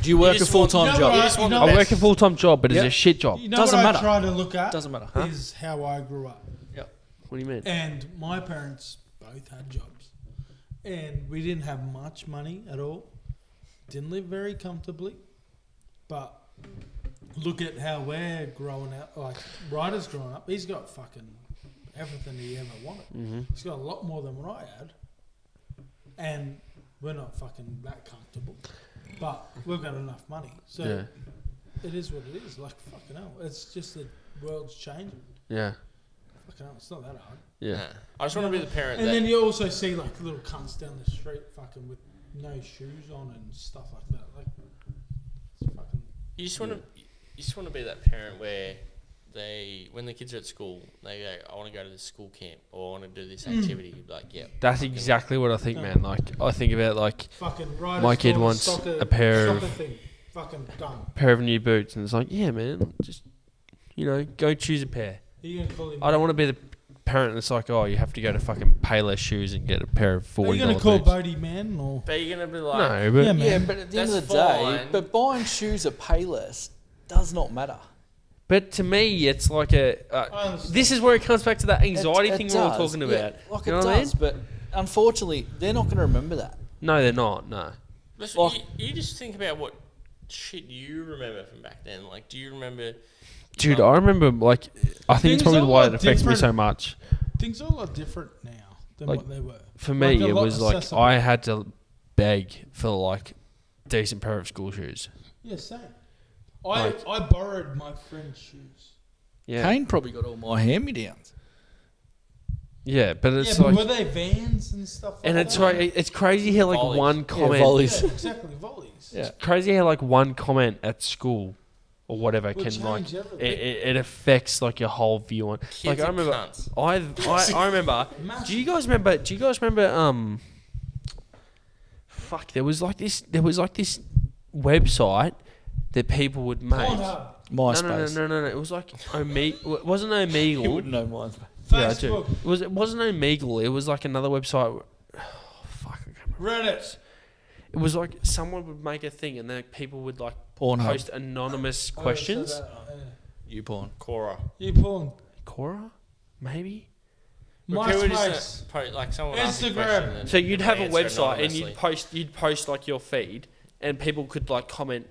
Do you work a just full-time want- job? You know just want what the I best. work a full-time job, but Yep. it's a shit job. You know Doesn't what matter. I try to look at Doesn't matter. is how I grew up. What do you mean? And my parents both had jobs. And we didn't have much money at all. Didn't live very comfortably. But look at how we're growing up. Like, Ryder's growing up. He's got fucking everything he ever wanted. Mm-hmm. He's got a lot more than what I had. And we're not fucking that comfortable. But we've got enough money. So Yeah, it is what it is. Like, fucking hell. It's just the world's changing. yeah, Fucking hell, it's not that hard. yeah. Nah. I just want to be the parent And that. then you also see like little cunts down the street fucking with no shoes on and stuff like that. Like, it's fucking. You just want to. you just want to be that parent where when the kids are at school, they go, I want to go to this school camp or I want to do this activity. You'd be like, yeah. That's exactly what I think, man. Like, I think about, like, Fucking right. my kid wants a pair of thing. Fucking done. pair of new boots, and it's like, yeah, man, just, you know, go choose a pair. Are you gonna call him? I don't want to be the parent that's like, oh, you have to go to fucking Payless Shoes and get a pair of $40 Are you gonna call boots. Bodie man or? But you're going to be like, No, but Yeah, man. Yeah, but at the end of That's the day, fine. but buying shoes at Payless does not matter. but to me, it's like a. understand. This is where it comes back to that anxiety It thing we were does, talking yeah, about. like you know it what I does, mean? but unfortunately, they're not going to remember that. No, they're not. No. Listen, Like- you just think about what shit you remember from back then. Like, do you remember... Dude, I remember, like, I think it's Things probably the are a way lot it affects me different. so much. Things are a lot different now than Like, what they were. For me, Like, a it lot was like accessible. I had to beg for, like, decent pair of school shoes. Yeah, same. Like- I borrowed my friend's shoes. Yeah. Kane probably got all my hand-me-downs. Yeah, but it's Yeah, but like. were they Vans and stuff like And that? it's like, it's crazy how, like, Volleys. one Yeah, comment. volleys. Yeah, exactly, volleys. Yeah. Crazy how, like, one comment at school or whatever Will can, like, change everything. it affects, like, your whole view on. Kids Like, I are remember. cunts. I remember. Massive. Do you guys remember? Fuck. There was like this website that people would make. Pornhub, MySpace. No. It was like Omegle. It wasn't You Omegle. wouldn't know MySpace. Yeah, I do. Facebook, It wasn't Omegle. It was like another website. Fuck. I can't remember. Reddit. It was like someone would make a thing and then people would like Pornhub. post anonymous questions. Oh, so that, You porn. Cora. you porn. Cora, maybe. But people MySpace. just like someone asked you a Instagram. question and So you'd have a answer website and anonymously. you'd post like your feed and people could like comment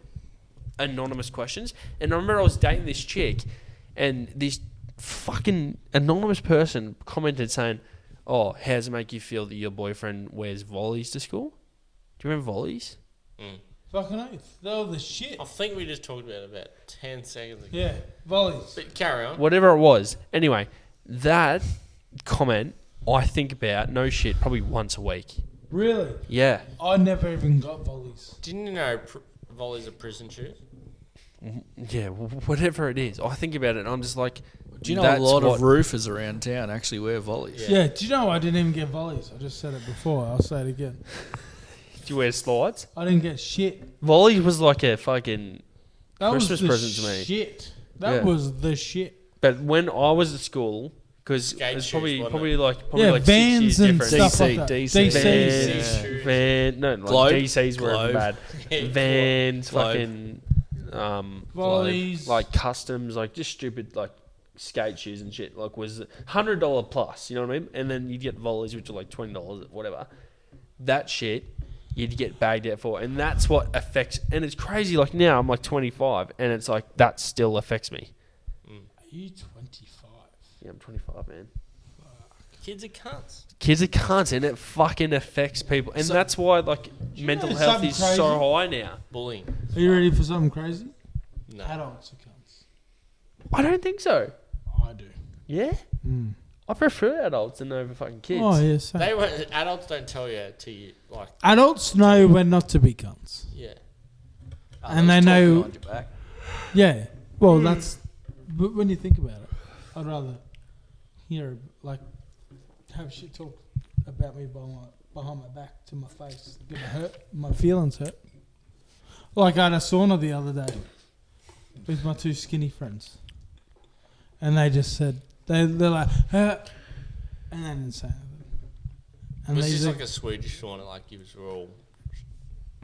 anonymous questions. And I remember I was dating this chick and this fucking anonymous person commented saying, "Oh, how does it make you feel that your boyfriend wears volleys to school?" Do you remember volleys? Mm. Fucking oath. They were the shit. I think we just talked about 10 seconds ago. Yeah, volleys. But carry on. Whatever it was. Anyway, that comment I think about, no shit, probably once a week. Really? Yeah. I never even got volleys. Didn't you know volleys are prison shoes? Yeah, whatever it is. I think about it and I'm just like, Do you know that's a lot what- of roofers around town actually wear volleys? Yeah. Do you know I didn't even get volleys? I just said it before. I'll say it again. Do you wear slides? I didn't get shit. Volley was like a fucking. That Christmas was the present to me. shit. That Yeah. was the shit. But when I was at school, because Skate it's shoes, probably wasn't probably it? like Yeah, like 6 Vans years and difference. stuff like that. DC. DCs. Shoes. Van, no, like Globe. DCs were Globe. bad. Yeah, Vans, Globe. fucking Volleys. like customs, like just stupid like skate shoes and shit. Like was $100 plus, you know what I mean? And then you'd get volleys, which are like $20, whatever. That shit you'd get bagged out for, and that's what affects. And it's crazy. Like now I'm like 25, and it's like that still affects me. Are you 25? Yeah, I'm 25, man. Kids are cunts. Kids are cunts, and it fucking affects people, and So- that's why like you mental know health something is crazy? so high now. Bullying. Are you ready for something crazy? No. Adults are cunts. I don't think so. I do. Yeah, I prefer adults than over fucking kids. Oh, yeah, same. They were, adults don't tell you to you like Adults know when not to be cunts. yeah. And they Talking know- behind your back. Yeah. Well, that's. But when you think about it, I'd rather hear, like, have shit talk about me behind my back to my face, get my feelings hurt. Like, I had a sauna the other day with my two skinny friends. And they just said, they're like, and they didn't say anything. And Was they this just like a Swedish sauna, like you was all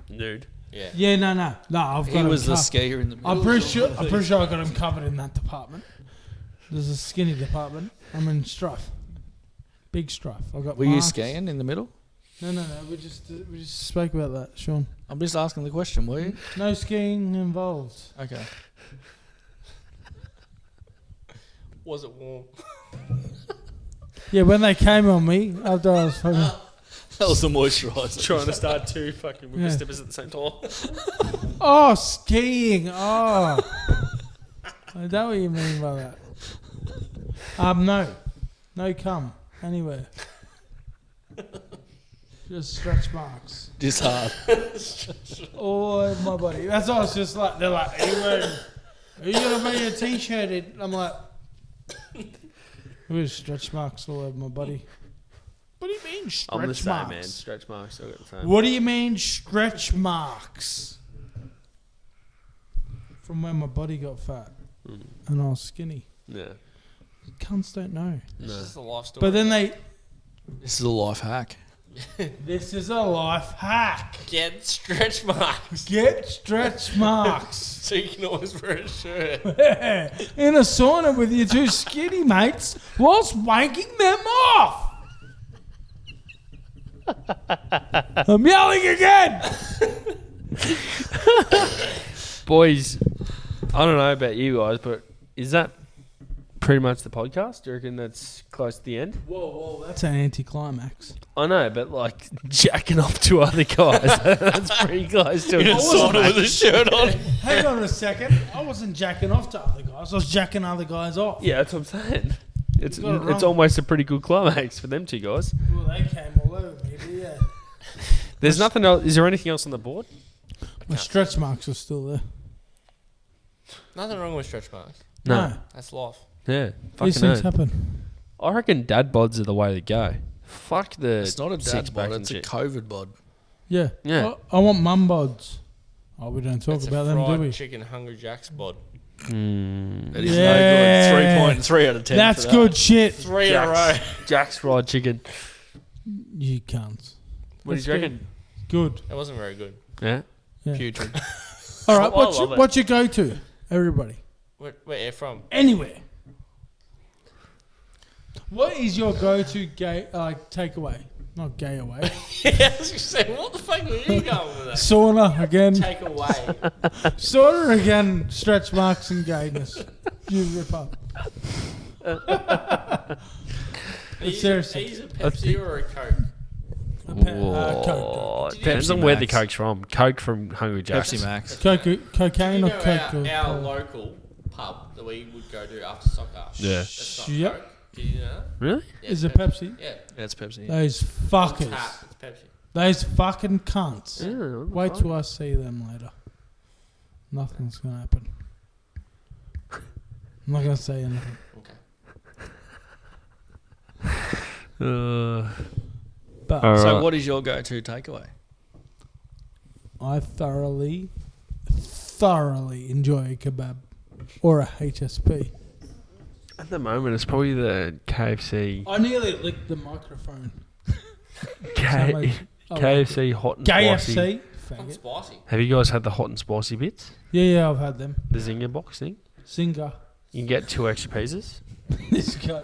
Nude. yeah. yeah, no, I've got He him was the covered. skier in the middle. I'm pretty sure I got him covered in that department. There's a skinny department. I'm in strife. Big strife. I got Were you marks. skiing in the middle? No. We just spoke about that, Sean. I'm just asking the question, were you? No skiing involved. Okay. Was it warm? Yeah, when they came on me after I was fucking. That was the moisturiser. Trying to start two fucking whipper Yeah. steppers at the same time. Oh, skiing! Oh, is that what you mean by that? No cum anywhere. Just stretch marks Just hard. all over my body. That's why I was just like, they're like, are you wearing Are you gonna wear your t-shirt? I'm like, there's stretch marks all over my body. What do you mean stretch I'm the same, marks? man. Stretch marks. I got the same. What do you mean stretch marks? From when my body got fat and I was skinny. Yeah. Cunts don't know. It's just a life story. But then they. This is a life hack. This is a life hack. Get stretch marks. Get stretch marks. So you can always wear a shirt. In a sauna with your two skinny mates whilst wanking them off. I'm yelling again. Boys, I don't know about you guys, but is that pretty much the podcast? Do you reckon that's close to the end? Whoa, that's an anticlimax. I know, but like jacking off to other guys, that's pretty close to In a it. sauna with a shirt on. Hang on a second. I wasn't jacking off to other guys. I was jacking other guys off. Yeah, that's what I'm saying. It's You got it it's wrong. almost a pretty good climax for them two guys. Well, they came all over me, but yeah. There's nothing else. Is there anything else on the board? My stretch marks are still there. Nothing wrong with stretch marks. No. That's life. Yeah, These fucking things no. happen. I reckon dad bods are the way to go. Fuck the. It's not a dad six bod, pack and it's a shit. COVID bod. Yeah. Yeah. I want mum bods. Oh, we don't talk That's about a them, do fried we? chicken Hungry Jack's bod. Mm. That is Yeah. no good. 3.3 out of 10. That's for that. good shit. 3 in a row. Jack's fried chicken. You can't. What do you reckon? Good. That wasn't very good. Yeah. Yeah. Putrid. All right, I love it. what's your go-to, everybody? Where from? Anywhere. What is your go-to gay takeaway? Not gay away. Yeah, I was gonna say, what the fuck were you going with that? Sauna again. Take away. Sauna again. Stretch marks and gayness. You rip up. Seriously. Are you a Pepsi or a Coke? Coke. Depends Pepsi on where the Max. Coke's from. Coke from Hungry Jack's. Pepsi Max. Cocaine You or know Coke? our local pub that we would go to after soccer. Yeah. That's not Yep. Coke. Did you know that? Really? Yeah, Is it Pepsi? Yeah. Yeah, it's Pepsi. Those Tap, fuckers. it's Pepsi. Those fucking cunts. Yeah. Wait till I see them later. Nothing's gonna happen. I'm not gonna say anything. Okay. But All So right. what is your go-to takeaway? I thoroughly enjoy a kebab or a HSP. At the moment, it's probably the KFC. I nearly licked the microphone. KFC hot and spicy. KFC. Not Faggot. spicy. Have you guys had the hot and spicy bits? Yeah, I've had them. The Zinger box thing? Zinger. You can get 2 extra pieces. This guy.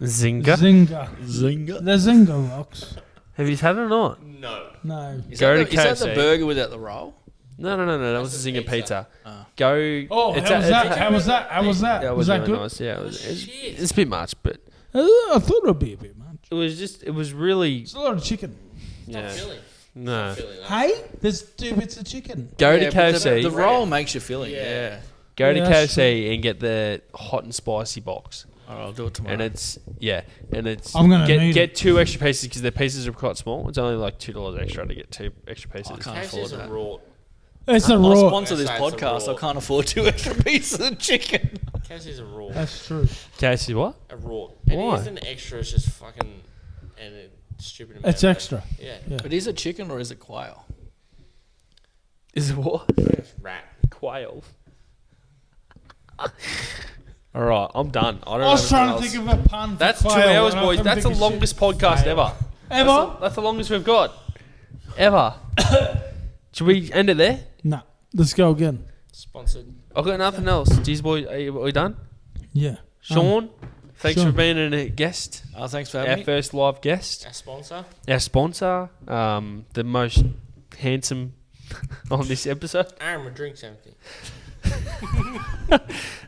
Zinger? Zinger. Zinger. The Zinger rocks. Have you had it or not? No. No. Go to Is that the KFC. burger without the roll? No. That was That's the the Zinger pizza. pizza. Go. Oh, it's how was a- that? it's a- How was that? How was that? Yeah, it Was was that really good? nice. Yeah, Shit. it's a bit much, but I thought it would be a bit much. it was really. It's a lot of chicken. It's not Yeah. filling. No. Not filling, no. Hey, there's 2 bits of chicken. Go to Yeah, but KFC. The roll makes you filling. Yeah. Yeah. Go to Yeah, that's KFC and get the hot and spicy box. All right, I'll do it tomorrow. And it's I'm gonna need get it. 2 extra pieces because the pieces are quite small. It's only like $2 extra to get 2 extra pieces. I can't KFC's afford a that. raw. It's a I'll raw. sponsor this Yes, it's a podcast. raw. I can't afford 2 extra pieces of chicken. KFC's a raw. That's true. KFC what? A raw. Why? It isn't extra. It's just fucking and it's stupid. amount It's of- extra. Yeah. But is it chicken or is it quail? Is it what? It's rat. Quail. All right, I'm done. I don't I was know trying to anything think else. of a pun. For That's 2 quail, hours, and I boys. couldn't That's the think of shit. longest podcast ever. Ever? That's the longest we've got. Ever. Should we end it there? No. Let's go again. Sponsored. I've got nothing else. Jeez, boy, are we done? Yeah. Sean, thanks Sean. for being a guest. Thanks for having Our me. first live guest. Our sponsor. Our sponsor, the most handsome on this episode. Aaron, my drink's empty.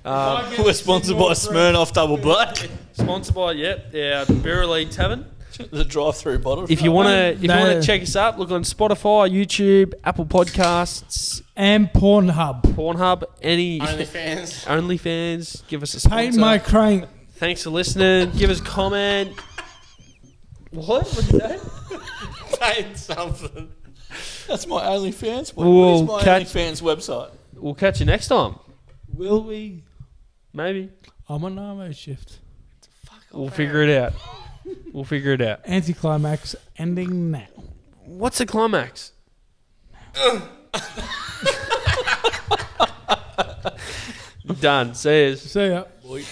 We're sponsored by Smirnoff Double Black. Sponsored by our Beer Elite Tavern. The drive-through bottle. If you want to, No. check us up, look on Spotify, YouTube, Apple Podcasts, And Pornhub. Pornhub, any OnlyFans. OnlyFans. Give us a sponsor. Paint my crank. Thanks for listening. Give us a comment. What? What did you say? Paid something. That's my OnlyFans. We'll What is my catch- OnlyFans website? We'll catch you next time. Will we? Maybe. I'm on night shift. We'll figure it out. We'll figure it out. Anticlimax ending now. What's the climax? Done. See you. See ya. Boy.